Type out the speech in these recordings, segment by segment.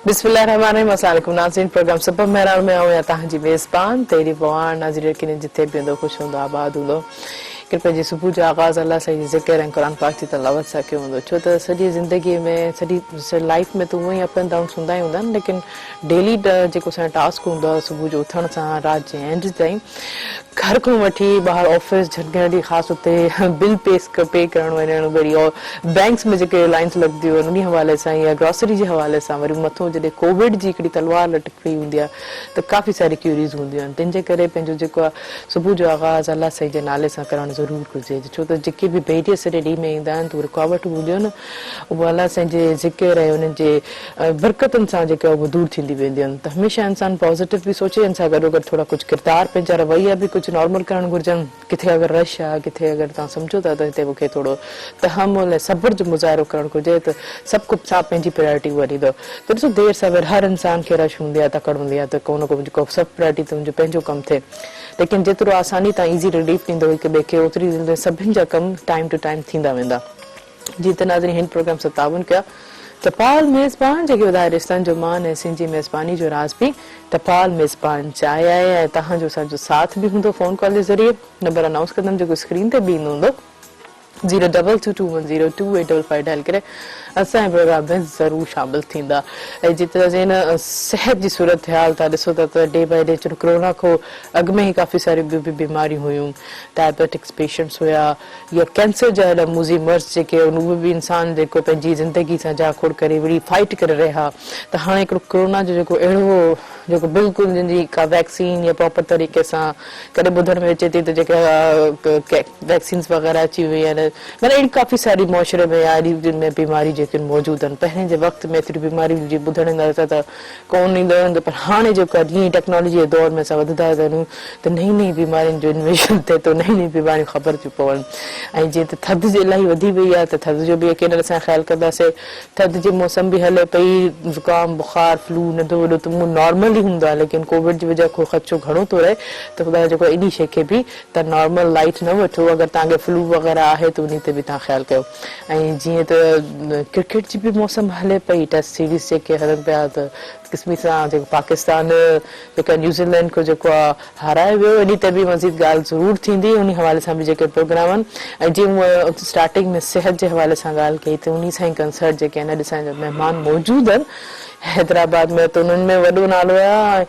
बिस्मिल्लाहिर्रहमानिर्रहीम। अस्सलाम वालेकुम नाज़रीन, प्रोग्राम सुपर मेहरान में आऊं या तव्हांजी मेज़बान तेरी बवान नाज़रीन के जिथे भी हूंदो ख़ुशि हूंदो आबाद हूंदो कि पंहिंजी सुबुह जो आगाज़ अल्लाह साईं जी ज़िक्र ऐं क़ुरान पाक जी तिलावत सां कयो हूंदो। छो त सॼी ज़िंदगी में सॼी लाइफ में त उअं ई अप एंड डाउन्स हूंदा ई हूंदा आहिनि, लेकिन डेली जेको असांजो टास्क हूंदो आहे सुबुह जो उथण सां राति जे एंड ताईं घर खां वठी ॿाहिरि ऑफिस झटके ॾींहुं ख़ासि उते बिल पे करणु वञणु वरी और बैंक्स में जेके लाइन्स लॻंदियूं आहिनि उन हवाले सां या ग्रोसरी जे हवाले सां वरी मथां जॾहिं कोविड जी हिकिड़ी तलवार लटकी हूंदी आहे त काफ़ी सारी क्यूरीज़ हूंदियूं आहिनि। तंहिंजे करे पंहिंजो जेको आहे सुबुह जो आगाज़ अल्लाह साईं जे नाले सां करणु ज़रूरु घुरिजे। छो त जेके बि भेटिया सॼे ॾींहं में ईंदा आहिनि त उहे रुकावटूं हूंदियूं आहिनि, उहे अल्लाह साईं जे ज़िक्र ऐं उन्हनि जे बरकतुनि सां जेके उहे दूरि थींदी वेंदियूं आहिनि। त हमेशह इंसानु पॉज़िटिव बि सोचे, हिन सां गॾोगॾु थोरा कुझु किरदार पंहिंजा रवैया बि कुझु नॉर्मल करणु घुरिजनि। किथे अगरि रश आहे, किथे अगरि तव्हां सम्झो था त हिते मूंखे थोरो तहमुल ऐं सब्र जो मुज़ाहिरो करणु घुरिजे त सभु कुझु सां पंहिंजी प्रायोरिटी वरी थो। त ॾिसो देरि सवेर हर इंसान खे रश हूंदी आहे, तकड़ हूंदी आहे त को न को जेको सभु प्रायोरिटी त मुंहिंजो पंहिंजो कमु थिए, लेकिन जेतिरो आसानी तां ईज़ी रिलीफ ॾींदो हिक ॿिए खे ओतिरी सभिनि जा कम टाइम टू टाइम थींदा वेंदा। जीअं त नाज़रीन हिन प्रोग्राम सां तावन कया तपाल मेज़बान जेके ॿुधाए रिश्तनि जो मान ऐं सिंधी मेज़बानी जो राज़ बि तपाल मेज़बान चाहे आहे ऐं तव्हांजो असांजो साथ बि हूंदो फ़ोन कॉल जे ज़रिए। नंबर अनाउंस कंदमि जेको स्क्रीन ते बि ईंदो हूंदो 02221028555 डायल करे असांजे प्रोग्राम में ज़रूरु शामिल थींदा। ऐं जेतिरा जिन सिहत जी सूरत हाल तव्हां ॾिसो था त डे बाय डे चलो कोरोना खां अॻु में ई काफ़ी सारी ॿियूं बि बीमारियूं हुयूं, डायबिटिक्स पेशेंट्स हुया या कैंसर जा मूज़ी मर्ज़ जेके उहे बि इंसान जेको पंहिंजी ज़िंदगी सां जाखोड़ करे वरी फाइट करे रहिया। त हाणे हिकिड़ो कोरोना जो जेको अहिड़ो जेको बिल्कुलु जंहिंजी का वैक्सीन या प्रॉपर तरीक़े सां कॾहिं ॿुधण में अचे थी त जेके वैक्सीन्स वग़ैरह अची वई आहिनि, माना अहिड़ी काफ़ी सारी मुआशरे में या जिन में बीमारी जेके मौजूदु आहिनि। पहिरें जे वक़्त में एतिरी बीमारियूं जीअं ॿुधण ईंदा हुआ त कोन ईंदो आहिनि, पर हाणे जेको आहे जीअं टेक्नोलॉजी जे दौर में असां वधंदा था वञूं त नई नई बीमारियुनि जो इन्वेशन थिए थो, नई नई बीमारियूं ख़बर थियूं पवनि। ऐं जीअं त थधि जी इलाही वधी वई आहे त थधि जो बि केॾा असां ख़्यालु कंदासीं। थधि जी मौसम बि हले पई, ज़ुकाम बुखार फ्लू नंढो वॾो त उहो नॉर्मल ई हूंदो आहे, लेकिन कोविड जी वजह खां ख़दशो घणो थो रहे त ख़ुदा जेको इन शइ खे बि त नॉर्मल लाइट न वठो। अगरि तव्हांखे फ्लू वग़ैरह आहे त उन ते बि तव्हां ख़्यालु कयो। ऐं जीअं त क्रिकेट जी बि मौसम हले पई, टेस्ट सीरीज़ जेके हलनि पिया त क़िस्मी सां जेको पाकिस्तान जेका न्यूज़ीलैंड को जेको आहे हाराए वियो, इन ते बि मज़ीद ॻाल्हि ज़रूरु थींदी, उन हवाले सां बि जेके प्रोग्राम आहिनि। ऐं जीअं हूअ स्टार्टिंग में सिहत जे हवाले सां ॻाल्हि कई त उन सां ई कंसर्ट जेके आहिनि अॼु असांजा महिमान मौजूदु आहिनि हैदराबाद में, त उन्हनि में वॾो नालो आहे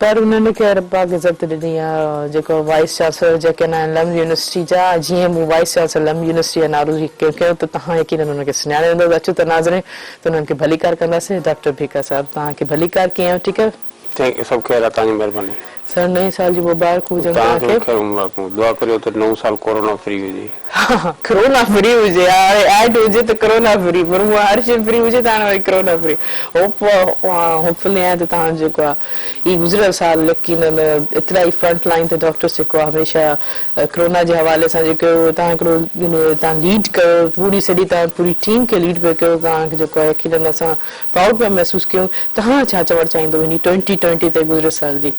पर उन्हनि खे रब्बा इज़त ॾिनी आहे जेको वाइस चांसलर जेके आहिनि लम यूनिवर्सिटी जा। जीअं मूं वाइस चांसलर लम यूनिवर्सिटी जो नालो कयो त तव्हां यकीनन हुनखे सुञाणे वेंदो। अचो त नाज़रीन त उन्हनि खे भलीकार कंदासीं। डॉक्टर भीका साहब तव्हांखे भलीकार, कीअं आहियो? ठीकु आहे, सभु ख़ैर आहे, तव्हांजी महिरबानी। सर नए साल जी मुबारक हुजनि तव्हांखे। दुआ करियो त नओं साल कोरोना फ्री हुजे। कोरोना फ्री हुजे, हाणे एड हुजे त कोरोना फ्री, पर उहा हर शइ फ्री हुजे त हाणे वरी कोरोना फ्री होपफुली आहे त तव्हां जेको आहे ई गुज़िरियल साल यकीनन एतिरा ई फ्रंट लाइन ते डॉक्टर्स जेको आहे हमेशह कोरोना जे हवाले सां जेको तव्हां हिकिड़ो तव्हां लीड कयो, पूरी सॼी तव्हां पूरी टीम खे लीड पिया कयो, तव्हांखे जेको आहे यकीनन असां प्राउड पिया महसूसु कयूं। तव्हां छा चवणु चाहींदो हिन 2020 ते गुज़िरियल साल जी?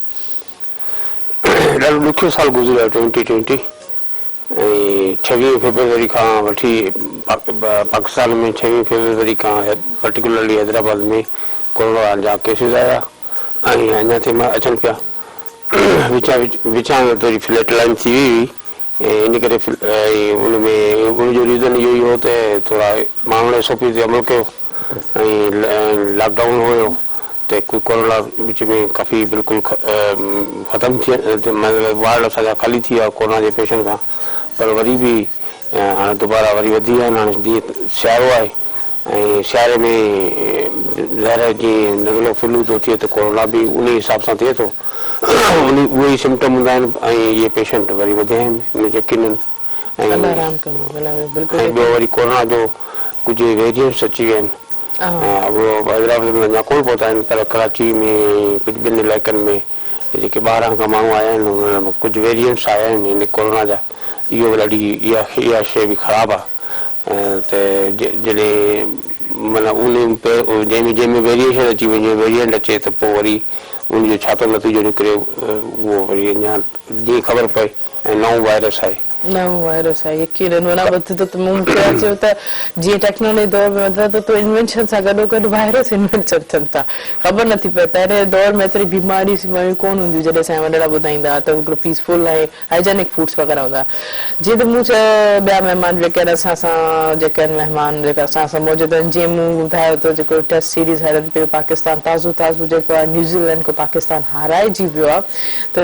ॾाढो ॾुखियो साल गुज़रियो आहे 2020। ऐं 26 फरवरी खां वठी पाकिस्तान में 26 फरवरी खां पर्टिकुलरली हैदराबाद में कोरोना जा केसिस आया ऐं अञा ताईं अचनि पिया। विचा में थोरी फ्लैट लाइन थी वई हुई ऐं इन करे उनमें उनजो रीज़न इहो ई हो त थोरा माण्हुनि SOP ते अमल कयो ऐं लॉकडाउन हुयो त कोरोना विच में काफ़ी बिल्कुलु ख़तमु थी मतिलबु वार्ड असांजा ख़ाली थी विया कोरोना जे पेशेंट खां। पर वरी बि हाणे दुबारा वरी वधी विया आहिनि। हाणे जीअं सियारो आहे ऐं सियारे में ज़ाहिर जीअं नगलो फ्लू थो थिए त कोरोना बि उन हिसाब सां थिए थो। उहे ई सिम्टम हूंदा आहिनि ऐं इहे पेशेंट वरी वधिया आहिनि यकीनन। ऐं ॿियो वरी कोरोना जो कुझु वेरिएंट्स अची विया आहिनि। हैदराबाद में अञा कोन पहुता आहिनि, पर कराची में कुझु ॿिनि इलाइक़नि में जेके ॿाहिरां खां माण्हू आया आहिनि उन्हनि कुझु वेरिएंट्स आया आहिनि हिन कोरोना जा। इहो ॾाढी इहा शइ बि ख़राबु आहे त जॾहिं माना जंहिंमें वेरिएशन अची वञे, वेरिएंट अचे त पोइ वरी उनजो छा थो नतीजो निकिरे उहो वरी अञा जीअं ख़बर पए। ऐं नओं वायरस आहे नओं वायरस आहे यकीनन वञा वधंदो त मूंखे अचो त जीअं टेक्नोलॉजी दौर में वधंदो त इन्वेंशन सां गॾोगॾु वायरस इन्वेंशन थियनि था ख़बर नथी पए पहिरें दौर में एतिरी बीमारियूं कोन हूंदियूं जॾहिं असांजा वॾड़ा ॿुधाईंदा त हिकिड़ो पीसफुल ऐं हाइजेनिक फूड्स वग़ैरह हूंदा जीअं त मूं ॿिया महिमान जेके आहिनि असां सां जेके आहिनि महिमान जेका असां सां मौजूदु आहिनि जीअं मूं ॿुधायो त जेको टेस्ट सीरीज़ हलनि पियो पाकिस्तान ताज़ो ताज़ो जेको आहे न्यूज़ीलैंड को पाकिस्तान हाराइजी वियो आहे त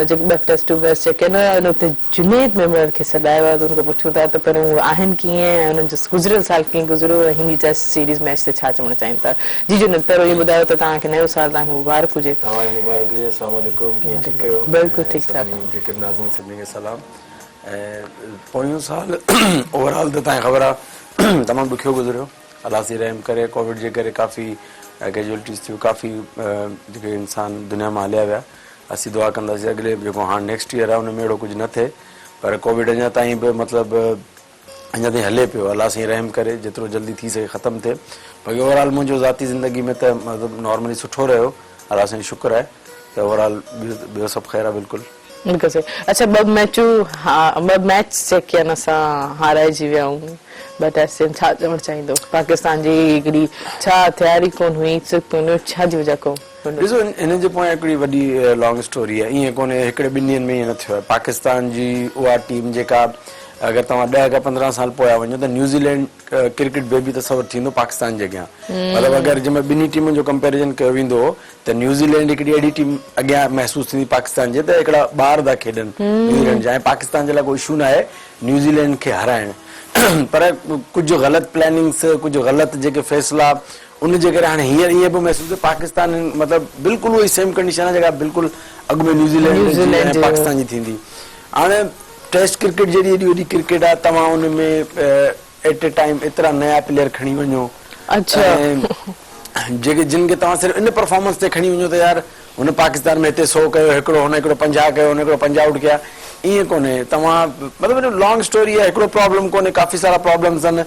जेके ॿ टेस्ट मैच जेके आहिनि उते जुनैद मेमोरियल खे सॾायो आहे त उनखां पुछूं था त पहिरियों आहिनि कीअं ऐं उन्हनि जो गुज़िरियल साल कीअं गुज़रियो ऐं हिन टेस्ट सीरीज़ मैच ते छा चवणु चाहिनि था जी जुनैद पहिरियों इहो ॿुधायो त तव्हांखे नयो साल तव्हांखे मुबारक हुजे बिल्कुलु ठीकु ठाक जेके नाज़रीन सभिनी खे सलाम ऐं पोयों साल ओवरऑल त तव्हांखे ख़बर आहे तमामु ॾुखियो गुज़रियो अलाह सी रहम करे कोविड जे करे काफ़ी कैजुअलिटीज़ थियूं काफ़ी जेके इंसान दुनिया मां हलिया विया असीं दुआ कंदासीं अॻिले जेको हाणे नेक्स्ट ईयर आहे उन में अहिड़ो कुझु न थिए पर कोविड अञा ताईं बि मतिलबु अञा ताईं हले पियो अलाह साईं रहम करे जेतिरो जल्दी थी सघे ख़तमु थिए बाक़ी ओवरऑल मुंहिंजो ज़ाती ज़िंदगी में त मतिलबु नॉर्मली सुठो रहियो अलाह साईं शुक्र आहे त ओवरऑल ॿियो सभु ख़ैरु आहे बिल्कुलु बिल्कुलु सही अच्छा ॿ मैच जेके आहिनि असां हाराइजी विया आहियूं ॿ टेस्ट छा चवणु चाहींदो पाकिस्तान जी हिकिड़ी छा तयारी कोन हुई छा जी वजह कोन ॾिसो हिन जे पोयां हिकिड़ी वॾी लॉन्ग स्टोरी आहे ईअं कोन्हे हिकिड़े ॿिनि ॾींहंनि में ईअं न थियो आहे पाकिस्तान जी उहा टीम जेका अगरि तव्हां 10 खां 15 साल पोयां वञो त न्यूज़ीलैंड क्रिकेट बेबी तस्वर थींदो पाकिस्तान जे अॻियां मतिलबु अगरि जंहिंमहिल ॿिन्ही टीमुनि जो कंपेरिजन कयो वेंदो त न्यूज़ीलैंड हिकिड़ी अहिड़ी टीम अॻियां महसूसु थींदी पाकिस्तान जे त हिकिड़ा ॿार था खेॾनि न्यूज़ीलैंड जा ऐं पाकिस्तान जे लाइ कोई इशू न आहे न्यूज़ीलैंड खे हाराइणु पर कुझु ग़लति प्लैनिंग्स कुझु ग़लति जेके फ़ैसिला उन जे करे हाणे हींअर ईअं बि महसूसु पाकिस्तान मतिलबु बिल्कुलु उहा सेम कंडीशन आहे जेका बिल्कुलु अॻु में न्यूज़ीलैंड ऐं पाकिस्तान जी थींदी हाणे टेस्ट क्रिकेट जहिड़ी एॾी वॾी क्रिकेट आहे तव्हां उन में एट ए टाइम एतिरा नया प्लेयर खणी वञो जेके जिन खे तव्हां सिर्फ़ु इन परफॉर्मेंस ते खणी वञो त यार हुन पाकिस्तान में हिते 100 कयो हिकिड़ो हुन हिकिड़ो 50 कयो हुन हिकिड़ो 50 आउट कया ईअं कोन्हे तव्हां मतिलबु लॉन्ग स्टोरी आहे हिकिड़ो प्रॉब्लम कोन्हे काफ़ी सारा प्रॉब्लम्स आहिनि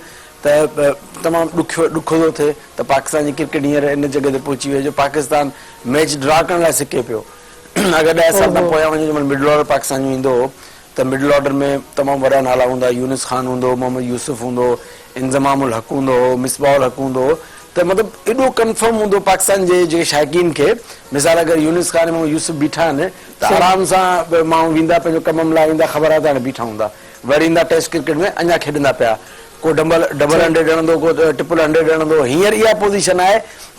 त तमामु ॾुखो थो थिए त पाकिस्तान जी क्रिकेट हींअर इन जॻह ते पहुची वई जो पाकिस्तान मैच ड्रा करण लाइ सिके पियो अगरि 10 साल खां पोयां वञे जंहिंमहिल मिडल ऑर्डर पाकिस्तान जो ईंदो त मिडल ऑर्डर में तमामु वॾा नाला हूंदा यूनिस ख़ान हूंदो मोहम्मद यूसुफ हूंदो इंज़माम उल हक़ हूंदो मिसबाह उल हक़ हूंदो त मतिलबु एॾो कंफर्म हूंदो पाकिस्तान जे जेके शाइक़ीन खे मिसाल अगरि यूनिस ख़ान ऐं यूसुफ बीठा आहिनि त आराम सां माण्हू वेंदा पंहिंजो कम लाइ ईंदा ख़बर आहे त हाणे बीठा हूंदा वरी ईंदा टेस्ट क्रिकेट में अञा खेॾंदा पिया को डबल 100 हणंदो को ट्रिपल 100 हणंदो हींअर इहा पोज़ीशन आहे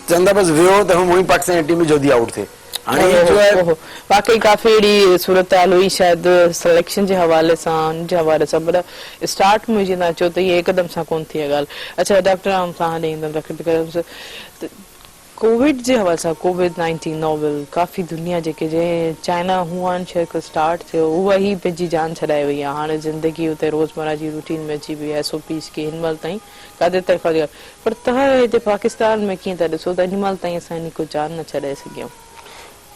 चवंदा बसि वियो त हुई पाकिस्तान जी टीम जल्दी आउट थिए वाकई काफ़ी अहिड़ी सूरत हाल हुई शायदि सिलेक्शन जे हवाले सां पर स्टार्ट में जीअं चओ त इहे हिकदमि सां कोन थी ॻाल्हि अच्छा डॉक्टर आऊं तव्हां ॾे ईंदमि कोविड जे हवाले सां कोविड-19 नॉवल काफ़ी दुनिया जेके जंहिं चाइना हुआन शहर खां स्टार्ट थियो उहा ई पंहिंजी जान छॾाए वई आहे हाणे ज़िंदगी उते रोज़मर्रा जी रूटीन में अची वई आहे SOPs की हिन महिल ताईं काथे तरफ़ा पर तव्हां हिते पाकिस्तान में कीअं था ॾिसो त हिन महिल ताईं असां हिन को जान न छॾाए सघियूं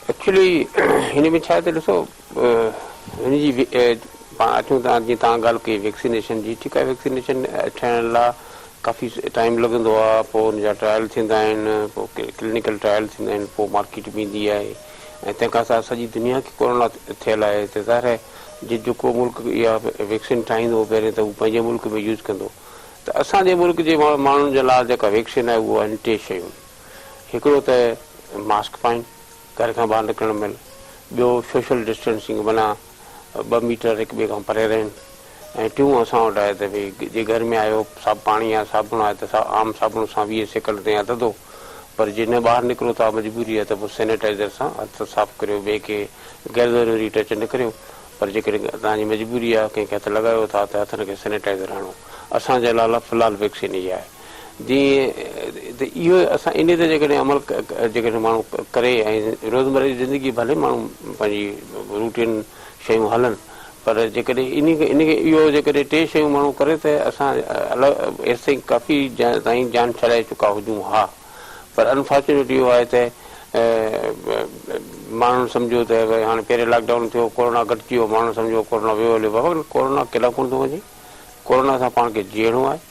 एक्चुअली हिन में छा आहे त ॾिसो हिन जी अचूं था जीअं तव्हां ॻाल्हि कई वैक्सीनेशन जी ठीकु आहे वैक्सीनेशन थियण लाइ काफ़ी टाइम लॻंदो आहे पोइ हुनजा ट्रायल थींदा आहिनि पोइ क्लिनिकल ट्रायल थींदा आहिनि पोइ मार्केट में ईंदी आहे ऐं तंहिंखां सवाइ सॼी दुनिया खे कोरोना थियल आहे त ज़ाहिर आहे जेको मुल्क इहा वैक्सीन ठाहींदो पहिरियों त उहो पंहिंजे मुल्क में यूज़ कंदो त असांजे मुल्क जे माण्हुनि जे लाइ जेका वैक्सीन आहे उहा आहिनि 3 शयूं हिकिड़ो त मास्क पाइनि घर खां ॿाहिरि निकिरण महिल ॿियो सोशल डिस्टेंसिंग माना 2 मीटर हिक ॿिए खां परे रहनि ऐं टियों असां वटि आहे त भई जे घर में आयो पाणी आहे साबुण आहे त आम साबुण सां 20 सेकंड ताईं हथ धो पर जे न ॿाहिरि निकिरो था मजबूरी आहे त पोइ सैनिटाइज़र सां हथ साफ़ु करियो ॿिए खे गैर ज़रूरी टच न करियो पर जेकॾहिं तव्हांजी मजबूरी आहे कंहिंखे हथु लॻायो था त हथनि खे सैनिटाइज़र हणो असांजे लाइ फ़िलहालु वैक्सीन इहा आहे जीअं त इहो असां इन ते जेकॾहिं अमल जेकॾहिं माण्हू करे ऐं रोज़मर्रा जी ज़िंदगी भले माण्हू पंहिंजी रूटीन शयूं हलनि पर जेकॾहिं इनखे इहो जेकॾहिं 3 शयूं माण्हू करे त असां अलॻि एसि ताईं काफ़ी ताईं जान छॾाए चुका हुजूं हा पर अनफॉर्चुनेट इहो आहे त माण्हू सम्झो त भई हाणे पहिरें लॉकडाउन थियो कोरोना घटिजी वियो माण्हू सम्झो कोरोना वियो हलियो बाबा कोरोना केॾा कोन थो वञे कोरोना सां पाण खे जीअणो आहे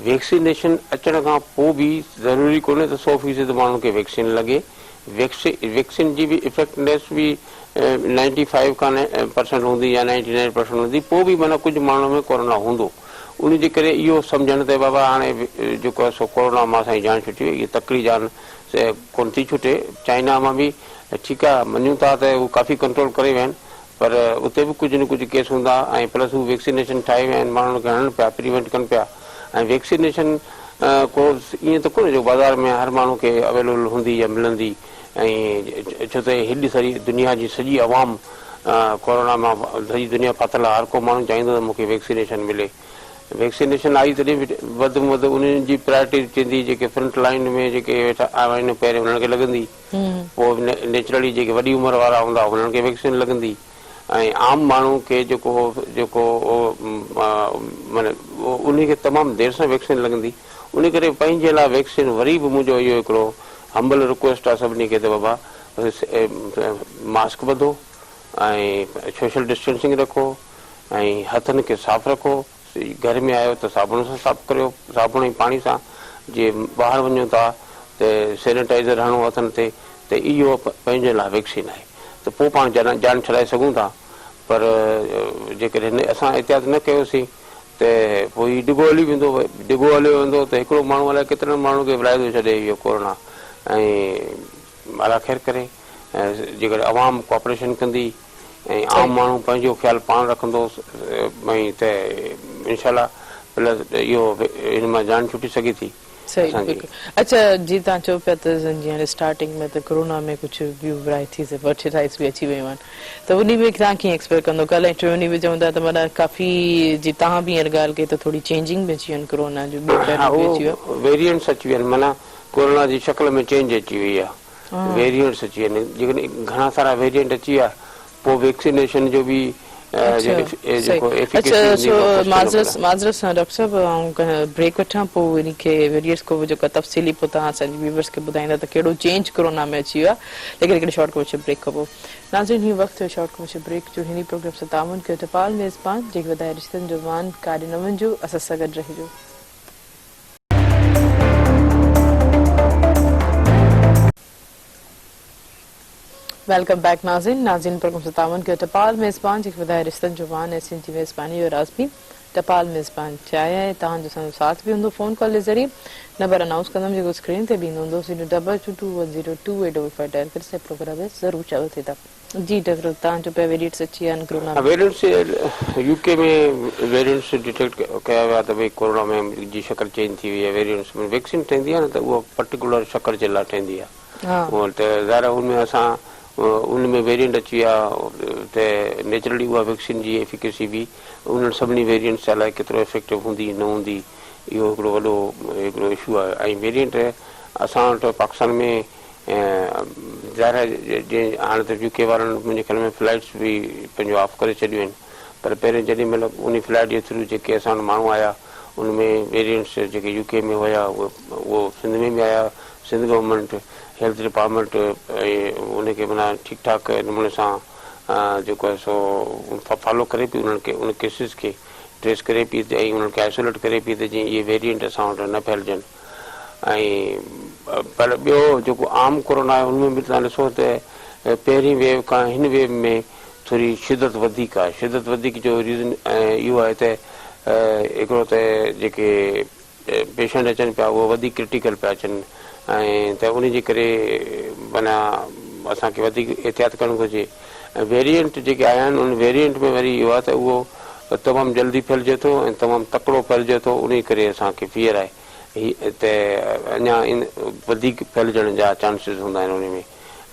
वैक्सीनेशन अचण खां पोइ बि ज़रूरी कोन्हे त 100% माण्हुनि खे वैक्सीन लॻे वैक्सीन जी बि इफेक्टनेस बि 95% हूंदी या 99% हूंदी, पोइ बि माना कुझु माण्हुनि में कोरोना हूंदो। उन जे करे इहो सम्झण ते बाबा हाणे जेको आहे सो कोरोना मां असांजी जान छुटी वई, इहा तकड़ी जान कोन थी छुटे। चाइना मां बि ठीकु आहे, मञूं था त उहे काफ़ी कंट्रोल करे विया आहिनि, पर उते बि कुझु न कुझु केस हूंदा ऐं प्लस उहे वैक्सीनेशन ठाहे विया आहिनि, माण्हुनि खे हणनि पिया, प्रिवेंट कनि पिया। ऐं वैक्सीनेशन कोर्स ईअं त कोन्हे जो बाज़ार में हर माण्हू खे अवेलेबल हूंदी या मिलंदी, ऐं छो त हेॾी सारी दुनिया जी सॼी आवाम कोरोना मां सॼी दुनिया फाथल आहे, हर को माण्हू चाहींदो त मूंखे वैक्सीनेशन मिले। वैक्सीनेशन आई तॾहिं बि वधि में वधि उन्हनि जी प्रायोरिटी थींदी, जेके फ्रंट लाइन में जेके वेठा आहिनि पहिरियों उन्हनि खे लॻंदी, पोइ नेचुरली जेके वॾी उमिरि वारा हूंदा उन्हनि खे वैक्सीन लॻंदी, ऐं आम माण्हू खे जेको माना उन खे तमामु देरि सां वैक्सीन लॻंदी। उन करे पंहिंजे लाइ वैक्सीन वरी बि मुंहिंजो इहो हिकिड़ो हम्बल रिक्वेस्ट आहे सभिनी खे त बाबा मास्क ॿधो ऐं सोशल डिस्टेंसिंग रखो ऐं हथनि खे साफ़ रखो। घर में आयो त साबुण सां साफ़ करियो, साबुण ऐं पाणी सां। जीअं ॿाहिरि वञो था त सैनिटाइज़र हणो हथनि ते, त इहो पंहिंजे लाइ वैक्सीन आहे। त पोइ पाण जान छॾाए सघूं था, पर जेकॾहिं असां एहतियात न कयोसीं त पोइ हीउ डिघो हली वेंदो। डिघो हलियो वेंदो त हिकिड़ो माण्हू अलाए केतिरनि माण्हू खे विराए थो छॾे इहो कोरोना। ऐं अला ख़ैर करे जेकर आवाम कोऑपरेशन कंदी ऐं आम माण्हू पंहिंजो ख़्यालु पाण रखंदो ऐं त इनशाला प्लस इहो हिन मां जान छुटी सघे थी। सही, बिल्कुलु। अच्छा, जी तव्हां चओ पिया त जीअं स्टार्टिंग में त कोरोना में कुझु ॿियूं वैराइटीज़ वर्टिटाइज़ बि अची वियूं आहिनि, त उन में तव्हां कीअं एक्सपेक्ट कंदो? कल्ह इंटरव्यू में चवंदा त माना काफ़ी जीअं तव्हां बि हींअर ॻाल्हि कई त थोरी चेंजिंग बि अची वियूं आहिनि कोरोना जूं, वेरिएंट्स अची विया आहिनि, माना कोरोना जी शक्ल में चेंज अची वई आहे, वेरिएंट्स अची विया आहिनि। जेकॾहिं घणा सारा वेरिएंट अची विया पोइ वैक्सीनेशन जो बि माज़रत सां डॉक्टर साहब ब्रेक वठां, पोइ इन खे वेरिएंट्स को जेको तफ़सीली पोइ तव्हां असांजे व्यूअर्स खे ॿुधाईंदा त कहिड़ो चेंज कोरोना में अची वियो आहे। लेकिन हिकिड़े शॉर्ट कमर्शियल ब्रेक खां पोइ नाज़रीन हीउ वक़्तु शॉर्ट कमर्शियल ब्रेक जो। हिन प्रोग्राम सां तामुन कयो टपाल मेज़बान, जेके वधाए रिश्तनि जो मान काॾे न वञिजो, असां सां गॾु रहिजो। वेलकम बैक नाज़रीन प्रोग्राम से तावन के टपाल मेज़बान जेके वधाए रिश्तनि जो मान ऐसी जी मेज़बानी और आज़मी टपाल मेज़बान चाहिए है तव्हांजो साथ भी हूंदो फ़ोन कॉल जे ज़रिए। नंबर अनाउंस कंदमि जेको स्क्रीन ते बि ईंदो हूंदो 022102855 कर से प्रोग्राम में ज़रूर चालू थींदा। जी डॉक्टर, तव्हांजो पिया वेरिएंट्स अची विया आहिनि कोरोना में? वेरिएंट्स यूके में वेरिएंट्स डिटेक्ट कया विया त भई कोरोना में जी शक्ल चेंज थी वई आहे। वेरिएंट्स में वैक्सीन ठहंदी आहे न त उहा पर्टिकुलर शक्ल जे लाइ ठहंदी आहे, त ज़ाहिर उनमें असां उनमें वेरिएंट अची विया त नेचुरली उहा वैक्सीन जी एफिकेसी बि उन्हनि सभिनी वेरिएंट्स जे लाइ केतिरो इफेक्टिव हूंदी न हूंदी, इहो हिकिड़ो वॾो हिकिड़ो इशू आहे। ऐं वेरिएंट असां वटि पाकिस्तान में ज़ाहिर जीअं हाणे त यूके वारनि मुंहिंजे ख़्याल में फ्लाइट्स बि पंहिंजो ऑफ करे छॾियूं आहिनि, पर पहिरियों जेॾी महिल उन फ्लाइट जे थ्रू जेके असां वटि माण्हू आया उनमें वेरिएंट्स जेके यूके में हुया उहो सिंध में बि आया। सिंध गवर्नमेंट हेल्थ डिपार्टमेंट उनखे माना ठीकु ठाक नमूने सां जेको आहे सो फॉलो करे पई, उन्हनि खे उन केसिस खे ट्रेस करे पई ऐं उन्हनि खे आइसोलेट करे पई त जीअं इहे वेरिएंट असां वटि न फैलिजनि। ऐं पर ॿियो जेको आम कोरोना आहे उनमें बि तव्हां ॾिसो त पहिरीं वेव खां हिन वेव में थोरी शिदत वधीक आहे। शिदत वधीक जो रीज़न इहो आहे त हिकिड़ो त जेके पेशेंट अचनि पिया उहे वधीक क्रिटिकल पिया अचनि, ऐं त उन जे करे माना असांखे वधीक एहतियात करणु घुरिजे। वेरिएंट जेके आया आहिनि उन वेरिएंट में वरी इहो आहे त उहो तमामु जल्दी फैलिजे थो ऐं तमामु तकिड़ो फैलिजे थो, उन करे असांखे फियर आहे त अञा वधीक फैलिजण जा चांसिस हूंदा आहिनि उन में।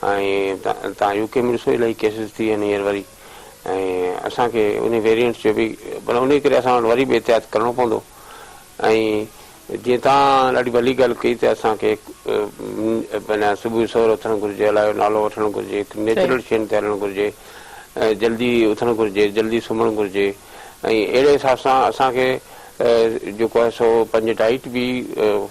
ऐं तव्हां यूके में ॾिसो इलाही केसिस थी विया आहिनि हींअर वरी, ऐं असांखे उन वेरिएंट्स जो बि पर उन करे असां वटि वरी बि एहतियात करिणो पवंदो। ऐं जीअं तव्हां ॾाढी भली ॻाल्हि कई त असांखे माना सुबुह सवेर उथणु घुरिजे, अलाए नालो वठणु घुरिजे, नेचुरल शयुनि ते हलणु घुरिजे, जल्दी उथणु घुरिजे, जल्दी सुम्हणु घुरिजे। ऐं अहिड़े हिसाब सां असांखे जेको आहे सो पंहिंजी डाइट बि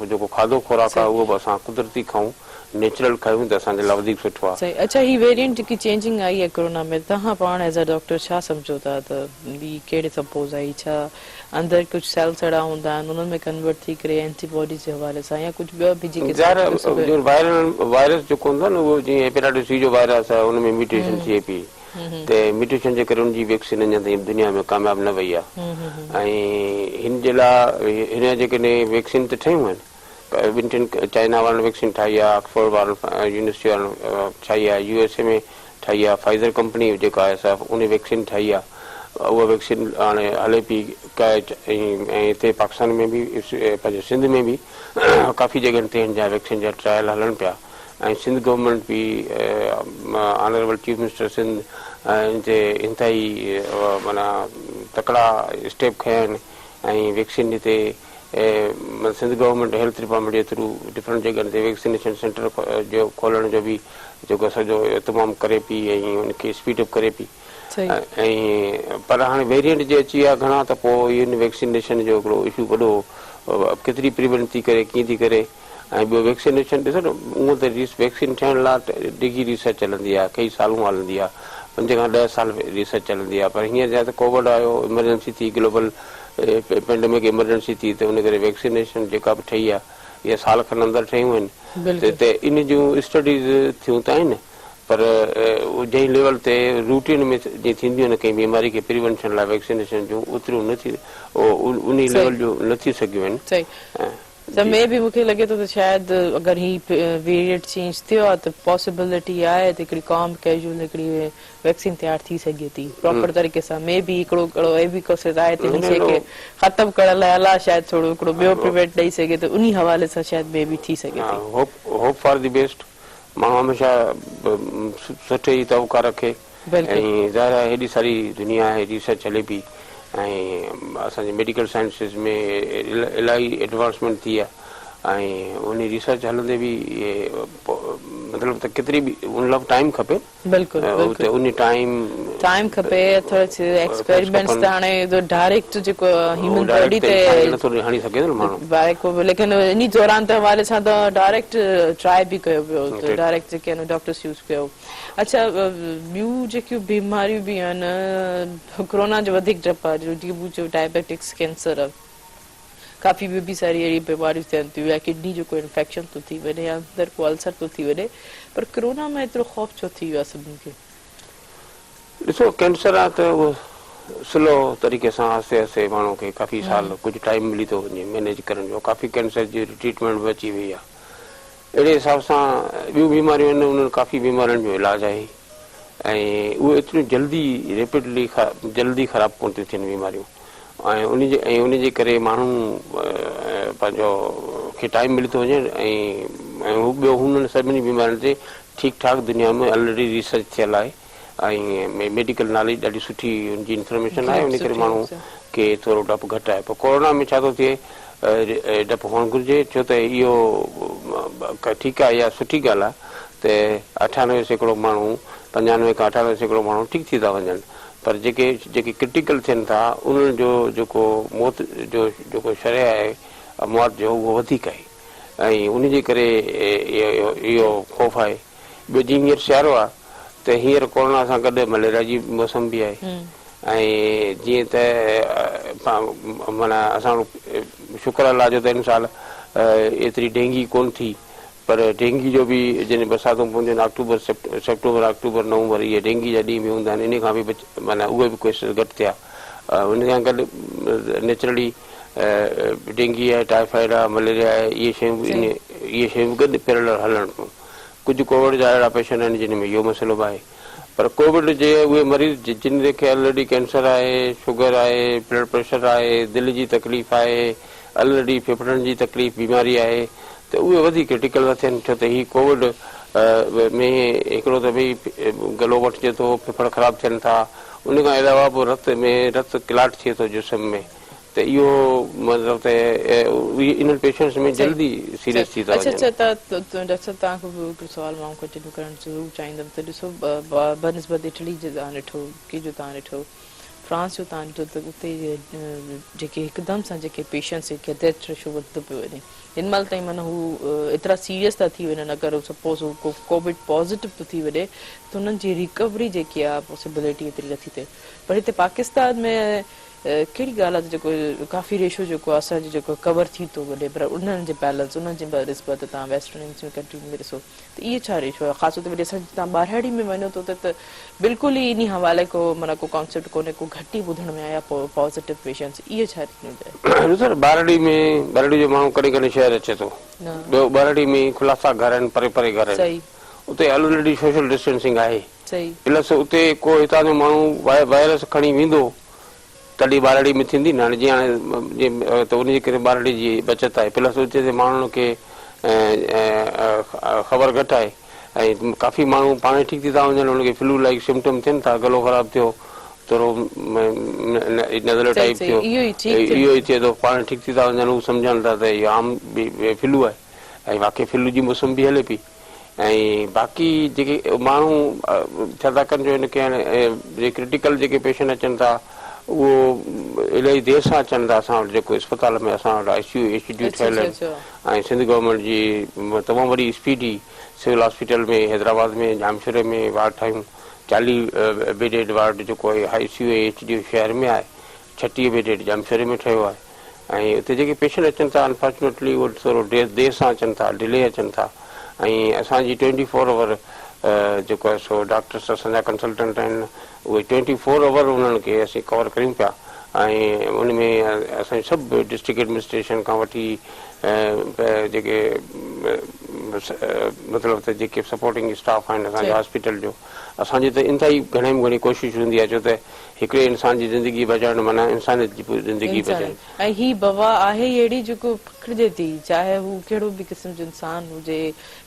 जेको खाधो खुराक आहे उहो बि असां कुदरती खाऊं, नेचुरल खायूं त असांजे लाइ वधीक सुठो आहे। सही। अच्छा, ही वेरिएंट जेकी चेंजिंग आई आहे कोरोना में, तव्हां पाण एज़ अ डॉक्टर छा सम्झो था त ॿी कहिड़े सपोज़ आई? छा अंदरि कुझु सेल्स अहिड़ा हूंदा आहिनि उन्हनि में कन्वर्ट थी करे एंटीबॉडीज़ जे हवाले सां, या कुझु ॿियो बि जेके वायरस जेको हूंदो आहे न उहो जीअं हेपेटाइटिस सी जो वायरस आहे उनमें म्यूटेशन थिए पई, ते म्यूटेशन जे करे उनजी वैक्सीन अञा ताईं दुनिया में कामयाब न वई आहे ऐं हिन जे लाइ हिन जेकॾहिं वैक्सीन त ठहियूं आहिनि ॿिनि टिनि चाइना वारनि वैक्सीन ठाही आहे ऑक्सफोर्ड वारनि यूनिवर्सिटी वारनि ठाही आहे USA में ठाही आहे फाइज़र कंपनी जेका आहे सा उन वैक्सीन ठाही आहे उहा वैक्सीन हाणे हले पई ऐं हिते पाकिस्तान में बि पंहिंजे सिंध में बि काफ़ी जॻहियुनि ते हिन जा वैक्सीन जा ट्रायल हलनि पिया ऐं सिंध गवर्नमेंट बि ऑनरेबल चीफ मिनिस्टर सिंध हिन ते इंतिहाई माना तकड़ा स्टेप खया आहिनि ऐं वैक्सीन हिते सिंध गवर्नमेंट हेल्थ डिपार्टमेंट जे थ्रू डिफरेंट जॻहियुनि ते वैक्सीनेशन सेंटर जो खोलण जो बि जेको सॼो तमामु करे पई ऐं उनखे स्पीड अप करे पई ऐं पर हाणे वेरियंट जे अची विया घणा त पोइ इन वैक्सीनेशन जो हिकिड़ो इशू वॾो केतिरी प्रिवेंट थी करे कीअं थी करे ऐं ॿियो वैक्सीनेशन ॾिसो न हूअं त वैक्सीन ठहिण लाइ डिघी रिसर्च हलंदी आहे कई सालूं हलंदी आहे 5 खां 10 साल रिसर्च हलंदी आहे पर हींअर जा त कोविड आयो इमरजेंसी थी ग्लोबल पेंडेमिक इमरजेंसी थी त उन करे वैक्सीनेशन जेका बि ठही आहे इहा साल खनि अंदरि ठहियूं आहिनि त इन जूं स्टडीज़ थियूं त आहिनि पर जंहिं लेवल ते रूटीन में जीअं थींदियूं आहिनि कंहिं बीमारी खे प्रिवेंशन लाइ वैक्सीनेशन जूं ओतिरियूं नथी उन लेवल जूं न थी सघियूं आहिनि त में बि मूंखे लॻे थो त शायदि अगरि ही वेरिएंट चेंज थियो आहे त पॉसिबिलिटी आहे त हिकिड़ी कॉम कैजुअल हिकिड़ी वैक्सीन तयारु थी सघे थी प्रॉपर तरीक़े सां में बि हिकिड़ो आहे त हिन शइ खे ख़तमु करण लाइ अलाह शायदि थोरो हिकिड़ो ॿियो प्रिवेंट ॾेई सघे त उन हवाले सां शायदि में बि थी सघे थी होप फॉर द बेस्ट माण्हू हमेशह सुठे ई तवका रखे ऐं ज़ाहिर आहे हेॾी सारी दुनिया आहे रिसर्च हले पई ऐं असांजे मेडिकल साइंसिस में इलाही एडवांसमेंट थी आहे ऐं उन रिसर्च हलंदे बि मतिलबु त केतिरी बि उन लाइ टाइम खपे उन टाइम खपे एक्सपेरिमेंट्स त हाणे डायरेक्ट जेको ह्यूमन बॉडी ते नथो हणी सघे न माण्हू लेकिन इन दौरान त हवाले सां त डायरेक्ट ट्राई बि कयो पियो डायरेक्ट जेके आहिनि डॉक्टर्स यूज़ कयो अच्छा ॿियूं जेकियूं बीमारियूं बि आहिनि कोरोना जो वधीक डपु आहे जीअं डायबिटिक्स कैंसर काफ़ी ॿियूं बि सारी अहिड़ी बीमारियूं थियनि थियूं या किडनी जो कोई इंफेक्शन थो थी वञे या अंदरि को अल्सर थो थी वञे पर कोरोना में एतिरो ख़ौफ़ छो थी वियो आहे सभिनी खे ॾिसो कैंसर आहे त उहो स्लो तरीक़े सां आहिस्ते आहिस्ते माण्हू खे काफ़ी साल कुझु टाइम मिली थो वञे मैनेज करण जो काफ़ी कैंसर जी ट्रीटमेंट बि अची वई आहे अहिड़े हिसाब सां ॿियूं बीमारियूं आहिनि उन्हनि काफ़ी बीमारियुनि जो इलाजु आहे ऐं उहे एतिरियूं जल्दी ख़राबु कोन थियूं थियनि बीमारियूं ऐं उनजे करे माण्हू पंहिंजो खे टाइम मिली थो वञे ऐं ॿियो हुननि सभिनी बीमारियुनि ते ठीकु ठाक दुनिया में ऑलरेडी रिसर्च थियल आहे ऐं मेडिकल नॉलेज ॾाढी सुठी उनजी इंफॉर्मेशन आहे उन करे माण्हू खे थोरो डपु घटि आहे पर कोरोना में छा थो थिए डपु हुअणु घुरिजे छो त इहो ठीकु आहे इहा सुठी ॻाल्हि आहे त 98% माण्हू 95 खां 98% माण्हू ठीकु थी था वञनि पर जेके क्रिटिकल थियनि था उन्हनि जो जेको मौत जो जेको शरह आहे मौत जो उहो वधीक आहे ऐं उनजे करे इहो ख़ौफ़ आहे ॿियो जीअं हींअर सियारो आहे त हींअर कोरोना सां गॾु मलेरिया जी मौसम बि आहे ऐं जीअं त माना असां शुक्र अलाह जो त हिन साल एतिरी डेंगी कोन थी पर डेंगी जो बि जॾहिं बरसातूं पवंदियूं आहिनि अक्टूबर नवंबर इहे डेंगी जा ॾींहं बि हूंदा आहिनि इन खां बि माना उहे बि केसिस घटि थिया उन सां गॾु नेचुरली डेंगी आहे टाइफाइड आहे मलेरिया आहे इहे शयूं बि गॾु पैरेलल हलनि पियूं कुझु कोविड जा अहिड़ा पेशेंट आहिनि जिन में इहो मसइलो बि आहे पर कोविड जे उहे मरीज़ जिन खे ऑलरेडी कैंसर आहे शुगर आहे ब्लड प्रेशर आहे दिलि जी तकलीफ़ आहे ऑलरेडी फेफड़नि जी तकलीफ़ बीमारी आहे त उहे वधीक क्रिटिकल था थियनि छो त हीउ कोविड में हिकिड़ो त भई गलो वठिजे थो फेफड़ ख़राबु थियनि था उन खां अलावा पोइ रत क्लाट थिए थो जिस्म में त इहो मतिलबु त इन्हनि पेशेंट्स में जल्दी सीरियस थी था वञनि। अच्छा डॉक्टर साहब तव्हांखे हिकिड़ो सुवाल मां कंटिन्यू करणु ज़रूरु चाहींदमि त ॾिसो बनस्बत इटली जो तव्हां ॾिठो की जो तव्हां ॾिठो फ्रांस जो तव्हां ॾिठो त उते जेके हिकदमि सां जेके पेशेंट्स जेके डेथ रेशो वधंदो पियो वञे हिन महिल ताईं माना हू एतिरा सीरियस था थी वञनि अगरि सपोज़ हू कोविड पॉज़िटिव थो थी वञे त हुननि जी रिकवरी जेकी आहे पॉसिबिलिटी एतिरी नथी थिए पर हिते पाकिस्तान में कहिड़ी ॻाल्हि आहे त जेको काफ़ी रेशो जेको आहे असांजो जेको कवर थी थो वञे पर उन्हनि जे बैलेंस उन्हनि जे निस्बत तव्हां वेस्टर्न कंट्रीज़ में ॾिसो त इहे छा रेशो आहे ख़ासि तौर ते वरी असां तव्हां ॿारहाड़ी में वञो था त बिल्कुलु ई इन हवाले को माना को कॉन्सेप्ट कोन्हे को घटि ई ॿुधण में आया पॉज़िटिव पेशेंट्स इहे छा सर बारड़ी जो माण्हू कॾहिं कॾहिं शहर अचे थो ॿियो बारड़ी में खुलासा घर आहिनि परे परे घर आहिनि उते ऑलरेडी सोशल डिस्टेंसिंग आहे प्लस उते को हितां जो माण्हू वायरस खणी वेंदो तॾहिं बारड़ी में थींदी न हाणे जीअं हाणे त उनजे करे बारड़ी जी बचत आहे प्लस उते ते माण्हुनि खे ख़बर घटि आहे ऐं काफ़ी माण्हू पाण ठीकु थी था वञनि उनखे फ्लू लाइक सिम्टम थियनि था गलो ख़राब थियो थोरो नज़र टाइप थियो इहो ई थिए थो पाण ठीकु थी था वञनि हू सम्झनि था त इहो आम फ्लू आहे ऐं वाक़ई फ्लू जी मौसम बि हले पई ऐं बाक़ी जेके माण्हू छा था कनि जो हिनखे हाणे जे क्रिटिकल जेके पेशेंट अचनि था उहो इलाही देरि सां अचनि था असां वटि जेको अस्पताल में असां वटि ICU इंस्टीट्यूट ठहियल आहिनि ऐं सिंध गवर्नमेंट जी तमामु वॾी स्पीडी सिविल हॉस्पिटल में हैदराबाद में जामशोरे में वार्ड ठाहियूं 40 बेडेड वार्ड जेको आहे ICU HD शहर में आहे 36 बेडेड जामशोरे में ठहियो आहे ऐं उते जेके पेशेंट अचनि था अनफॉर्चुनेटली उहे थोरो देरि सां अचनि था डिले अचनि था ऐं असांजी 24 आवर जेको आहे सो डॉक्टर्स असांजा कंसल्टेंट आहिनि उहे 24 आवर उन्हनि खे असीं कवर करियूं पिया ऐं उन में असांजी सभु डिस्ट्रिक्ट एडमिनिस्ट्रेशन खां वठी जेके मतिलबु त जेके सपोर्टिंग स्टाफ आहिनि असांजे हॉस्पिटल जो असांजी त इंतिहाई घणे में घणी कोशिशि हूंदी आहे छो त हिकिड़े इंसान जी ज़िंदगी बचाइण माना इंसानियत जी पूरी ज़िंदगी बचाइण ऐं ही बवा आहे अहिड़ी जेको पकड़िजे थी चाहे हू कहिड़ो बि क़िस्म जो इंसान हुजे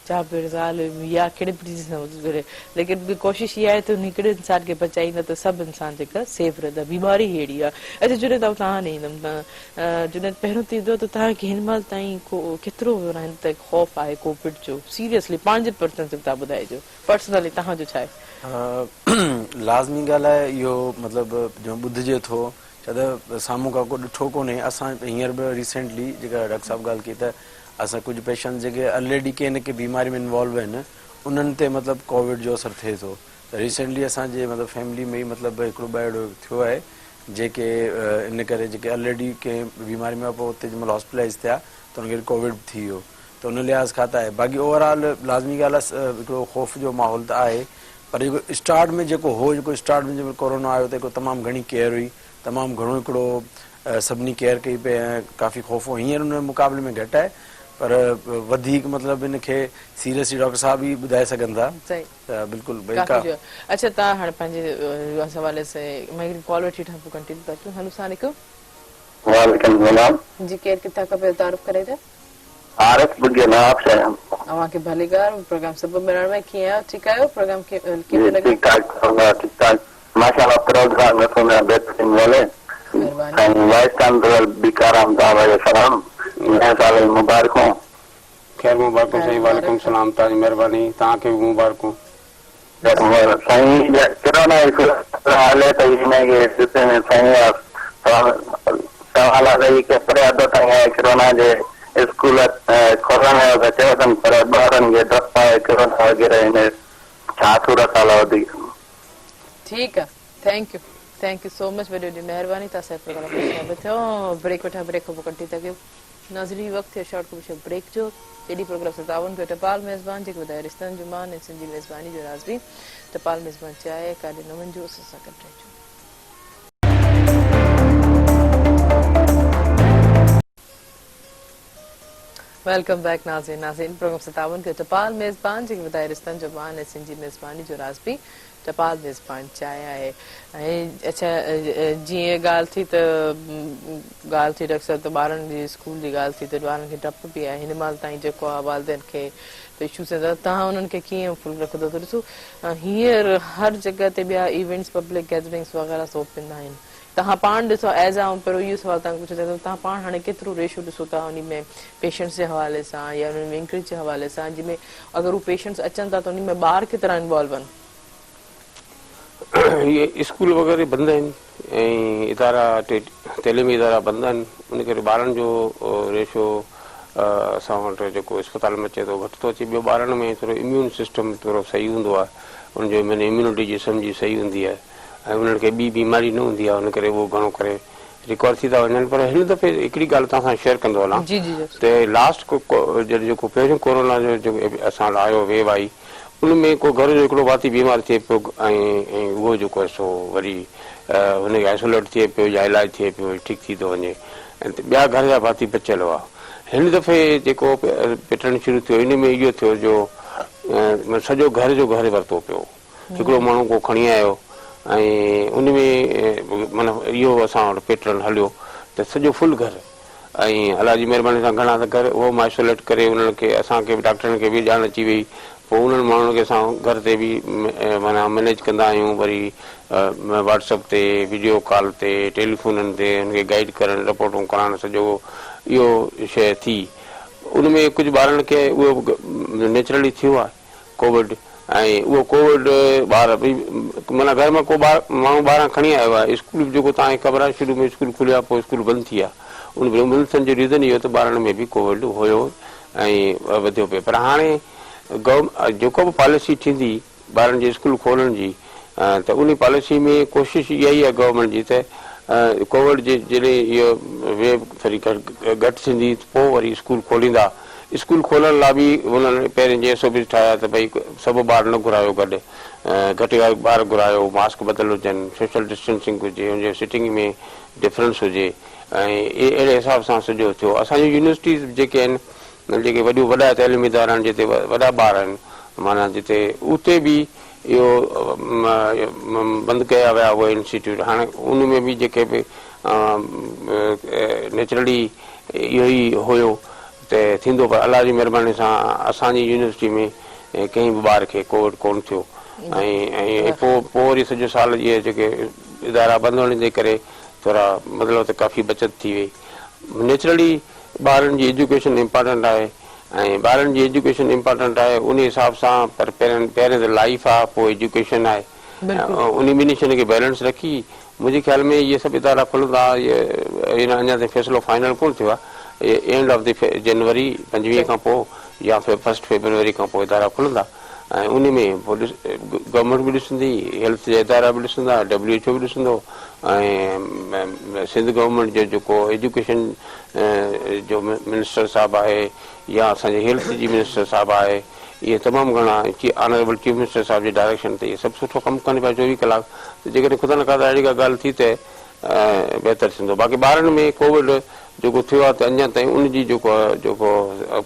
चाहे बिरज़ाल या कहिड़े बि चीज़ हुजे लेकिन कोशिशि इहा आहे त हिकिड़े इंसान खे बचाईंदा त सभु इंसान जेका सेफ रहंदा बीमारी अहिड़ी आहे अच्छा जुनेद तव्हां ॾे ईंदमि त जुनेद पहिरियों थींदो त तव्हांखे हिन महिल ताईं केतिरो हिन ताईं ख़ौफ़ आहे कोविड जो सीरियसली 5% तव्हां ॿुधाइजो पर्सनली तव्हांजो छा आहे लाज़मी ॻाल्हि आहे इहो मतिलबु जो ॿुधिजे थो छा त साम्हूं खां को ॾिठो कोन्हे असां हींअर बि रिसेंटली जेका डॉक्टर साहिबु ॻाल्हि कई त असां कुझु पेशेंट जेके ऑलरेडी कंहिं न कंहिं बीमारी में इन्वॉल्व आहिनि उन्हनि ते मतिलबु कोविड जो असरु थिए थो त रिसेंटली असांजे मतिलबु फैमिली में ई मतिलबु हिकिड़ो ॿ थियो आहे जेके इन करे जेके ऑलरेडी कंहिं बीमारी में पोइ उते जंहिंमहिल हॉस्पिटलाइज़ थिया त हुनखे कोविड थी वियो त उन लिहाज़ खां त आहे बाक़ी ओवरऑल लाज़मी ॻाल्हि आहे हिकिड़ो ख़ौफ़ जो माहौल त आहे पर जेको स्टार्ट में जेको हो जेको स्टार्ट में जंहिंमहिल कोरोना आयो त हिकिड़ो तमामु घणी केयर हुई तमामु घणो हिकिड़ो सभिनी केयर कई पई ऐं काफ़ी ख़ौफ़ हो हींअर हुन मुक़ाबले में घटि आहे पर वधीक मतिलबु हिनखे सीरियसली डॉक्टर साहब ई ॿुधाए सघनि था त बिल्कुलु अच्छा तव्हां हाणे पंहिंजे हवाले से मैं कॉल वठी पोइ कंटिन्यू था कयूं हेलो सलाम वालेकुम सलाम जी केर किथां खां पियो तारुफ़ करे था आरिफ बुगियाना आपसे हम अवांखे भलीकार प्रोग्राम सब मिलण में कीअं आहियो ठीकु आहियो प्रोग्राम कीअं लॻो ठीक ठाक माशाल्लाह प्रोग्राम में सुना बेहतरीन वाले महिरबानी वाइस चांसलर बिकाराम साहब अलैहि सलाम नए साल मुबारक हो ख़ैर मुबारक सही वालेकुम सलाम तव्हांजी महिरबानी तव्हांखे बि मुबारक साईं कोरोना हाले त हिनखे जिते में साईं सवाल आहे कि पर आदत आहे कोरोना जे स्कूल खोलण जो त चयो अथनि पर ॿारनि खे डपु आहे कोरोना वग़ैरह हिन छा सूरत हाल वधीक ठीकु आहे थैंक यू सो मच वॾी वॾी महिरबानी तव्हां सां प्रोग्राम में थियो ब्रेक वठा ब्रेक खां पोइ कंटिन्यू था कयूं नाज़रीन वक़्तु थियो शॉर्ट को ब्रेक जो एडी प्रोग्राम से तावन के टपाल मेज़बान जेको ॿुधाए रिश्तनि जो मान ऐं सिंधी मेज़बानी जो राज़ बि टपाल मेज़बान चाहे काॾे न वञिजो असां सां गॾु रहिजो वेलकम बैक नाज़रीन प्रोग्राम से तावन के टपाल मेज़बान जेको ॿुधाए रिश्तनि जो मान ऐं सिंधी मेज़बानी जो राज़ बि टपाल मेज़बान चाहे आहे ऐं अच्छा जीअं ॻाल्हि थी त ॻाल्हि थी अक्सर त ॿारनि जी स्कूल जी ॻाल्हि थी त ॿारनि खे डपु बि आहे हिन महिल ताईं जेको आहे वालदेन खे त इशूज़ आहिनि तव्हां उन्हनि खे कीअं फुल रखंदो त ॾिसो हींअर हर जॻह ते ॿिया इवेंट्स पब्लिक गैदरिंग्स वग़ैरह सभु थींदा आहिनि तव्हां पाण ॾिसो एज़ आ पहिरियों इहो सवाल तव्हां पुछो तव्हां पाण हाणे केतिरो रेशो ॾिसो था उन में पेशेंट्स जे हवाले सां या उन में इंक्रीज जे हवाले सां जंहिंमें अगरि हू पेशेंट्स अचनि था त उन में ॿार केतिरा इन्वॉल्व आहिनि ये स्कूल वग़ैरह बंद आहिनि ऐं इदारा तइलीमी इदारा बंद आहिनि उन करे ॿारनि जो रेशो असां वटि जेको अस्पताल में अचे थो घटि थो अचे ॿियो ॿारनि में थोरो इम्यून सिस्टम थोरो सही हूंदो आहे उनजो माना इम्यूनिटी जी समझी सही हूंदी आहे ऐं उन्हनि खे ॿी बीमारी न हूंदी आहे उन करे उहो घणो करे रिकवर थी था वञनि। पर हिन दफ़े हिकिड़ी ॻाल्हि तव्हां सां शेयर कंदो हलां जी जी त लास्ट जेको पहिरियों कोरोना जो जेको असां आयो वेव आई उन में को घर जो हिकिड़ो भाती बीमार थिए पियो ऐं उहो जेको आहे सो वरी हुनखे आइसोलेट थिए पियो या इलाजु थिए पियो ठीकु थी थो वञे ऐं ॿिया घर जा भाती बचियल हुआ। हिन दफ़े जेको पिटणु शुरू थियो इन में इहो थियो जो सॼो घर जो घर वरितो पियो। हिकिड़ो माण्हू को खणी आयो ऐं उन में माना इहो असां वटि पेटर्न हलियो त सॼो फुल घर ऐं अलाह जी महिरबानी सां घणा त घर उहो मां आइसोलेट करे उन्हनि खे असांखे बि डॉक्टरनि खे बि ॼाण अची वई। पोइ उन्हनि माण्हुनि खे असां घर ते बि माना मैनेज कंदा आहियूं वरी व्हाट्सअप ते वीडियो कॉल ते टेलीफोननि ते हुनखे गाइड करणु रिपोर्टूं करणु सॼो इहो शइ थी। उन में कुझु ॿारनि खे उहो नेचुरली थियो आहे कोविड ऐं उहो कोविड ॿार बि माना घर में को माण्हू ॿाहिरां खणी आयो आहे। स्कूल जेको तव्हांखे ख़बर आहे शुरू में स्कूल खुलिया पोइ स्कूल बंदि थी विया उन मिलनि जो रीज़न इहो त ॿारनि में बि कोविड हुयो ऐं वधियो पियो। पर हाणे जेको बि पॉलिसी थींदी ॿारनि जे स्कूल खोलण जी त उन पॉलिसी में कोशिशि इहा ई आहे गवर्नमेंट जी त कोविड जे जॾहिं इहो वेव थोरी घटि थींदी पोइ वरी स्कूल खोलींदा। स्कूल खोलण लाइ बि हुननि पहिरें जे SOP ठाहिया त भई सभु ॿार न घुरायो गॾु घटि ॿार घुरायो मास्क बदियल हुजनि सोशल डिस्टेंसिंग हुजे हुनजे सिटिंग में डिफरेंस हुजे ऐं अहिड़े हिसाब सां सॼो थियो। असांजी यूनिवर्सिटीज़ जेके आहिनि जेके वॾियूं वॾा तइलीमी इदारा आहिनि जिते वॾा ॿार आहिनि माना जिते उते बि इहो बंदि कया विया उहे इंस्टीट्यूट। हाणे उन में बि जेके बि नेचुरली इहो ई हुयो त थींदो पर अलाह जी महिरबानी सां असांजी यूनिवर्सिटी में कंहिं बि ॿार खे कोविड कोन थियो ऐं पोइ वरी सॼो साल इहे जेके इदारा बंदि हुअण जे करे थोरा मतिलबु त काफ़ी बचति थी वई। नेचुरली ॿारनि जी एजुकेशन इम्पॉर्टेंट आहे ऐं ॿारनि जी एजुकेशन इम्पॉर्टेंट आहे उन हिसाब सां पर पहिरें त लाइफ आहे पोइ एजुकेशन आहे उन ॿिन्ही शयुनि खे बैलेंस रखी मुंहिंजे ख़्याल में इहे सभु इदारा खुलंदा। इहे अञा ताईं फ़ैसिलो फाइनल कोन थियो आहे। एंड ऑफ द जनवरी 25 खां पोइ या 1 फरवरी खां पोइ इदारा खुलंदा ऐं उन में गवर्नमेंट बि ॾिसंदी हेल्थ जा इदारा बि ॾिसंदा WHO बि ॾिसंदो ऐं सिंध गवर्नमेंट जो जेको एजुकेशन जो मिनिस्टर साहिबु आहे या असांजे हेल्थ जी मिनिस्टर साहिबु आहे इहे तमामु घणा ऑनरेबल चीफ मिनिस्टर साहिब जे डायरेक्शन ते इहे सभु सुठो कमु कनि पिया 24 कलाक। त जेकॾहिं ख़ुदा न खादा अहिड़ी का ॻाल्हि थी त बहितर थींदो। बाक़ी ॿारनि में कोविड जेको थियो आहे त अञा ताईं उनजी जेको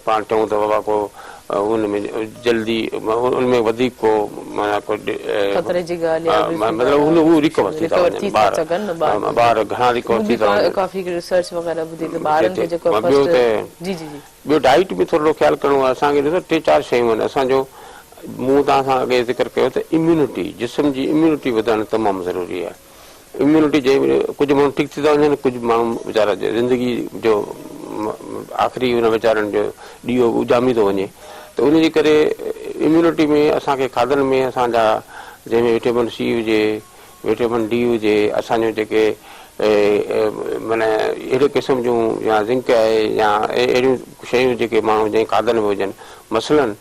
पाण चऊं त बाबा को उनमें जल्दी उनमें वधीक को माना को मतिलबु उहो रिकवर थी था वञनि ॿार घणा रिकवर थी था वञनि। काफ़ी रिसर्च वग़ैरह ॿुधी त ॿारनि खे जेको ॿियो डाइट बि थोरो ख़्यालु करिणो आहे असांखे। ॾिसो 3-4 शयूं आहिनि असांजो मूं तव्हां सां अॻे ज़िक्र कयो त इम्यूनिटी जिस्म जी इम्यूनिटी वधाइणु तमामु ज़रूरी आहे। इम्यूनिटी जे कुझु माण्हू ठीकु थी था वञनि कुझु माण्हू वीचारा ज़िंदगी जो आख़िरी हुन वीचारनि जो ॾींहों उजामी थो वञे त उनजे करे इम्यूनिटी में असांखे खाधनि में असांजा जंहिंमें विटामिन C हुजे विटामिन D हुजे असांजो जेके माना अहिड़े क़िस्म जूं या ज़िंक आहे या अहिड़ियूं शयूं जेके माण्हू जंहिं खाधनि में हुजनि मसलन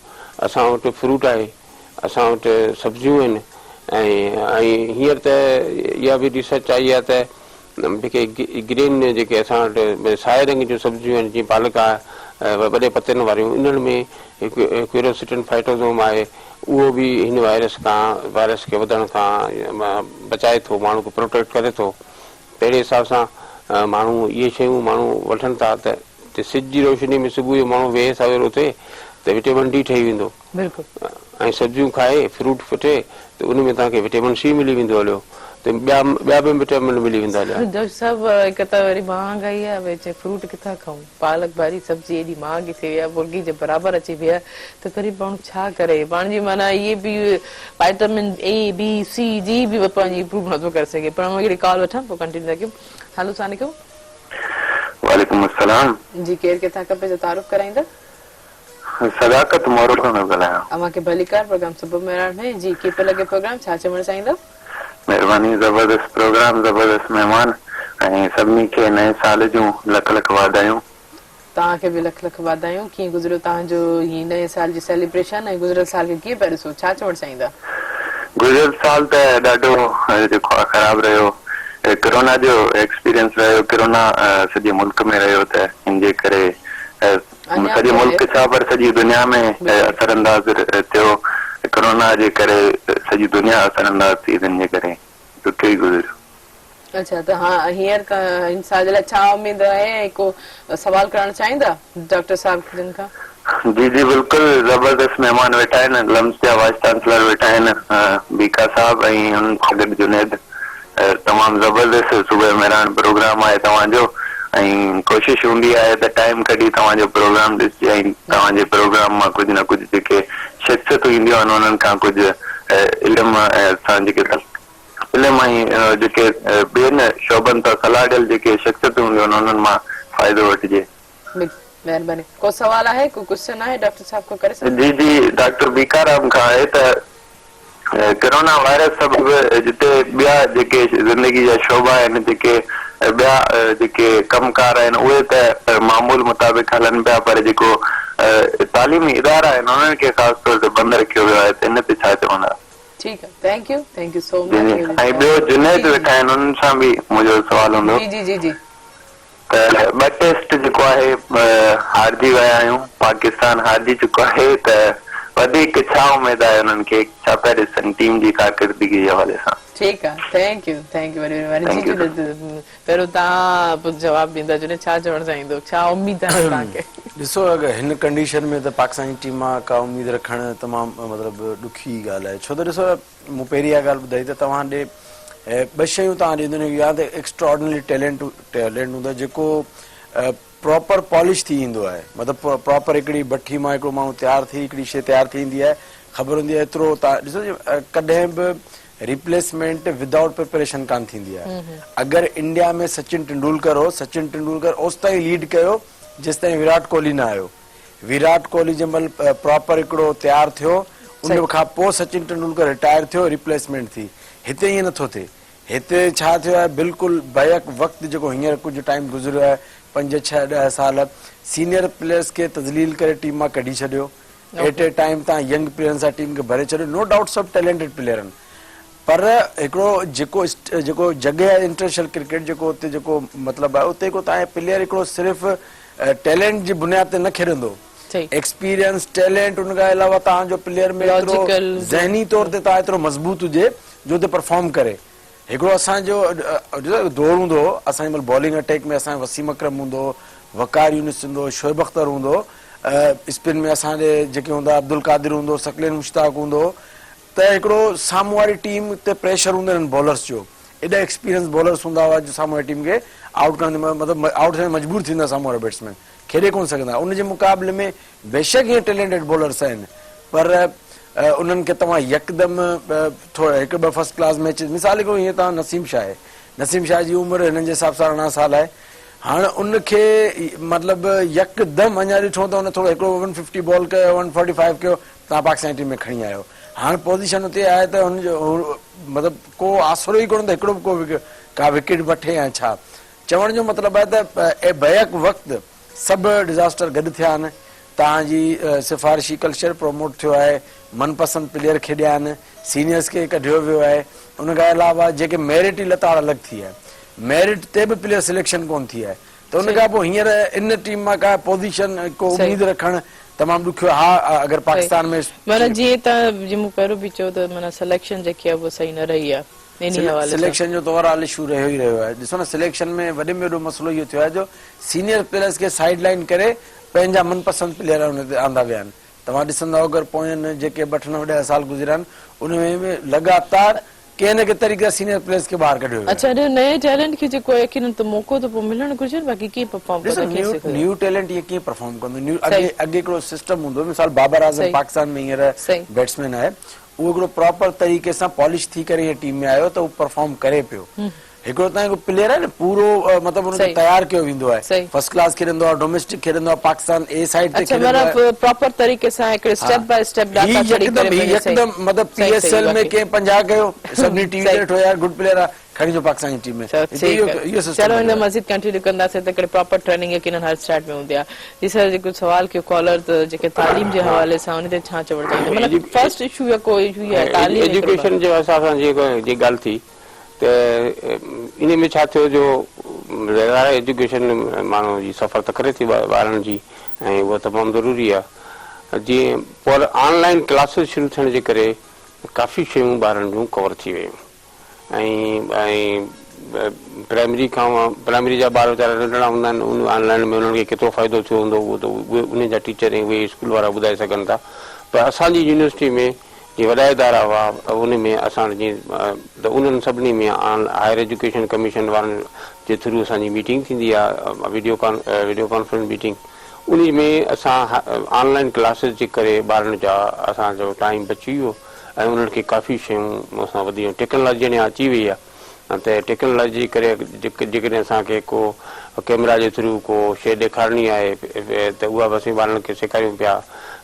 असां वटि फ्रूट आहे असां वटि सब्जियूं आहिनि ऐं हींअर त इहा बि रिसर्च आई आहे त जेके ग्रीन जेके असां वटि साए रंग जूं सब्जियूं आहिनि जीअं पालक आहे वॾे पतनि वारियूं इन्हनि में हिकु क्यूरोसिटिन फाइटोज़ोम आहे उहो बि हिन वायरस खे वधण खां बचाए थो माण्हू खे प्रोटेक्ट करे थो। तहिड़े हिसाब सां माण्हू इहे शयूं माण्हू वठनि था त सिज जी रोशनी में सुबुह जो माण्हू वेहे सवेरो थिए त विटामिन D ठही वेंदो ऐं सब्जियूं खाए फ्रूट फिटे त उन में तव्हांखे विटामिन C मिली वेंदो हलियो त ॿिया बि विटामिन मिली वेंदा हलिया। सभु हिकु त वरी महांगाई आहे भई फ्रूट किथां खाऊं पालक भारी सब्जी एॾी महांगी थी वई आहे मुर्गी जे बराबरि अची वई आहे त ग़रीब माण्हू छा करे पाण जी माना इहे बि vitamin A B C D बि पंहिंजी इम्प्रूव नथो करे सघे। पर मां हिकिड़ी कॉल वठां पोइ कंटिन्यू था कयूं। हेलो अस्सलाम वालेकुम। वालेकुम अस्सलाम जी केरु किथां खपे जो तारुफ़ कराईंदा? सदाकत मोरल खां ॻाल्हायां। अव्हांखे भलीकार प्रोग्राम सुबुह में में जी के पे लॻे प्रोग्राम छा चवणु चाहींदा? महिरबानी ज़बरदस्त प्रोग्राम ज़बरदस्त महिमान ऐं सभिनी खे नए साल जूं लख लख वाधायूं। तव्हांखे बि लख लख वाधायूं। कीअं गुज़रियो तव्हांजो ही नए साल जी सेलिब्रेशन ऐं गुज़िरियल साल खे कीअं पिया ॾिसो छा चवणु चाहींदा? गुज़िरियल साल त ॾाढो जेको आहे ख़राब रहियो कोरोना जो एक्सपीरियंस रहियो, कोरोना सॼे मुल्क में रहियो त इन जे करे सॼे मुल्क छा पर सॼी दुनिया में असरअंदाज थियो। कोरोना जे करे सॼी दुनिया असरअंदाज थी, इन जे करे ॾुखियो ई गुज़रियो। अच्छा, त हाँ हींअर इंसान जे लाइ छा उम्मीद आहे? को सवाल करणु चाहींदा डॉक्टर साहब जिन खां? जी जी बिल्कुलु, ज़बरदस्त महिमान वेठा आहिनि, लम्स जा वाइस चांसलर वेठा आहिनि, बीका साहब ऐं हुननि सां गॾु जुनेद। तमामु ज़बरदस्त सुबुह महिरान प्रोग्राम आहे तव्हांजो, ऐं कोशिश हूंदी आहे त टाइम कढी तव्हांजो प्रोग्राम ॾिसजे ऐं तव्हांजे प्रोग्राम मां कुझु न कुझु जेके शख़्सियतूं ईंदियूं आहिनि उन्हनि खां कुझु इल्मु ऐं असां जेके फिल्म ऐं जेके ॿियनि शोबनि तां सलाह ॾियल जेके शख़्सियतूं हूंदियूं आहिनि उन्हनि मां फ़ाइदो वठिजे। महिरबानी। को सवाल आहे, को क्वेश्चन आहे डॉक्टर साहब को करे सघो? जी जी, डॉक्टर बीकाराम खां आहे त कोरोना वायरस सबबि जिते ॿिया जेके ज़िंदगी जा शोबा आहिनि, जेके ॿिया जेके कमकार आहिनि उहे त मामूल मुताबिक़ हलनि पिया, पर जेको तालीमी इदारा आहिनि उन्हनि खे ख़ासि तौर ते बंदि रखियो वियो आहे, त इन ते छा चवंदा? ठीकु आहे, थैंक यू सो मच। ऐं ॿियो जुनेद वेठा आहिनि, उन्हनि सां बि मुंहिंजो सुवाल हूंदो त ॿ टेस्ट जेको आहे हारजी विया आहियूं, पाकिस्तान हारजी चुको आहे, त वधीक छा उमेद आहे उन्हनि खे, छा पिया ॾिसनि टीम जी कारकिरदगी जे हवाले सां? ठीकु आहे, थैंक यू वेरी मच। पहिरियों तव्हां जवाबु ॾींदा जुनेद, छा चवणु चाहींदो, छा उमेद आहे तव्हांखे? ॾिसो, अगरि हिन कंडीशन में त पाकिस्तानी टीम मां का उमेद रखणु तमामु मतिलबु ॾुखी ॻाल्हि आहे, छो त ॾिसो मूं पहिरीं इहा ॻाल्हि ॿुधाई त तव्हां ॾे ॿ शयूं तव्हां ॾींदो या त एक्स्ट्राऑर्डिनरी टैलेंट हूंदो आहे जेको प्रॉपर पॉलिश थी ईंदो आहे, मतिलबु प्रॉपर हिकिड़ी भट्ठी मां हिकिड़ो माण्हू तयारु थी हिकिड़ी शइ तयारु थी ईंदी आहे, ख़बर हूंदी आहे एतिरो तव्हां ॾिसो कॾहिं बि रिप्लेसमेंट विदाउट प्रिपरेशन कान थींदी आहे। अगरि इंडिया में सचिन तेंदुलकर ओसि ताईं लीड कयो जेसि ताईं विराट कोहली न आयो। विराट कोहली जंहिं महिल प्रॉपर हिकिड़ो तयारु थियो उन खां पोइ सचिन तेंदुलकर रिटायर थियो, रिप्लेसमेंट थी। हिते ईअं नथो थिए, हिते छा थियो आहे बिल्कुलु बैक वक़्तु जेको हींअर कुझु टाइम गुज़रियो आहे 5, 6, 10 साल, सीनियर प्लेयर्स खे तज़लील करे टीम मां कढी छॾियो, एट ए टाइम तव्हां यंग प्लेयरनि सां टीम खे भरे छॾियो। नो डाउट सभु टैलेंटेड प्लेयर आहिनि, पर हिकिड़ो जेको जॻह आहे इंटरनेशनल क्रिकेट जेको उते जेको मतिलबु आहे उते तव्हांजो प्लेयर हिकिड़ो सिर्फ़ु टैलेंट जी बुनियाद ते न खेॾंदो, एक्सपीरियंस टैलेंट उन खां अलावा तव्हांजो प्लेयर में ज़हनी तौर ते तव्हां एतिरो मज़बूत हुजे जो उते परफॉर्म करे। हिकिड़ो असांजो दौर हूंदो, असांजे महिल बॉलिंग अटैक में असांजो वसीम अकरम हूंदो, वकार यूनिस हूंदो, शोएब अख्तर हूंदो, स्पिन में असांजे जेके हूंदा अब्दुल कादिर हूंदो, सकलेन मुश्ताक हूंदो, त हिकिड़ो साम्हूं वारी टीम ते प्रेशर हूंदो आहिनि बॉलर्स जो, एॾा एक्सपीरियंस बॉलर्स हूंदा हुआ जो साम्हूं वारी टीम खे आउट करण मतिलबु आउट थियण मजबूर थींदा, साम्हूं वारा बैट्समैन खेॾे कोन सघंदा। उनजे मुक़ाबले में बेशक ईअं टैलेंटेड बॉलर्स आहिनि, पर उन्हनि खे तव्हां यकदमि थोरो 1-2 फर्स्ट क्लास मैचिस, मिसाल हिकिड़ो हीअं तव्हां नसीम शाह जी उमिरि हिननि जे हिसाब सां 18 साल आहे, हाणे उनखे मतिलबु यकदमि अञा ॾिठो त हुन थोरो हिकिड़ो 150 बॉल कयो, 145 कयो, तव्हां पाकिस्तानी टीम में खणी आयो। हाणे पोज़ीशन उते आहे त हुनजो मतिलबु को आसरो ई कोन्हे त हिकिड़ो बि का विकेट वठे या छा। चवण जो मतिलबु आहे त बैक वक़्तु सभु डिज़ास्टर गॾु थिया आहिनि, तव्हांजी सिफ़ारिशी कल्चर प्रमोट थियो आहे, मनपसंद प्लेयर खेॾिया आहिनि, सीनियर्स खे कढियो वियो आहे, उन खां अलावा जेके मेरिट ई लताड़ अलॻि थी आहे, मेरिट ते बि प्लेयर सिलेक्शन कोन थी आहे, त उन खां पोइ हींअर इन टीम मां का पोज़ीशन को उमेद रखणु तमामु ॾुखियो। हा, अगरि पाकिस्तान में माना जीअं तव्हां जीअं मूं पहिरियों बि चयो त माना सिलेक्शन जेकी आहे उहा सही न रही आहे, सिलेक्शन जो त ओवरऑल इशू रहियो ई रहियो आहे। ॾिसो न, सिलेक्शन में वॾे में वॾो मसइलो इहो थियो आहे जो सीनियर प्लेयर्स खे साइड लाइन करे पंहिंजा मनपसंद प्लेयर हुन ते आंदा विया आहिनि। तव्हां ॾिसंदव अगरि पोयनि जेके 8-9 साल गुज़रिया आहिनि उनमें लगातार कंहिं न कंहिं तरीक़े सां सीनियर प्लेयर्स खे ॿाहिरि कढियो। अच्छा, नए टैलेंट खे जेको यकीनन त मौक़ो त पोइ मिलणु घुरिजे, बाक़ी कीअं परफॉर्म कंदो, न्यू टैलेंट इहे कीअं परफॉर्म कंदो। अॻे हिकिड़ो सिस्टम हूंदो, मिसाल बाबर आज़म पाकिस्तान में हींअर बैट्समैन आहे, उहो हिकिड़ो प्रॉपर तरीक़े सां पॉलिश थी करे टीम में आयो त उहो परफॉर्म करे पियो। हिकिड़ो तव्हांजो प्लेयर आहे न पूरो मतिलबु हुनखे तयारु कयो वेंदो आहे, फर्स्ट क्लास खेॾंदो आहे, डोमेस्टिक खेॾंदो आहे, पाकिस्तान ए साइड ते खेॾंदो आहे, प्रॉपर तरीक़े सां हिकिड़े स्टेप बाय स्टेप डाटा चढ़ी करे एकदम मतिलबु पीएसएल में के 50 कयो, सभिनी टीम ॾिठो यार गुड प्लेयर आहे, खणी जो पाकिस्तानी टीम में। चलो हिन मज़ीद कंटिन्यू कंदासीं त हिकिड़े प्रॉपर ट्रेनिंग यकीनन हर स्टेट में हूंदी आहे। जी सर, जेको सवाल कयो कॉलर त जेके तालीम जे हवाले सां उन ते छा चवणु चाहींदा, मतिलबु फर्स्ट इशू या कोई इशू आहे तालीम एजुकेशन जे हिसाब सां जेको ॻाल्हि थी त इन में छा थियो जो ज़ाहिर एजुकेशन माण्हू जी सफ़र त करे थी ॿारनि जी ऐं उहा तमामु ज़रूरी आहे जीअं पर ऑनलाइन क्लासिस शुरू थियण जे करे काफ़ी शयूं ॿारनि जूं कवर थी वियूं ऐं प्राइमरी प्राइमरी जा ॿार वीचारा नंढड़ा हूंदा आहिनि उन ऑनलाइन में उन्हनि खे केतिरो फ़ाइदो थियो हूंदो उहो त उहे उन जा टीचर ऐं उहे स्कूल वारा ॿुधाए सघनि था पर असांजी यूनिवर्सिटी में जीअं वॾा इदारा हुआ उन में असां जीअं त उन्हनि सभिनी में हायर एजुकेशन कमीशन वारनि जे थ्रू असांजी मीटिंग थींदी आहे वीडियो कॉन्फ्रेंस मीटिंग उन में असां ऑनलाइन क्लासिस जे करे ॿारनि जा असांजो टाइम बची वियो ऐं उन्हनि खे काफ़ी शयूं असां वधी टेक्नोलॉजी अञा अची वई आहे त टेक्नोलॉजी जे करे जेकॾहिं असांखे को कैमरा जे थ्रू को शइ ॾेखारणी आहे त उहा बि असीं ॿारनि खे सेखारियूं पिया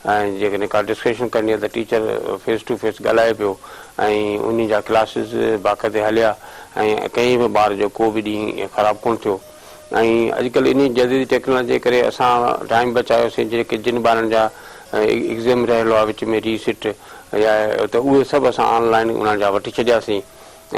ऐं जेकॾहिं का डिस्कशन करणी आहे त टीचर फेस टू फेस ॻाल्हाए पियो ऐं उन जा क्लासिस बाक़ाइदे हलिया ऐं कंहिं बि ॿार जो को बि ॾींहुं ख़राबु कोन थियो ऐं अॼुकल्ह इन जदीद टेक्नोलॉजी जे करे असां टाइम बचायोसीं जेके जिन ॿारनि जा एग्ज़ाम रहियलु आहे विच में रीसिट या त उहे सभु असां ऑनलाइन उन्हनि जा वठी छॾियासीं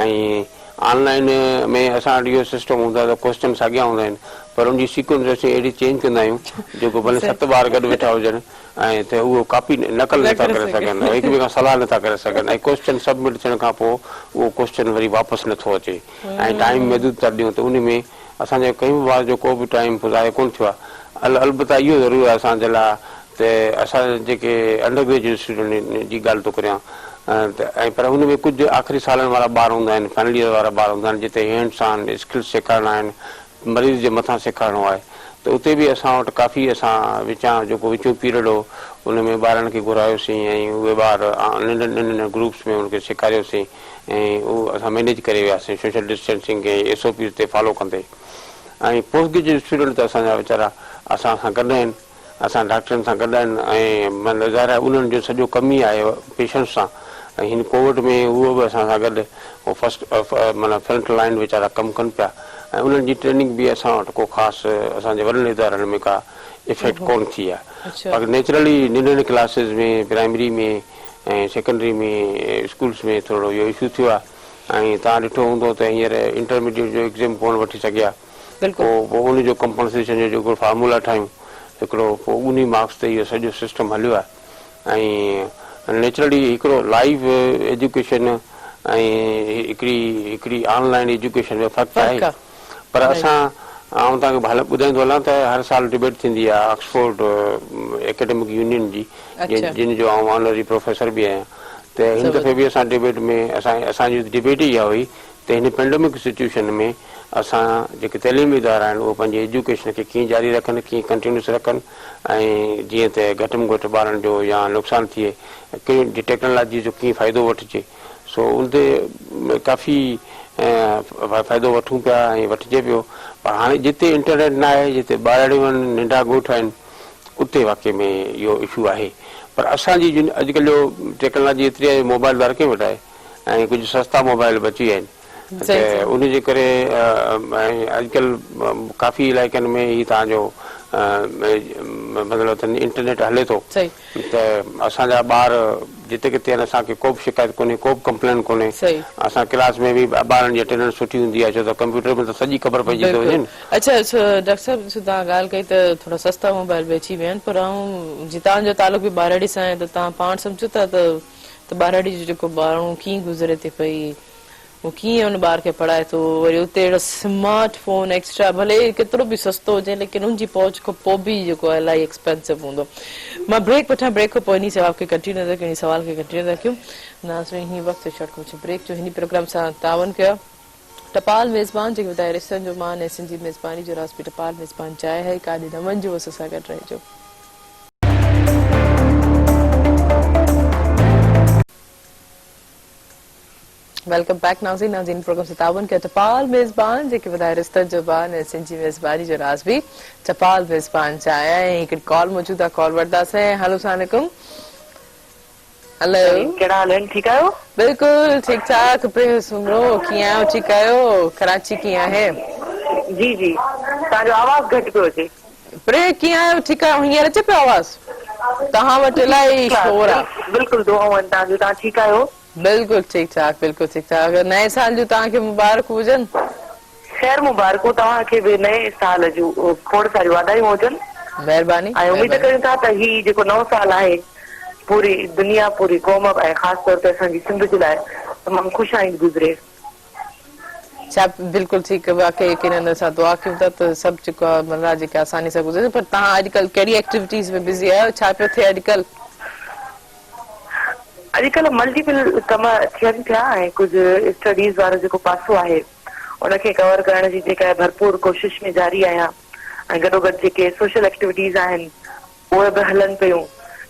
ऐं ऑनलाइन में असां वटि इहो सिस्टम हूंदो आहे त क्वेश्चन साॻिया हूंदा आहिनि पर उनजी सीक्वेंस असीं अहिड़ी चेंज कंदा आहियूं जेको भले 7 ॿार गॾु वेठा हुजनि ऐं त उहो कॉपी नकल नथा करे सघनि हिक ॿिए खां सलाह नथा करे सघनि ऐं क्वेश्चन सबमिट थियण खां पोइ उहो क्वेश्चन वरी वापसि नथो अचे ऐं टाइम महदूद था ॾियूं त उन में असांजे कंहिं बि ॿार जो को बि टाइम ज़ायो कोन थियो आहे अलबत्ता इहो ज़रूरु आहे असांजे लाइ त असां जेके अंडर ग्रेजुएट स्टूडेंट जी ॻाल्हि थो करियां ऐं पर हुन में कुझु आख़िरी सालनि वारा ॿार हूंदा आहिनि फाइनल ईयर वारा ॿार हूंदा आहिनि जिते हैंड्स ऑन स्किल्स सेखारणा आहिनि मरीज़ जे मथां सेखारिणो आहे त उते बि असां वटि काफ़ी असां जेको विचो पीरियड हो उन में ॿारनि खे घुरायोसीं ऐं उहे ॿार नंढनि नंढनि ग्रुप्स में उनखे सेखारियोसीं ऐं उहो असां मैनेज करे वियासीं सोशल डिस्टेंसिंग खे SOP ते फॉलो कंदे ऐं पोस्ट ग्रेजुएट स्टूडेंट त असांजा वीचारा असां सां गॾु आहिनि असां डॉक्टरनि सां गॾु आहिनि ऐं मतिलबु ज़ाहिर उन्हनि जो सॼो कमु ई आहे पेशेंट्स सां ऐं हिन कोविड में उहो बि असां सां गॾु उहो फस्ट माना फ्रंट लाइन वीचारा कमु कनि पिया ऐं उन्हनि जी ट्रेनिंग बि असां वटि को ख़ासि असांजे वॾनि इदारनि में का इफेक्ट कोन थी आहे बाक़ी नेचुरली नंढनि क्लासिस में प्राइमरी में ऐं सेकेंडरी में स्कूल्स में थोरो इहो इशू थियो आहे ऐं तव्हां ॾिठो हूंदो त हींअर इंटरमीडिएट जो एग्ज़ाम कोन वठी सघिया पोइ उनजो कंपनसेशन जो जेको फार्मूला ठाहियूं हिकिड़ो पोइ उन मार्क्स ते इहो सॼो सिस्टम हलियो आहे ऐं नेचुरली हिकिड़ो लाइव एजुकेशन ऐं हिकिड़ी ऑनलाइन एजुकेशन में फ़र्क़ु आहे पर असां आउं तव्हांखे हाल ॿुधाईंदो हलां त हर साल डिबेट थींदी आहे ऑक्सफोर्ड एकेडमिक यूनियन जी जिन जो आउं ऑनररी प्रोफेसर बि आहियां त हिन दफ़े बि असां डिबेट में असांजी डिबेट ई इहा हुई त हिन पेंडेमिक सिचुएशन में असां जेके तइलीमी इदारा आहिनि उहे पंहिंजी एजुकेशन खे कीअं जारी रखनि कीअं कंटिन्यूस रखनि ऐं जीअं त घटि में घटि ॿारनि जो या नुक़सानु थिए कहिड़ी टेक्नोलॉजी जो कीअं फ़ाइदो वठिजे सो उन ते काफ़ी फ़ाइदो वठूं पिया ऐं वठिजे पियो पर हाणे जिते इंटरनेट न आहे जिते ॿाहिरियूं आहिनि नंढा ॻोठ आहिनि उते वाक़ई में इहो इशू आहे पर असांजी अॼुकल्ह जो टेक्नोलॉजी एतिरी आहे मोबाइल हर कंहिं वटि आहे ऐं कुझु सस्ता मोबाइल बची विया आहिनि त उन जे करे अॼुकल्ह काफ़ी इलाइक़नि में ही तव्हांजो मतिलबु त इंटरनेट हले थो त असांजा ॿार जिते किथे आहिनि असांखे को बि शिकायत कोन्हे को बि कंप्लेन कोन्हे असां क्लास में बि ॿारनि जी अटेंडेंस सुठी हूंदी आहे छो त कंप्यूटर में त सॼी ख़बर पइजी थो वञे। अच्छा डॉक्टर साहब तव्हां ॻाल्हि कई त थोरा सस्ता मोबाइल बि अची विया आहिनि पर ऐं जीअं तव्हांजो तालुक बि ॿारड़ी सां आहे त तव्हां पाण सम्झो था त ॿारड़ी जो जेको ॿारु कीअं गुज़रे थी पई वो कीअं उन ॿार खे पढ़ाए थो वरी उते अहिड़ो स्मार्ट फोन एक्स्ट्रा भले केतिरो बि सस्तो हुजे लेकिन उनजी पहुच खां पोइ बि जेको आहे इलाही एक्सपेंसिव हूंदो। मां ब्रेक वठां ब्रेक खां पोइ इन जवाब खे कंटिन्यू था कयूं सवाल खे कंटिन्यू था कयूं नाज़रीन हीअं वक़्तु शॉर्ट कुझु ब्रेक जो हिन प्रोग्राम सां तावन कयो टपाल मेज़बान जेके ॿुधाए रिश्तनि जो मान ऐं सिंधी मेज़बानी जो रास बि टपाल मेज़बान चाहे है काॾे न वञिजो असां सां गॾु रहिजो। वेलकम बैक नाज़रीन प्रोग्राम से तावन के टपाल मेज़बान जेके ॿुधाए रिश्तनि जो मान ऐं सिंधी मेज़बानी जो रास बि टपाल मेज़बान चाहे ऐं हिकिड़ी कॉल मौजूद आहे कॉल वठंदासीं हेलो अस्सलाम वालेकुम। हेलो कहिड़ा हाल आहिनि ठीकु आहियो? बिल्कुलु ठीकु ठाक प्रिय सुमरो कीअं आहियो ठीकु आहियो कराची कीअं आहे? जी जी तव्हांजो आवाज़ घटि पियो अचे। प्रिय कीअं आहियो ठीकु आहियो हींअर अचे पियो आवाज़ तव्हां वटि इलाही शोर आहे। बिल्कुलु दुआऊं आहिनि तव्हांजो तव्हां ठीकु आहियो? बिल्कुलु ठीकु ठाक, बिल्कुलु ठीकु ठाक। नए साल जूं तव्हांखे मुबारक हुजनि। ख़ैर मुबारकूं तव्हांखे बि नए साल जूं खोड़ सारी वाधायूं हुजनि महिरबानी ऐं उमीद कयूं था त ही जेको नओं साल आहे पूरी दुनिया पूरी क़ौम ऐं ख़ासि तौर ते असांजी सिंध जे लाइ तमामु ख़ुशाइंद गुज़रे। छा बिल्कुलु ठीकु, वाकई यकीनन असां दुआ कयूं था त सभु जेको आहे मना जेके आसानी सां गुज़रे। पर तव्हां अॼुकल्ह कहिड़ी एक्टिविटीज़ में बिज़ी आहियो, छा पियो थिए अॼुकल्ह? अॼुकल्ह मल्टीपल कम थियनि पिया ऐं कुझु स्टडीज़ वारो जेको पासो आहे उनखे कवर करण जी जेका आहे भरपूर कोशिश में जारी आहियां ऐं गॾोगॾु जेके सोशल एक्टिविटीज़ आहिनि उहे बि हलनि पियूं।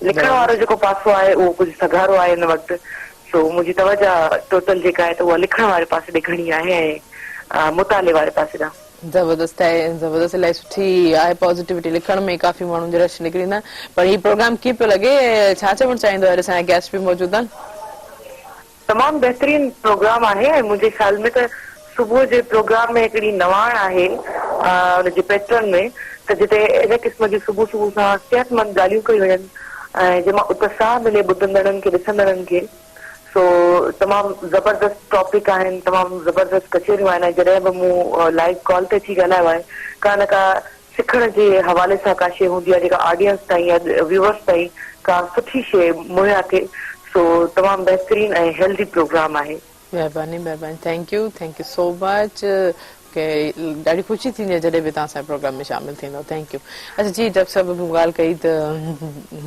लिखण वारो जेको पासो आहे उहो कुझु सघारो आहे हिन वक़्तु, सो मुंहिंजी तवजा टोटल जेका आहे त उहा लिखण वारे पासे ॾे घणी आहे ऐं मुताले वारे पासे ॾांहुं। ज़बरदस्त आहे, ज़बरदस्त, इलाही सुठी आहे पॉज़िटिविटी लिखण में काफ़ी माण्हुनि जो रश निकिरींदा। पर हीउ प्रोग्राम कीअं पियो लॻे, छा चवणु चाहींदो अॼु असांजा गेस्ट बि मौजूदु आहिनि? तमामु बहितरीन प्रोग्राम आहे ऐं मुंहिंजे ख़्याल में त सुबुह जे प्रोग्राम में हिकिड़ी नवाण आहे हुनजे पैटर्न में त जिते इन क़िस्म जी सुबुह सुबुह सां सिहतमंद ॻाल्हियूं कयूं वञनि ऐं जंहिंमां उत्साह मिले ॿुधंदड़नि खे ॾिसंदड़नि खे। सो तमामु ज़बरदस्त टॉपिक आहिनि, तमामु ज़बरदस्त कचेरियूं आहिनि ऐं जॾहिं बि मूं लाइव कॉल ते अची ॻाल्हायो आहे का न का सिखण जे हवाले सां का शइ हूंदी आहे जेका ऑडियंस ताईं या व्यूअर्स ताईं का सुठी शइ मुहैया थिए। सो तमामु बहितरीन ऐं हेल्दी प्रोग्राम आहे। महिरबानी महिरबानी, थैंक यू सो मच। के ॾाढी ख़ुशी थींदी आहे जॾहिं बि तव्हां असांजे प्रोग्राम में शामिल थींदो। Thank U. अच्छा जी, जब सब ॻाल्हि कई त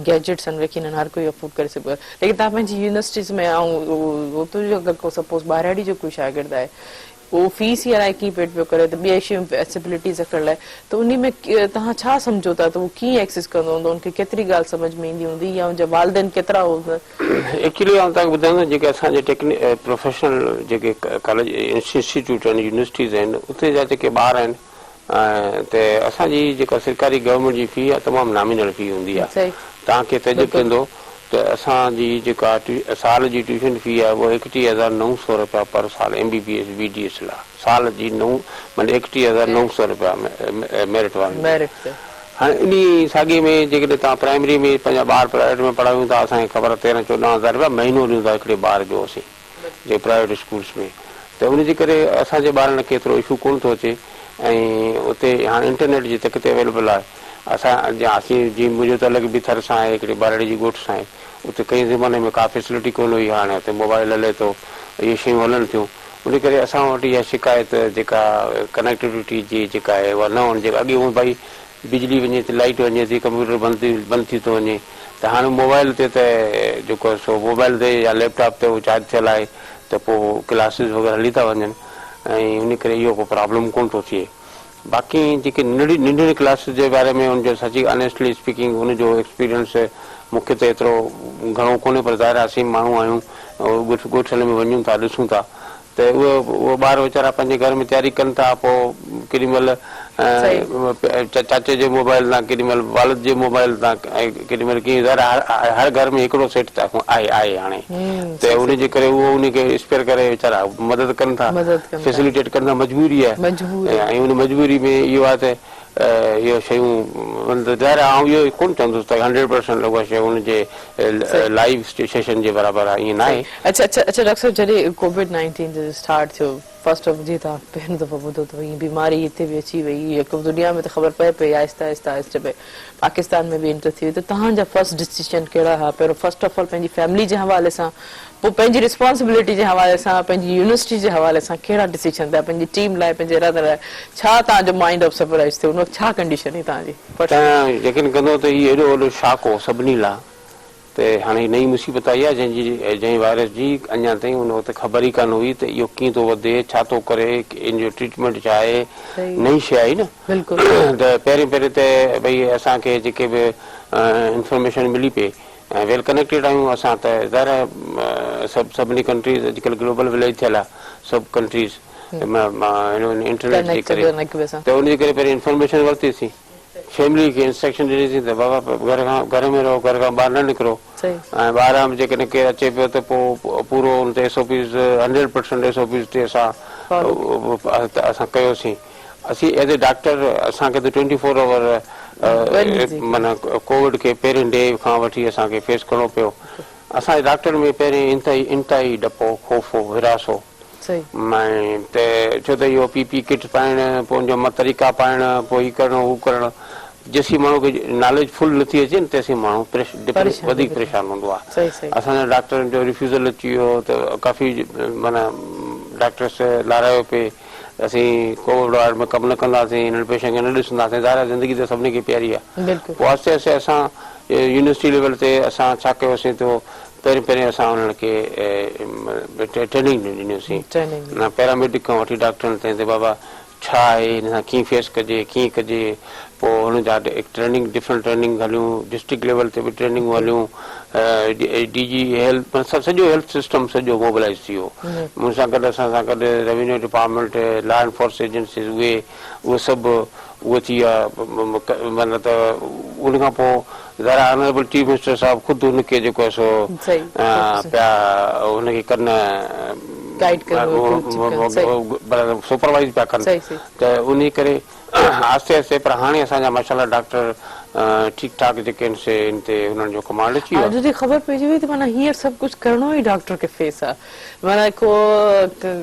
गैजेट्स आहिनि यकीनन हर कोई अफोर्ड करे सघो आहे, लेकिन तव्हां पंहिंजी यूनिवर्सिटीज़ में ऐं उतो जो अगरि को सपोज़ ॿाहिराड़ी जो कोई शागिर्द आहे वो फीस या अलाए कीअं पेड पियो करे त ॿिए शयूं एक्सेसिबिलिटीज़ रखण लाइ त उन में तव्हां छा सम्झो था त उहो कीअं एक्सेस कंदो हूंदो, उनखे केतिरी ॻाल्हि सम्झ में ईंदी हूंदी या उनजा वालिदैन केतिरा हूंदा? एक्चुअली आउं तव्हांखे ॿुधायां जेके असांजे प्रोफेशनल जेके कॉलेज इंस्टीट्यूट आहिनि, यूनिवर्सिटीज़ आहिनि, उते जा जेके ॿार आहिनि त असांजी जेका सरकारी गवर्नमेंट जी फी आहे तमामु नॉमिनल फी हूंदी आहे। तव्हांखे तजुब थींदो त असांजी जेका साल जी ट्यूशन फी आहे उहा 31,900 रुपया पर साल MBBS BDS लाइ साल जी माना 31,900 रुपया मेरिट वारनि। हाणे इन साॻे में जेकॾहिं तव्हां प्राइमरी में पंहिंजा ॿार प्राइवेट में पढ़ायूं था, असांखे ख़बर 13-14,000 रुपया महीनो ॾियूं था हिकिड़े ॿार जो असीं जे प्राइवेट स्कूल्स में। त उनजे करे असांजे ॿारनि खे एतिरो इशू कोन थो अचे ऐं उते हाणे इंटरनेट जी तक ते अवेलेबल आहे। असीं जीअं मुंहिंजो त अलॻि बि थर सां आहे, हिकिड़ी बारड़ी जी ॻोठ सां आहे, उते कई ज़माने में का फैसिलिटी कोन हुई, हाणे हुते मोबाइल हले थो, इहे शयूं हलनि थियूं। उन करे असां वटि इहा शिकायत जेका कनेक्टिविटी जी जेका आहे उहा न हुअणु, जेका अॻे हूअं भई बिजली वञे थी, लाइट वञे थी, कंप्यूटर बंदि थी थो वञे, त हाणे मोबाइल ते त जेको सो मोबाइल ते या लैपटॉप ते उहो चार्ज थियल आहे त पोइ क्लासिस वग़ैरह हली था वञनि ऐं उन करे इहो को प्रॉब्लम कोन थो थिए। बाक़ी जेके नंढियुनि क्लासिस जे बारे में उनजो सची ऑनेस्टली स्पीकिंग उनजो एक्सपीरियंस मूंखे त एतिरो घणो कोन्हे, पर ज़ाहिर असीं माण्हू आहियूं, ॻोठनि में वञूं था, ॾिसूं था त उहो ॿार वीचारा पंहिंजे घर में तयारी कनि था, पोइ केॾीमहिल चाचे जे मोबाइल तां, केॾीमहिल वालिद जे मोबाइल तां, केॾीमहिल कीअं हर घर में हिकिड़ो सेट आहे हाणे, त उनजे करे उहो उनखे स्पेयर करे वीचारा मदद कनि था, फैसिलिटेट कनि था, मजबूरी आहे ऐं उन मजबूरी में इहो आहे त इहो शयूं ज़ाहिर आहे। आउं इहो कोन चवंदुसि त 100% उहा शइ हुनजे लाइव सेशन जे बराबरि आहे, ईअं न आहे। अच्छा डॉक्टर साहब, जॾहिं कोविड-19 स्टार्ट थियो फर्स्ट ऑफ जीअं तव्हां पहिरियों दफ़ो ॿुधो त हीअ बीमारी हिते बि अची वई, दुनिया में त ख़बर पए पई आहिस्ते आहिस्ते पए, पाकिस्तान में बि एंटर थी वई, त तव्हांजा फर्स्ट डिसीजन कहिड़ा हुआ? पहिरियों फर्स्ट ऑफ ऑल पंहिंजी फैमिली जे हवाले सां, पोइ पंहिंजी रिस्पॉन्सिबिलिटी जे हवाले सां, पंहिंजी यूनिवर्सिटी जे हवाले सां कहिड़ा डिसीजन थिया? पंहिंजी टीम लाइ, पंहिंजे इरादे लाइ छा तव्हांजो माइंड ऑफ सरप्राइज़ थियो? उन वक़्तु छा कंडीशन हुई तव्हांजी? तव्हां यकीन कंदो त इहो एॾो वॾो शॉक हो सभिनी लाइ त हाणे नई मुसीबत आई आहे जंहिं वायरस जी अञा ताईं उन वक़्तु ख़बर ई कान हुई त इहो कीअं थो वधे, छा थो करे, इन जो ट्रीटमेंट छा आहे, नई शइ आई न। त पहिरीं त भई असांखे जेके बि इंफॉर्मेशन मिली पई ऐं वेल कनेक्टेड आहियूं असां, त ज़ाहिर सभिनी कंट्रीज़ अॼुकल्ह ग्लोबल विलेज थियल आहे, सभु कंट्रीज़ इंटरनेट जे करे, त उनजे करे पहिरीं इंफॉर्मेशन वरितीसीं, फैमिली खे इंस्ट्रक्शन ॾिनीसीं त बाबा घर में रहो, घर खां ॿाहिरि न निकिरो, ऐं ॿाहिरां जेकॾहिं केरु अचे पियो त पोइ पूरो हुन ते SOPs 100% SOPs ते असां कयोसीं। असीं एज़ ए डॉक्टर असांखे त 24 आवर माना कोविड खे पहिरें डे खां वठी असांखे फेस करिणो पियो असांजे डॉक्टर में पहिरीं इंतहाई डपो ख़ौफ़ हिरासो सही ऐं त छो त इहो पी किट पाइणु पोइ उनजा तरीक़ा पाइणु पोइ हीउ करणु हू करणु जेसीं माण्हू खे नॉलेज फुल नथी अचे न तेसीं माण्हू वधीक परेशान हूंदो आहे असांजा डॉक्टरनि जो रिफ्यूज़ल अची वियो त काफ़ी माना डॉक्टर्स लारायो पिए असीं कोविड वार्ड में कमु न कंदासीं हिन पेशेंट खे न ॾिसंदासीं ज़ाहिर ज़िंदगी त सभिनी खे प्यारी आहे पोइ आहिस्ते आहिस्ते असां यूनिवर्सिटी लेवल ते असां छा कयोसीं त पहिरीं असां उन्हनि खे ट्रेनिंग ॾिनीसीं पैरामेडिक खां वठी डॉक्टरनि ताईं त बाबा छा आहे हिन सां कीअं फेस कजे कीअं कजे पोइ हुन जा ट्रेनिंग डिफरेंट ट्रेनिंग हलियूं डिस्ट्रिक्ट लेवल ते बि ट्रेनिंगूं हलियूं DG हेल्थ सॼो हेल्थ सिस्टम सॼो मोबिलाइज़ थी वियो मूं सां गॾु असां सां गॾु revenue department law enforce agencies उहे सभु उहे थी विया माना त उनखां पोइ ज़रा ऑनरेबल चीफ मिनिस्टर साहिबु ख़ुदि हुनखे जेको आहे सो पिया हुनखे कनि सुपरवाइज़ पिया कनि त उन करे आहिस्ते आहिस्ते पर हाणे असांजा माशाल्लाह डॉक्टर ठीकु ठाक जेके आहिनि से इन ते हुननि जो कमांड अची वियो जॾहिं ख़बर पइजी वई त माना हींअर सभु कुझु करिणो ई डॉक्टर खे फेस आहे माना को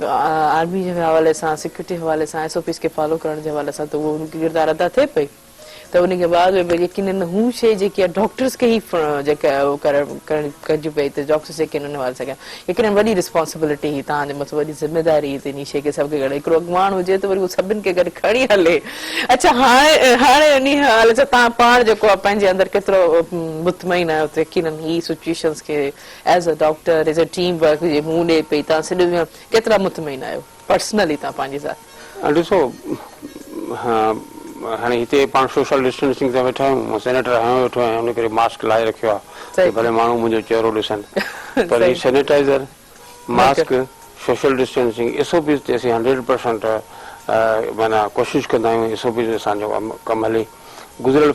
आर्मी जे हवाले सां सिक्योरिटी हवाले सां SOPs खे फॉलो करण जे हवाले सां त उहो उनखे किरदारु अदा थिए पई त उनखे बाद में यकीनन हू शइ जेकी आहे डॉक्टर्स खे ई जेका करिणी पई त डॉक्टर्स जेके आहिनि उन हवाले सां यकीनन वॾी रिस्पॉन्सिबिलिटी ही तव्हांजे मथां वॾी ज़िम्मेदारी त इन शइ खे सभु खे गॾु हिकिड़ो अॻुवान हुजे त वरी उहो सभिनि खे गॾु खणी हले अच्छा हाणे उन हवाले सां तव्हां पाण जेको आहे पंहिंजे अंदरि केतिरो मुतमइन आहियो त यकीनन ही सिचुएशन्स खे as a doctor as a team work जे मुंहुं ॾे पई तव्हां सॼो केतिरा मुतमइन आहियो पर्सनली तव्हां पंहिंजे साथ ॾिसो हाणे हिते पाण सोशल डिस्टेंसिंग ते वेठा आहियूं सैनेटर हयो वेठो आहियां हुन करे मास्क लाहे रखियो आहे भले माण्हू मुंहिंजो चहिरो ॾिसनि पर ही sanitizer mask social distancing SOPs ते असीं 100% माना कोशिशि कंदा आहियूं SOPs असांजो कमु हले गुज़िरियल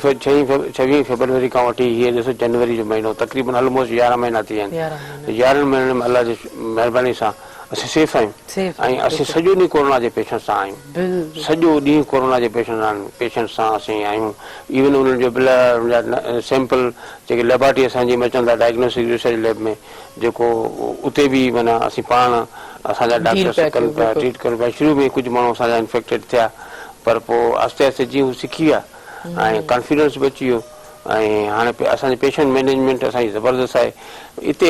26 फरवरी खां वठी हीअ ॾिसो जनवरी जो महीनो तक़रीबन ऑलमोस्ट 11 महीना थी विया आहिनि 11 महीननि में अलाह जी महिरबानी सां असीं सेफ आहियूं ऐं असीं सॼो ॾींहुं कोरोना जे पेशेंट सां आहियूं सॼो ॾींहुं कोरोना जे पेशेंट सां असीं आहियूं इवन उन्हनि जो ब्लड सैंपल जेके लेबोरेटरी असांजी में अचनि था डायग्नोस्टिक रिसर्च लैब में जेको उते बि माना असीं पाण असांजा डॉक्टर्स कनि पिया ट्रीट कनि पिया शुरू में कुझु माण्हू असांजा इन्फेक्टेड थिया पर पोइ आहिस्ते आहिस्ते जीअं हू सिखी विया ऐं कॉन्फिडेंस बि अची वियो ऐं हाणे असांजे पेशेंट मैनेजमेंट असांजी ज़बरदस्त आहे हिते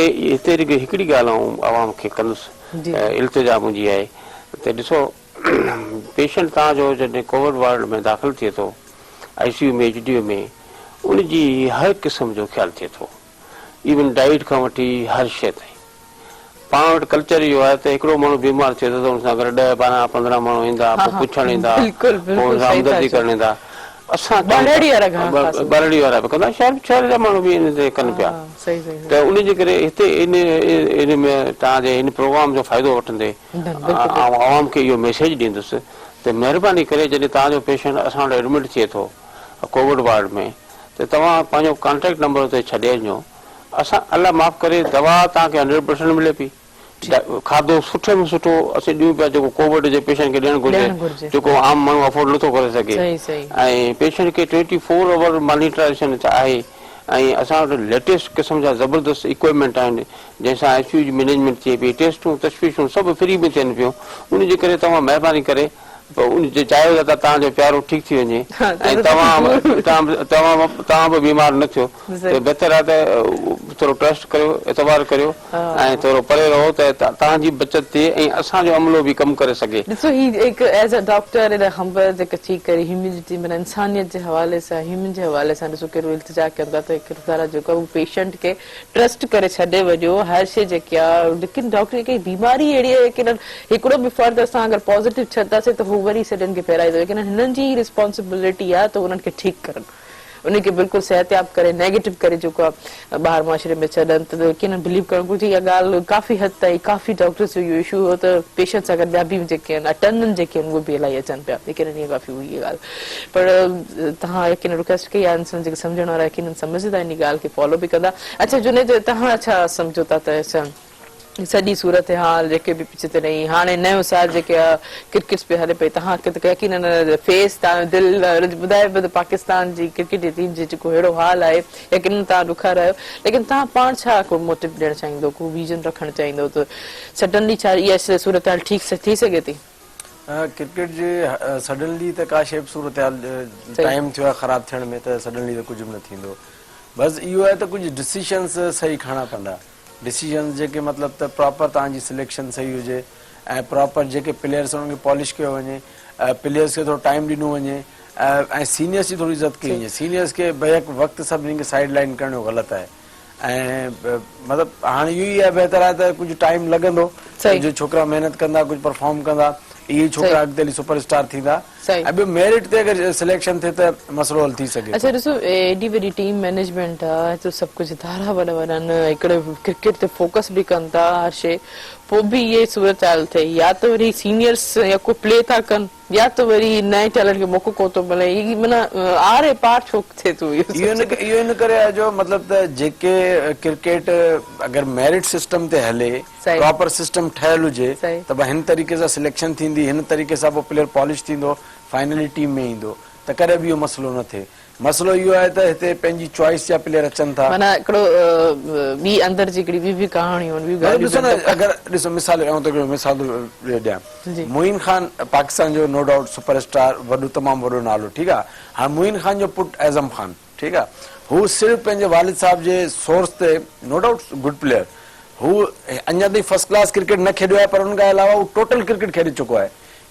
हिकिड़ी ॻाल्हि आऊं आवाम खे कंदुसि इल्तिजा मुंहिंजी आहे त ॾिसो पेशेंट तव्हांजो जॾहिं कोविड वार्ड में दाख़िल थिए थो ICU में HDU में उनजी हर क़िस्म जो ख़्यालु थिए थो इवन डाइट खां वठी हर शइ ताईं पाण वटि कल्चर इहो आहे त हिकिड़ो माण्हू बीमार थिए थो त हुन सां गॾु 10, 12, 15 माण्हू ईंदा पोइ पुछणु ईंदा पोइ हमदर्दी करणु ईंदा असां ॿारड़ी वारा बि कंदा शहर जा माण्हू बि इन ते कनि पिया त उनजे करे हिते इन में तव्हांजे हिन प्रोग्राम जो फ़ाइदो वठंदे आवाम खे इहो मैसेज ॾींदुसि त महिरबानी करे जॾहिं तव्हांजो पेशेंट असां वटि एडमिट थिए थो कोविड वार्ड में त तव्हां पंहिंजो कॉन्टेक्ट नंबर ते छॾे वञो असां अलाह माफ़ करे दवा तव्हांखे 100% मिले पई खाधो सुठे में सुठो असीं ॾियूं पिया जेको कोविड जे पेशेंट खे ॾियणु घुरिजे जेको आम माण्हू अफोर्ड नथो करे सघे ऐं पेशेंट खे 24 आवर मॉनिटराइज़ेशन आहे ऐं असां वटि लेटेस्ट क़िस्म जा ज़बरदस्त इक्विपमेंट आहिनि जंहिंसां ICU जी मैनेजमेंट थिए पई टेस्टूं तशवीशूं सभु फ्री में थियनि पियूं उनजे करे तव्हां महिरबानी करे उनजे चाहियो त तव्हांजो प्यारो ठीकु थी वञे ऐं तव्हां बि बीमार न थियो त बहितर आहे त थोरो ट्रस्ट करियो एतबार करियो ऐं थोरो परे रहो त तव्हांजी बचत थिए ऐं असांजो अमलो बि कमु करे सघे ॾिसो ही हिकु एज़ अ डॉक्टर हंबर जेका थी करे ह्यूमिनिटी माना इंसानियत जे हवाले सां ह्यूमन जे हवाले सां ॾिसो कहिड़ो इल्तिजा कनि था त किरदार जेको आहे पेशेंट खे ट्रस्ट करे छॾे वञो हर शइ जेकी आहे लेकिन डॉक्टर खे बीमारी अहिड़ी आहे की हिकिड़ो बि फर्द असां अगरि पॉज़िटिव छॾंदासीं त हू वरी सॼनि खे फेराईंदो लेकिन हिननि जी रिस्पॉन्सिबिलिटी आहे त उन्हनि खे ठीकु करनि उनखे बिल्कुलु सिहतयाब करे नेगेटिव करे जेको आहे ॿाहिरि मुआशिरे में छॾनि त यकीन बिलीव करणु घुरिजे इहा ॻाल्हि काफ़ी हद ताईं काफ़ी डॉक्टर्स जो इहो इशू हो त पेशेंट सां गॾु ॿिया बि जेके आहिनि अटेंडेंट जेके आहिनि उहे बि इलाही अचनि पिया लेकिन ईअं काफ़ी हुई इहा ॻाल्हि पर तव्हां यकीन रिक्वेस्ट कई आहे इंसान जेके सम्झण वारा यकीन सम्झंदा इन ॻाल्हि खे फॉलो बि कंदा अच्छा जुनेद तव्हां छा सम्झो था त सॼी सूरत हाल जेके बि पिछ ते रही हाणे नयो साल जेके क्रिकेट पे हले पई तव्हांखे त यकीनन फेस तव्हां दिलि ॿुधाए पियो त पाकिस्तान जी क्रिकेट जी टीम जो जेको अहिड़ो हाल आहे यकीनन तव्हां ॾुखार आहियो लेकिन तव्हां पाण छा को मोटिव ॾियणु चाहींदो को विजन रखणु चाहींदो त सडनली छा इहा सूरत हाल ठीकु थी सघे थी क्रिकेट जे सडनली त का शइ सूरत हाल टाइम थियो आहे ख़राब थियण में त सडनली त कुझु बि न थींदो बसि इहो आहे त कुझु डिसीजन्स सही खणणा पवंदा डिसीजन्स जेके मतिलबु त प्रॉपर तव्हांजी सिलेक्शन सही हुजे ऐं प्रॉपर जेके प्लेयर्स उन्हनि खे पॉलिश कयो वञे प्लेयर्स खे थोरो टाइम ॾिनो वञे ऐं सीनियर्स जी थोरी इज़त कई वञे सीनियर्स खे बेहक वक़्तु सभिनी खे साइड लाइन करणु ग़लति आहे ऐं मतिलबु हाणे इहो ई आहे बहितर आहे त कुझु टाइम लॻंदो जो छोकिरा महिनत कंदा कुझु परफॉर्म कंदा इहे छोकिरा अॻिते हली सुपरस्टार थींदा ऐं ॿियो मेरिट ते अगरि सिलेक्शन थिए त मसइलो हल थी सघे अच्छा ॾिसो एॾी वॾी टीम मैनेजमेंट आहे त सभु कुझु धारा वॾा वॾा हिकिड़े क्रिकेट ते फोकस बि कनि था हर शइ पोइ बि इहे सूरत हाल थिए या त वरी सीनियर्स या को प्ले था कनि या त वरी नए टैलेंट खे मौक़ो कोन थो मिले ई माना आरे पार छो थिए थो इहो इन करे आहे जो मतिलबु त जेके क्रिकेट अगरि मेरिट सिस्टम ते हले प्रॉपर सिस्टम ठहियल हुजे त भई हिन तरीक़े सां सिलेक्शन थींदी हिन तरीक़े सां पोइ प्लेयर पॉलिश थींदो फाइनली टीम में ईंदो त कॾहिं बि इहो मसइलो न थिए मसइलो इहो आहे त हिते पंहिंजी चॉइस जा प्लेयर अचनि था माना हिकिड़ो ॿी अंदरि जी हिकिड़ी ॿी कहाणियूं ॾिसो न अगरि ॾिसो मिसाल ॾियां मोइन ख़ान पाकिस्तान जो नो डाउट सुपरस्टार वॾो तमामु वॾो नालो ठीकु आहे हाणे मोइन ख़ान जो पुटु एज़म ख़ान ठीकु आहे हू सिर्फ़ु पंहिंजे वालिद साहिब जे सोर्स ते नो डाउट गुड प्लेयर हू अञा ताईं फर्स्ट क्लास क्रिकेट न खेॾियो आहे पर हुन खां अलावा हू टोटल क्रिकेट खेॾी चुको आहे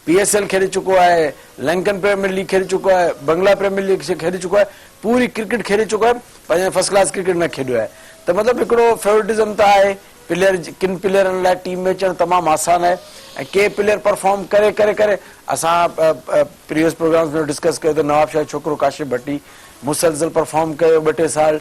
PSL खेॾी चुको आहे लंकन प्रीमियर लीग खेॾी चुको आहे बंगला प्रीमियर लीग खेॾी चुको आहे पूरी क्रिकेट खेॾी चुको आहे पंहिंजे फर्स्ट क्लास क्रिकेट न खेॾियो आहे त मतिलबु हिकिड़ो फेवरेटिज़म त आहे प्लेयर किन प्लेयरनि लाइ टीम में अचणु तमामु आसानु आहे ऐं के प्लेयर परफॉर्म करे करे करे असां प्रीवियस प्रोग्राम्स में डिस्कस कयो त नवाब शाह छोकिरो काशिफ भट्टी मुसलसल परफॉर्म कयो 2-3 साल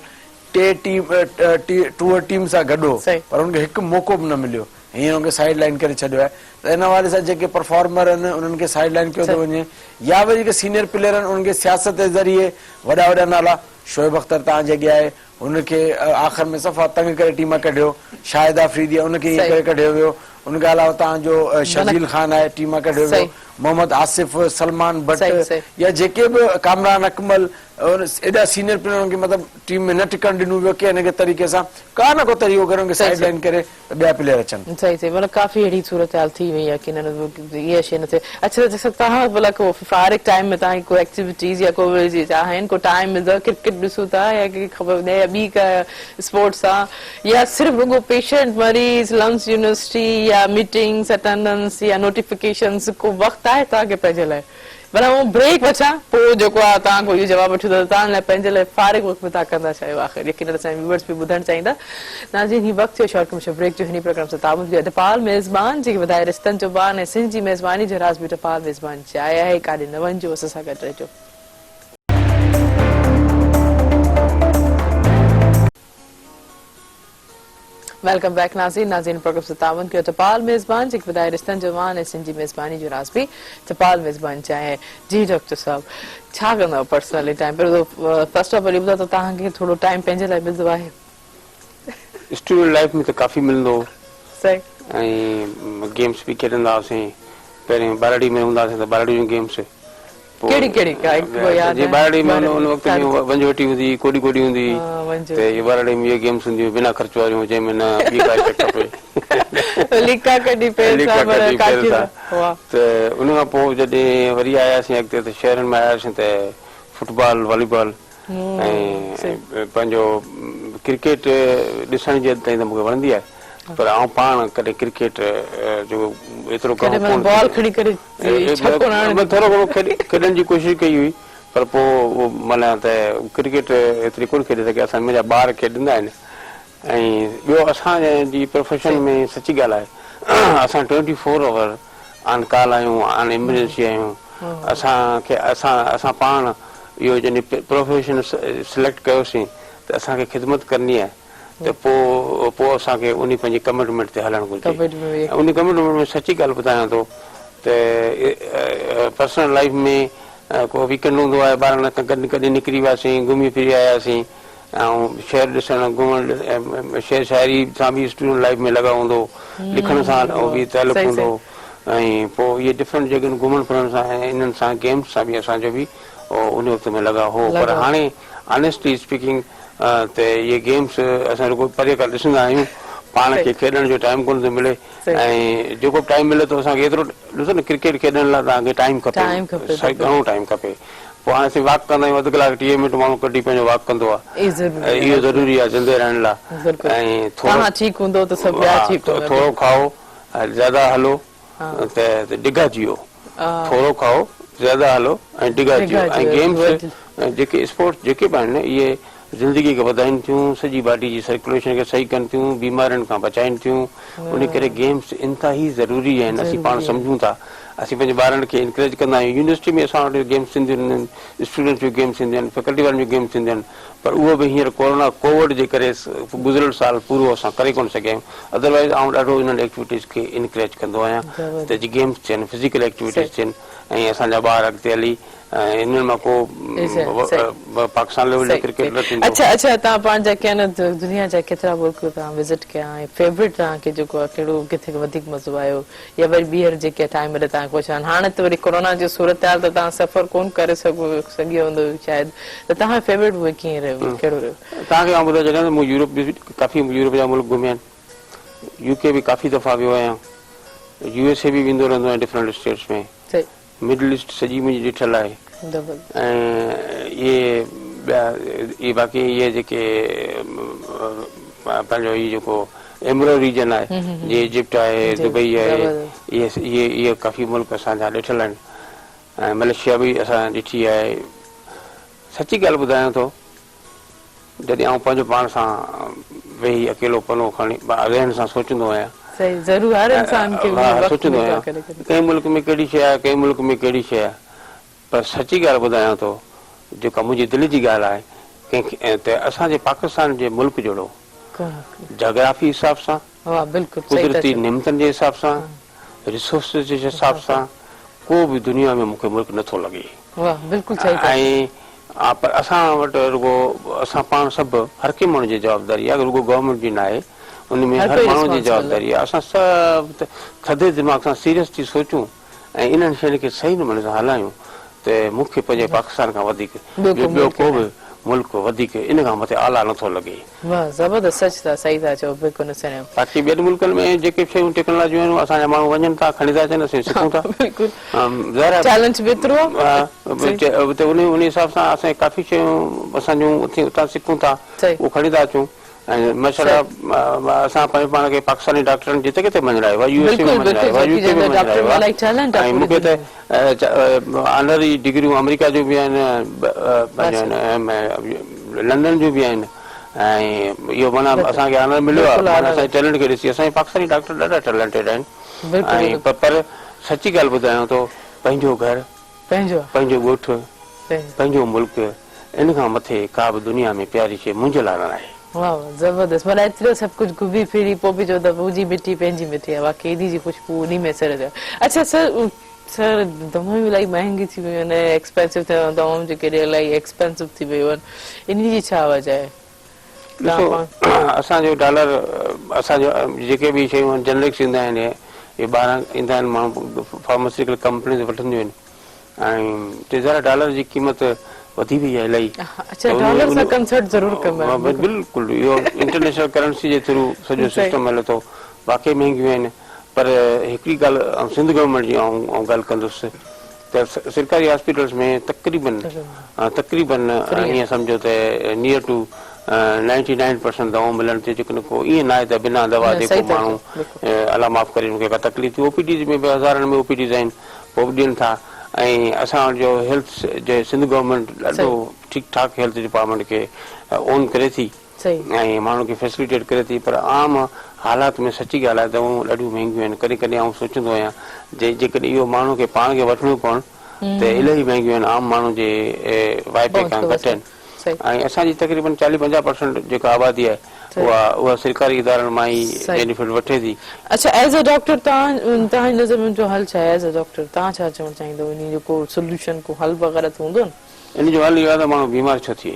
टूर टीम सां गॾु हो पर हुनखे हिकु मौक़ो बि न मिलियो हीअं हुनखे साइड लाइन करे छॾियो आहे त इन हवाले सां जेके परफॉर्मर आहिनि उन्हनि खे साइड लाइन कयो थो वञे या वरी जेके सीनियर प्लेयर आहिनि उन्हनि खे सियासत जे ज़रिए वॾा वॾा नाला शोएब अख्तर तव्हांजे अॻियां आहे हुनखे आख़िर में सफ़ा तंग करे टीम कढियो शाहिद आफरीदी उनखे ईअं करे कढियो वियो उनखां अलावा तव्हांजो शर्जील ख़ान आहे टीम कढियो वियो मोहम्मद आसिफ सलमान भट्ट या जेके बि कामरान अकमल एॾा सीनियर प्लेयर खे मतिलबु टीम में न टिकणु ॾिनो वियो की हिन तरीक़े सां का न को तरीक़ो करे हुनखे साइड लाइन करे त ॿिया प्लेयर अचनि सही सही मतिलबु काफ़ी अहिड़ी सूरत हाल थी वई आहे की न इहा शइ न थिए अच्छा जैसे तव्हां भला को फारिग टाइम में तव्हांखे को एक्टिविटीज़ या को आहिनि को टाइम मिलंदो क्रिकेट ॾिसो था या की ख़बर या ॿी का स्पोर्ट्स आहे या सिर्फ़ु रुगो पेशेंट मरीज़ लंग्स यूनिवर्सिटी या मीटिंग्स अटेंडेंस या नोटिफिकेशन्स को वक़्तु आहे तव्हांखे पंहिंजे लाइ भला उहो ब्रेक वठां पोइ जेको आहे तव्हां को इहो जवाबु वठो त तव्हां लाइ पंहिंजे लाइ फारिग वक़्त में तव्हां कंदा छा आख़िर यकीन असांजे व्यूअर्स बि ॿुधणु चाहींदा नाज़रीन ही वक़्तु थियो शॉर्ट कमर्शियल ब्रेक जो हिन प्रोग्राम सां ताबूत बि अदपाल मेज़बान जेके वधाए रिश्तनि जो बान ऐं सिंध जी मेज़बानी जो राज़ बि अदपाल मेज़बान चाहे आहे काॾे न वञिजो असां सां गॾु रहिजो वेलकम बैक नाज़रीन प्रोग्राम से तावन कयो तपाल मेज़बान जेके वधाए रिश्तनि जो वान ऐं सिंधी मेज़बानी जो राज़ बि तपाल मेज़बान चाहे जी डॉक्टर साहब छा कंदव पर्सनली टाइम पहिरियों फर्स्ट ऑफ ऑल ॿुधायो त तव्हांखे थोरो टाइम पंहिंजे लाइ मिलंदो आहे स्टूडेंट लाइफ में त काफ़ी मिलंदो सही ऐं गेम्स बि खेॾंदा हुआसीं पहिरियों बारड़ी में हूंदा हुआसीं त बारड़ी जूं गेम्स कहिड़ी कहिड़ी बारड़ी में उन वक़्त में वंजवटी हूंदी कोडी कोडी हूंदी त इहे बारड़ी में इहे गेम्स हूंदियूं बिना ख़र्च वारियूं जंहिंमें न ॿी का शइ खपे लिका कढी त उन खां पोइ जॾहिं वरी आयासीं अॻिते त शहरनि में आयासीं त फुटबॉल वॉलीबॉल ऐं पंहिंजो क्रिकेट ॾिसण जी ताईं त मूंखे वणंदी आहे पर आउं पाण कॾहिं क्रिकेट जो एतिरो थोरो घणो खेॾण जी कोशिशि कई हुई पर पोइ माना त क्रिकेट एतिरी कोन खेॾे सघिया असां मुंहिंजा ॿार खेॾंदा आहिनि ऐं ॿियो असांजी प्रोफेशन में सची ॻाल्हि आहे असां 24 आवर ऑन कॉल आहियूं ऑन एमरजेंसी आहियूं असांखे असां पाण इहो जॾहिं प्रोफेशन सिलेक्ट कयोसीं त असांखे ख़िदमत करणी आहे त पोइ असांखे उन पंहिंजी कमिटमेंट ते हलणु घुरिजे उन कमिटमेंट में सची ॻाल्हि ॿुधायां थो त पर्सनल लाइफ में को वीकेंड हूंदो आहे ॿारनि सां गॾु कॾहिं निकिरी वियासीं घुमी फिरी आयासीं ऐं शहर ॾिसण घुमण शहर शाइरी सां बि स्टूडेंट लाइफ में लॻा हूंदो लिखण सां उहो बि तइल्लुक़ु हूंदो ऐं पोइ इहे डिफरेंट जॻहियुनि घुमण फिरण सां ऐं इन्हनि सां गेम्स सां बि असांजो बि उन वक़्त में लॻा हो पर हाणे ऑनेस्टली स्पीकिंग त इहे गेम्स असां रुगो परे खां ॾिसंदा आहियूं पाण खे खेॾण जो टाइम कोन थो मिले ऐं जेको टाइम मिले थो असांखे एतिरो ॾिसो न क्रिकेट खेॾण लाइ तव्हांखे टाइम खपे घणो टाइम खपे पोइ हाणे असीं वॉक कंदा आहियूं अधु कलाक 30 मिंट माण्हू कढी पंहिंजो वॉक कंदो आहे इहो ज़रूरी आहे ज़िंदे रहण लाइ ऐं थोरो खाओ ज़्यादा हलो त डिघा जियो थोरो खाओ ज़्यादा हलो ऐं डिघा जियो ऐं गेम्स जेके स्पोर्ट्स जेके बि आहिनि इहे ज़िंदगी खे वधाइनि थियूं सॼी बॉडी जी सर्कुलेशन खे सही कनि थियूं बीमारियुनि खां बचाइनि थियूं उन करे गेम्स इंतिहाई ज़रूरी आहिनि असीं पाण सम्झूं था असीं पंहिंजे ॿारनि खे इनकरेज कंदा आहियूं यूनिवर्सिटी में असां वटि गेम्स थींदियूं आहिनि स्टूडेंट्स जूं गेम्स थींदियूं आहिनि फैकल्टी वारनि जूं गेम्स थींदियूं आहिनि पर उहो बि हींअर कोविड जे करे गुज़िरियल साल पूरो असां करे कोन सघिया आहियूं अदरवाइज़ आउं ॾाढो इन्हनि एक्टिविटीज़ खे इनकरेज कंदो आहियां त जी गेम्स थियनि फिज़िकल एक्टिविटीज़ थियनि ऐं असांजा ॿार अॻिते हली इन्हनि मां को पाकिस्तान लेवल जो क्रिकेट न थींदो अच्छा तव्हां पंहिंजा न दुनिया जा केतिरा मुल्क तव्हां विज़िट कया ऐं फेवरेट तव्हांखे जेको आहे कहिड़ो किथे वधीक मज़ो आयो या वरी ॿीहर जेके टाइम मिले तव्हांखे कुझु हाणे त वरी कोरोना जो सूरत हाल त तव्हां सफ़र कोन करे सघियो हूंदो शायदि त तव्हांजो फेवरेट उहे कीअं रहियो कहिड़ो रहियो तव्हांखे आउं ॿुधाए छॾियां त मूं यूरोप बि काफ़ी यूरोप जा मुल्क घुमिया आहिनि यूके बि काफ़ी दफ़ा वियो आहियां USA बि वेंदो रहंदो आहियां डिफरेंट स्टेट्स में मिडल ईस्ट सॼी मुंहिंजी ॾिठल आहे ऐं इहे बाक़ी इहे जेके पंहिंजो इहो जेको एमरो रीजन आहे जीअं इजिप्ट आहे दुबई आहे इहे काफ़ी मुल्क असांजा ॾिठल आहिनि ऐं मलेशिया बि असां ॾिठी आहे सची ॻाल्हि ॿुधायां थो जॾहिं आउं पंहिंजो पाण सां वेही अकेलो पनो खणी रहण सां सोचंदो आहियां सोचंदो आहियां कंहिं मुल्क में कहिड़ी शइ आहे कंहिं मुल्क में कहिड़ी शइ आहे पर सची ॻाल्हि ॿुधायां थो जेका मुंहिंजी दिलि जी ॻाल्हि आहे कंहिंखे त असांजे पाकिस्तान जे मुल्क जहिड़ो जोग्राफी हिसाब सां कुदरती निमतनि जे हिसाब सां रिसोर्सिस जे हिसाब सां को बि दुनिया में मूंखे मुल्क नथो लॻे ऐं पर असां वटि रुगो असां पाण सभु हर कंहिं माण्हू जी जवाबदारी आहे रुगो गवर्नमेंट जी न आहे उन में हर माण्हू जी जवाबदारी आहे असां सभु थधे दिमाग़ सां सीरियस थी सोचूं ऐं इन्हनि शयुनि खे सही नमूने सां हलायूं त मूंखे पंहिंजे पाकिस्तान खां वधीक ॿियो को बि मुल्क वधीक इन खां मथे आला नथो लॻे बाक़ी ॿियनि मुल्कनि में जेके शयूं टेक्नोलॉजियूं आहिनि असांजा माण्हू वञनि था खणी था अचनि असीं सिखूं था उन हिसाब सां असां काफ़ी शयूं असांजूं उतां सिखूं था उहो खणी था अचूं ऐं मशला असां पंहिंजे पाण खे पाकिस्तानी डॉक्टरनि जिते किथे मञायो आहे USA में मञायो आहे UK में मञायो आहे ऐं मूंखे त ऑनररी डिग्रियूं अमेरिका जूं बि आहिनि लंडन जूं बि आहिनि ऐं इहो माना असांखे ऑनर मिलियो आहे असांजे टैलेंट खे ॾिसी असांजे पाकिस्तानी डॉक्टर ॾाढा टैलेंटेड आहिनि ऐं पर सची ॻाल्हि ॿुधायां थो पंहिंजो घर पंहिंजो ॻोठ पंहिंजो मुल्क इन खां मथे का बि दुनिया में प्यारी शइ मुंहिंजे लाइ न आहे वाह जबरदस्त माना एतिरो सभु कुझु घुमी फिरी पोइ बि चओ त मुंहिंजी मिटी पंहिंजी मिटी आहे वाकई एॾी जी ख़ुशबू उन में सर अच्छा सर दवाऊं इलाही महांगी थी वियूं आहिनि एक्सपेंसिव थियूं आहिनि दवाऊं जेके इलाही एक्सपेंसिव थी वियूं आहिनि इन जी छा वजह आहे असांजो डॉलर असांजो जेके बि शयूं जनरिक्स ईंदा आहिनि इहे ॿाहिरां ईंदा आहिनि माण्हू फार्मास्यूटिकल कंपनीज़ वठंदियूं आहिनि ऐं $1000 जी क़ीमत वधी वई आहे इलाही बिल्कुलु इहो इंटरनेशनल करेंसी जे थ्रू सॼो सिस्टम हले थो वाकई महांगियूं आहिनि पर हिकिड़ी ॻाल्हि सिंध गवर्नमेंट जी आउं ॻाल्हि कंदुसि त सरकारी हॉस्पिटल्स में तक़रीबन ईअं सम्झो त नियर टू 99% दवाऊं मिलनि थियूं जेकॾहिं को ईअं न आहे त बिना दवा जेको माण्हू अला माफ़ करे मूंखे का तकलीफ़ थी OPD में बि हज़ारनि में OPDs आहिनि पोइ बि ॾियनि था ऐं असां वटि जो हेल्थ जे सिंध गवर्नमेंट ॾाढो ठीकु ठाक हेल्थ डिपार्टमेंट खे ओन करे थी ऐं माण्हू खे फैसिलिटेट करे थी पर आम हालात में सची ॻाल्हि आहे दवाऊं ॾाढियूं महांगियूं आहिनि कॾहिं कॾहिं आउं सोचंदो आहियां जेकॾहिं इहो माण्हू खे पाण खे वठिणो पवनि त इलाही महांगियूं आहिनि आम माण्हू जे वाइपे खां घटि आहिनि ऐं असांजी तक़रीबन 40-50% जेका आबादी आहे उहा सरकारी इदारनि मां ई बेनिफिट वठे थी अच्छा एज़ अ डॉक्टर तव्हांजी नज़र में जो हल छा आहे एज़ अ डॉक्टर तव्हां छा चवणु चाहींदो इन जो को सोल्यूशन को हल वग़ैरह हूंदो न इन जो हल इहो आहे त माण्हू बीमार छो थिए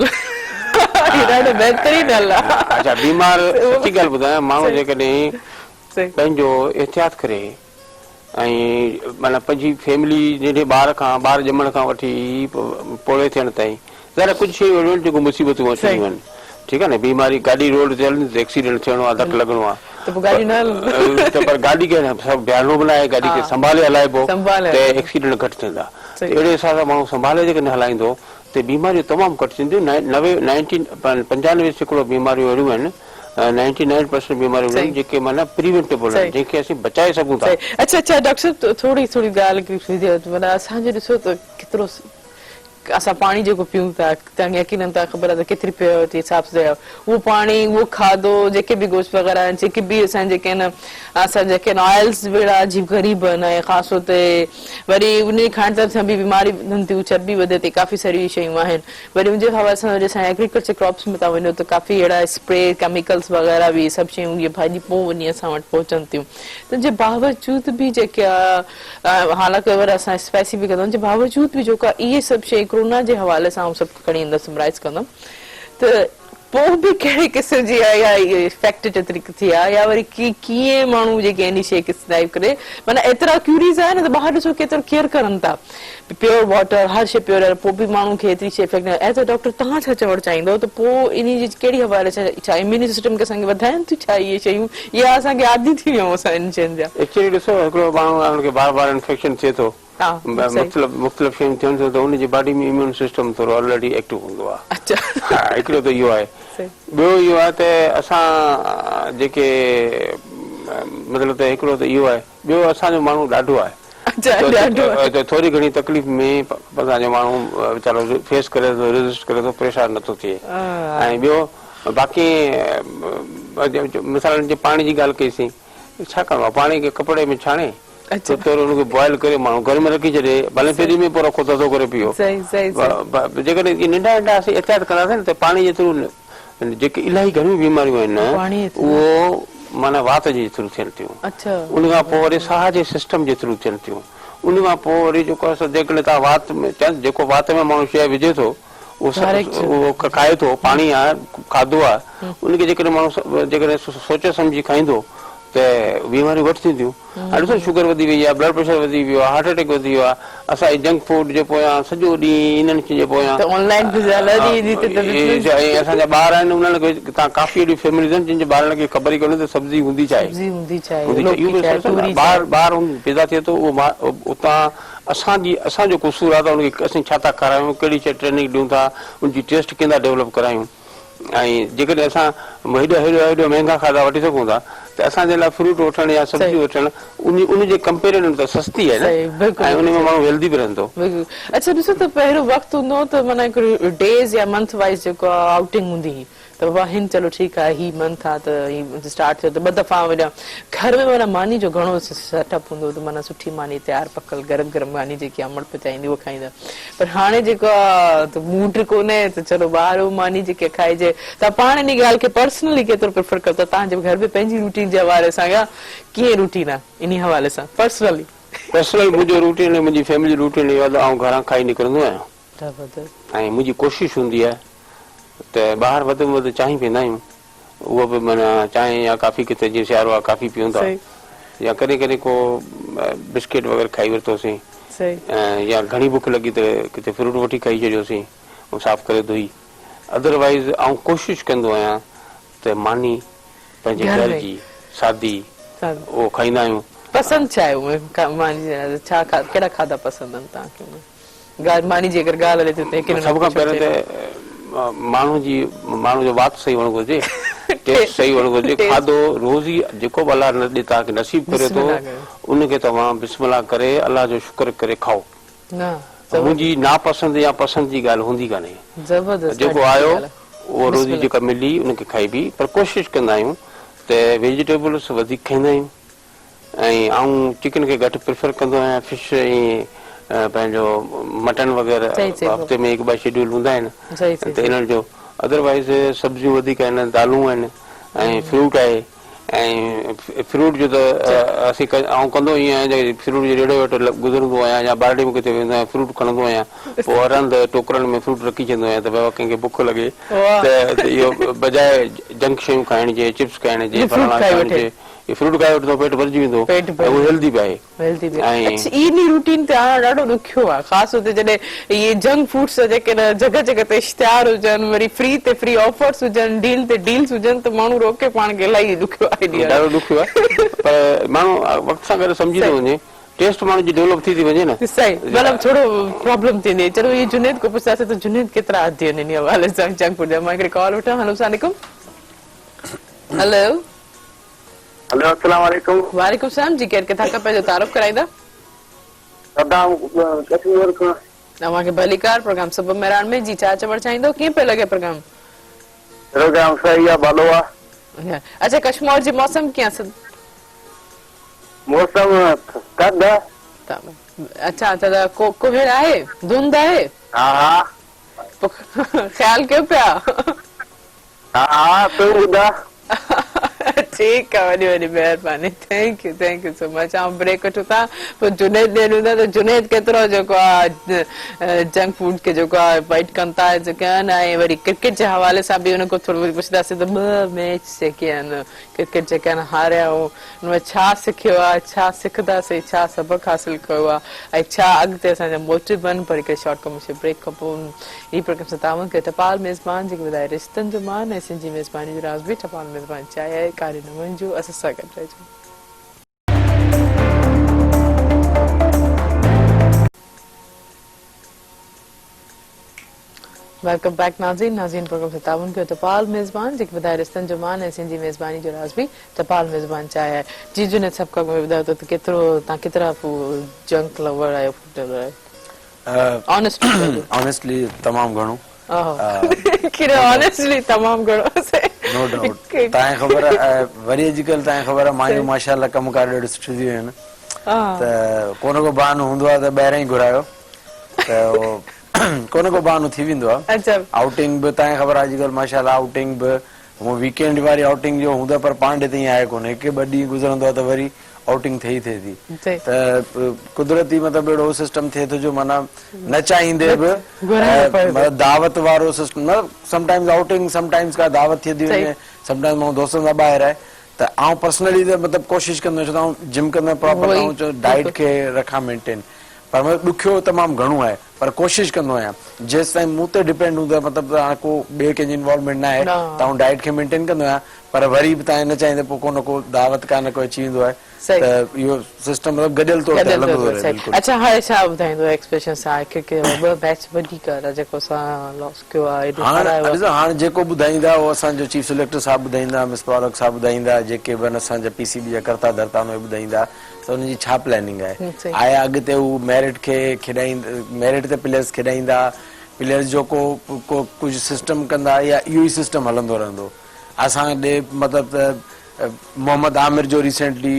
ॾाढो बहितरीनु हल आहे। अच्छा बीमार सची ॻाल्हि ॿुधायां माण्हू जेकॾहिं सही पंहिंजो एहतियात करे ऐं माना पंहिंजी फैमिली जॾहिं ॿार ॼमण खां वठी पोड़े थियण ताईं ज़रा कुझु शयूं अहिड़ियूं आहिनि जेको मुसीबतूं अचणियूं आहिनि ठीकु आहे न बीमारी गाॾी रोड ते हलंदी त एक्सीडेंट थियणो आहे धकु लॻणो आहे त पोइ गाॾी न त पर गाॾी खे सभु ध्यानु बि न आहे गाॾी खे संभाले हलाइबो संभाले त एक्सीडेंट घटि थींदा अहिड़े हिसाब सां माण्हू संभाले जेकॾहिं हलाईंदो त बीमारियूं तमामु घटि थींदियूं 95% बीमारियूं अहिड़ियूं आहिनि 99% बीमारियूं आहिनि जेके माना प्रिवेंटेबल आहिनि जंहिंखे असीं बचाए सघूं था। अच्छा अच्छा डॉक्टर साहब थोरी ॻाल्हि माना असांजो ॾिसो त केतिरो असां पाणी जेको पीऊं था तव्हांखे यकीन तव्हां ख़बर आहे त केतिरी प्योरिटी हिसाब सां उहो पाणी उहो खाधो जेके बि गोश्त वग़ैरह आहिनि जेके बि असां जेके आहिनि असां जेके आहिनि ऑइल्स अहिड़ा अजीब ग़रीब आहिनि ऐं ख़ासि तौर ते वरी उन खाइण सां बि बीमारी वधनि थियूं चर्बी वधे थी काफ़ी सारी शयूं आहिनि वरी उनजे हवाले सां वरी असां एग्रीकल्चर क्रॉप्स में था वञो त काफ़ी अहिड़ा स्प्रे केमिकल्स वग़ैरह बि सभु शयूं इहे भाॼी पोइ वञी असां वटि पहुचनि थियूं त जे बावजूद बि जेके आहे हालांकि वरी असां स्पेसिफिक कंदा आहियूं जे बावजूद बि जेको आहे इहे सभु शयूं कोरोना जे हवाले सां आउं सभु खणी ईंदसि समराइज़ कंदमि त पोइ बि कहिड़े क़िस्म जी आहे या इफेक्ट जेतिरी थी आहे या वरी कीअं माण्हू जेके इन शइ खे सर्वाइव करे माना एतिरा क्यूरीज़ आहे न त ॿाहिरि ॾिसो केतिरो केयर करनि था प्योर वाटर हर शइ प्योर आहे पोइ बि माण्हू खे एतिरी शइ इफेक्ट न एज़ अ डॉक्टर तव्हां छा चवणु चाहींदो त पोइ इन जी कहिड़ी हवाले सां छा इम्यून सिस्टम खे असांखे वधाइनि थियूं छा इहे शयूं या असांखे आदी थी वियूं असां इन शयुनि जा एक्चुअली ॾिसो हिकिड़ो माण्हू आहे हुनखे बार बार इन्फेक्शन थिए थो मुख़्तलिफ़ शयूं थियनि थियूं त हुनजी बॉडी में इम्यून सिस्टम थोरो ऑलरेडी एक्टिव हूंदो आहे हा हिकिड़ो त इहो आहे ॿियो इहो आहे त असां जेके मतिलबु त हिकिड़ो त इहो आहे ॿियो असांजो माण्हू ॾाढो आहे थोरी घणी तकलीफ़ में असांजो माण्हू वीचारो फेस करे थो रेज़िस्ट करे थो परेशान नथो थिए ऐं ॿियो बाक़ी मिसाल जे पाणी जी ॻाल्हि कईसीं छा करिणो आहे पाणी खे कपिड़े में छाणे हुनखे बॉइल करे माण्हू घर में रखी छॾे भले पहिरीं में पोइ रखो थधो करे पीओ जेकॾहिं नंढा नंढा असीं एहतियात कंदासीं न त पाणी जे थ्रू जेके इलाही घणियूं बीमारियूं आहिनि उहो माना वात जे थ्रू थियनि थियूं उन खां पोइ वरी साह जे सिस्टम जे थ्रू थियनि थियूं उन खां पोइ वरी जेको आहे जेकॾहिं तव्हां वात में जेको वात में माण्हू शइ विझे थो उहो खाए थो पाणी आहे खाधो आहे उनखे जेकॾहिं माण्हू जेकॾहिं सोचे सम्झी खाईंदो त बीमारियूं घटि थींदियूं हाणे ॾिसो शुगर वधी वई आहे ब्लड प्रेशर वधी वियो आहे हार्ट अटैक वधी वियो आहे असां जंक फूड जे पोयां सॼो ॾींहुं इन्हनि जे पोयां असांजा ॿार आहिनि उन्हनि खे तव्हां काफ़ी अहिड़ियूं फैमिलीज़ आहिनि जिन जे ॿारनि खे ख़बर ई कोन्हे त सब्जी हूंदी छा आहे ॿार पैदा थिए थो उहो उतां असांजो कसूर आहे त उनखे असीं छा था खारायूं कहिड़ी शइ ट्रेनिंग ॾियूं था उनजी टेस्ट कीअं था डेवलप करायूं ऐं जेकॾहिं असां हेॾो महांगा खाधा वठी सघूं था त असांजे लाइ फ्रूट वठणु या सब्जी वठणु उनजे कंपेरिजन त सस्ती आहे न ऐं उन में माण्हू हेल्दी बि रहंदो। अच्छा ॾिसो त पहिरियों वक़्तु हूंदो त माना हिकिड़ो डेज़ या मंथ वाइज़ जेको आहे आउटिंग हूंदी हुई त बाबा हिन चलो ठीकु आहे ही मंथ आहे त ही स्टार्ट थियो त ॿ दफ़ा वञा घर में माना मानी जो घणो सेटअप हूंदो त माना सुठी मानी तयारु पकल गरम गरम मानी जेकी अमड़ पचाईंदी उहा खाईंदा पर हाणे जेको आहे त मूड कोन्हे त चलो ॿाहिरि मानी जेके खाइजे त पाण इन ॻाल्हि खे पर्सनली केतिरो प्रिफर कयो था तव्हांजे घर में पंहिंजी रूटीन जे हवाले सां या कीअं रूटीन आहे इन हवाले सां पर्सनली मुंहिंजो रूटीन मुंहिंजी फैमिली रूटीन इहो आहे त आउं घरां खाई निकिरंदो आहियां ऐं मुंहिंजी कोशिशि हूंदी आहे त ॿाहिरि वधि में वधि चांहि पीअंदा आहियूं उहो बि माना चांहि या काफ़ी किथे जीअं सियारो आहे काफ़ी पीऊं था या कॾहिं कॾहिं को बिस्किट वग़ैरह खाई वरितोसीं या घणी बुख लॻी त किथे फ्रूट वठी खाई छॾियोसीं ऐं साफ़ करे धोई अदरवाइज़ आउं कोशिशि कंदो आहियां त मानी पंहिंजे घर जी सादी उहो खाईंदा आहियूं। पसंदि छा आहे उहे मानी छा कहिड़ा खाधा पसंदि आहिनि तव्हांखे मानी जी अगरि ॻाल्हि हले त सभ खां पहिरियों त माण्हू जो वात सही हुअणु घुरिजे टेस्ट सही हुअणु घुरिजे खाधो रोज़ ई जेको बि अलाह तव्हांखे नसीब करे थो उनखे तव्हां बिस्मिल्लाह करे अलाह जो शुक्र करे खाओ मुंहिंजी नापसंदि या पसंदि जी ॻाल्हि हूंदी कान्हे जेको आयो उहो रोज़ी जेका मिली उनखे खाइबी पर कोशिशि कंदा आहियूं त वेजिटेबल्स वधीक खाईंदा आहियूं ऐं आउं चिकन खे घटि प्रिफर कंदो आहियां फिश ऐं पंहिंजो मटन वग़ैरह हफ़्ते में हिकु ॿ शेड्यूल हूंदा आहिनि त इन्हनि जो अदरवाइज़ सब्जियूं वधीक आहिनि दालूं आहिनि ऐं फ्रूट आहे ऐं फ्रूट जो त असीं कंदो ईअं आहियां फ्रूट जे रेड़े वटि गुज़रंदो आहियां या ॿाहिरि में किथे वेंदो आहियां फ्रूट खणंदो आहियां पोइ हर हंधि टोकरनि में फ्रूट रखी छॾींदो आहियां त बाबा कंहिंखे बुख लॻे त इहो बजाए जंक शयूं खाइण जे चिप्स खाइण जे फलाणा खाइण जे फ्रूट खाए वठंदो पेट भरिजी वेंदो उहो हेल्दी बि आहे इन रूटीन ते आणणु ॾाढो ॾुखियो आहे ख़ासि तौर ते जॾहिं इहे जंक फूड्स जेके जॻह जॻह ते इश्तिहार हुजनि वरी फ्री ते फ्री ऑफर्स हुजनि डील ते डील्स हुजनि त माण्हू रोके पाण खे इलाही ॾुखियो आहे ॾाढो ॾुखियो आहे पर माण्हू वक़्त सां गॾु सम्झी थो वञे टेस्ट माण्हू जी डेवलप थी वञे न सही मतिलबु थोरो प्रॉब्लम थींदी चलो इहे जुनेद को पुछंदासीं त जुनेद केतिरा आदी आहिनि इन हवाले सां जंक फूड जा मां हिकिड़ी कॉल वठां हलो सलाम हेलो हेलो अस्सलाम वालेकुम वालेकुम सलाम जी केरु किथां खां पंहिंजो तारुफ़ कराईंदा सदाम कश्मीर खां तव्हांखे भलीकार प्रोग्राम सुबुह मेरान में जी छा चवणु चाहींदो कीअं पियो लॻे प्रोग्राम सही आहे भलो आहे अच्छा कश्मीर जी मौसम कीअं आहे मौसम थधि अच्छा त कुहेर आहे धुंध आहे हा ख़्याल कयो पिया हा तूं ॿुधा ठीक है वॾी वॾी महिरबानी थैंक यू सो मच ऐं ब्रेक वठूं था पोइ जुनेद ॾियनि हूंदा त जुनेद केतिरो जेको आहे जंक फूड खे जेको आहे फाइट कनि था जेके आहिनि ऐं वरी क्रिकेट जे हवाले सां बि हुन खां थोरो वरी पुछंदासीं त ॿ मैच जेके आहिनि क्रिकेट जेके आहिनि हारिया ऐं हुनमें छा सिखियो आहे छा सिखंदासीं छा सबक़ु हासिल कयो आहे ऐं छा अॻिते असांजा मोटिव आहिनि पर हिकिड़े शॉर्ट कमर्शियल ब्रेक खां पोइ ही प्रोग्राम सां तव्हां खे टपाल मेज़बान जेके ॿुधाए रिश्तनि जो मान ऐं सिंधी मेज़बानी जो राज़ बि टपाल मेज़बान चाहे आहे कारी नमन जो असां सां गॾु रहिजो वेलकम बैक नाज़रीन प्रोग्राम से ताउन कयो टपाल मेज़बान जेके ॿुधाए रिश्तनि जो मान ऐं सिंधी मेज़बानी जो राज़ बि टपाल मेज़बान चाहे आहे जी जुनेद सभु खां ॿुधायो त केतिरो तव्हां केतिरा जंक लवर आहियो फूड लवर आहियो ऑनेस्टली तमामु घणो ऑनेस्टली तमामु घणो नो डाउट तव्हांखे ख़बर आहे वरी अॼुकल्ह तव्हांखे ख़बर आहे मायूं माशाल्लाह कमकार ॾाढो सुठियूं थी वियूं आहिनि त को बहानो हूंदो आहे त ॿाहिरां ई घुरायो त को बहानो थी वेंदो आहे आउटिंग बि तव्हांखे ख़बर आहे अॼुकल्ह माशाल्लाह आउटिंग बि हूअं वीकेंड वारी आउटिंग जो हूंदो पर पाण ताईं आहे कोन्हे हिकु ॿ ॾींहं गुज़रंदो आहे त वरी आउटिंग थिए थी त कुदरती मतिलबु अहिड़ो सिस्टम थिए थो जो माना न चाहींदे बि दावत वारो सिस्टम न समटाइम्स आउटिंग समटाइम्स का दावत थी वञे समटाइम्स माण्हू दोस्तनि सां ॿाहिरि आहे त आउं पर्सनली त मतिलबु कोशिशि कंदो आहियां छो त जिम कंदो आहियां प्रॉपर डाइट खे रखां मेंटेन पर मतिलबु ॾुखियो तमामु घणो आहे पर कोशिशि कंदो आहियां जेसि ताईं मूं ते डिपेंड हूंदो आहे मतिलबु हाणे को ॿिए कंहिंजी इन्वॉल्वमेंट न आहे त आउं डाइट खे मेंटेन कंदो आहियां पर वरी बि तव्हां न चाहींदे पोइ को न को दावत का न को अची वेंदो आहे त इहो सिस्टम मतिलबु गॾियल तौर ते हलंदो रहे अच्छा हाणे छा ॿुधाईंदो एक्सप्रेशन सां ॿ मैच वधीक जेको असां लॉस कयो आहे हाणे जेको ॿुधाईंदा उहो असांजो चीफ सिलेक्टर साहिबु ॿुधाईंदा मिस पालक साहिबु ॿुधाईंदा जेके बि असांजा पीसीबी जा कर्ता धर्ता उहे ॿुधाईंदा त हुनजी छा प्लानिंग आहे आया अॻिते हू मेरिट खे खेॾाईंदा मेरिट ते प्लेयर्स खेॾाईंदा प्लेयर्स जो को कुझु सिस्टम कंदा या इहो ई सिस्टम हलंदो रहंदो असां ॾे मतिलबु त मोहम्मद आमिर जो रिसेंटली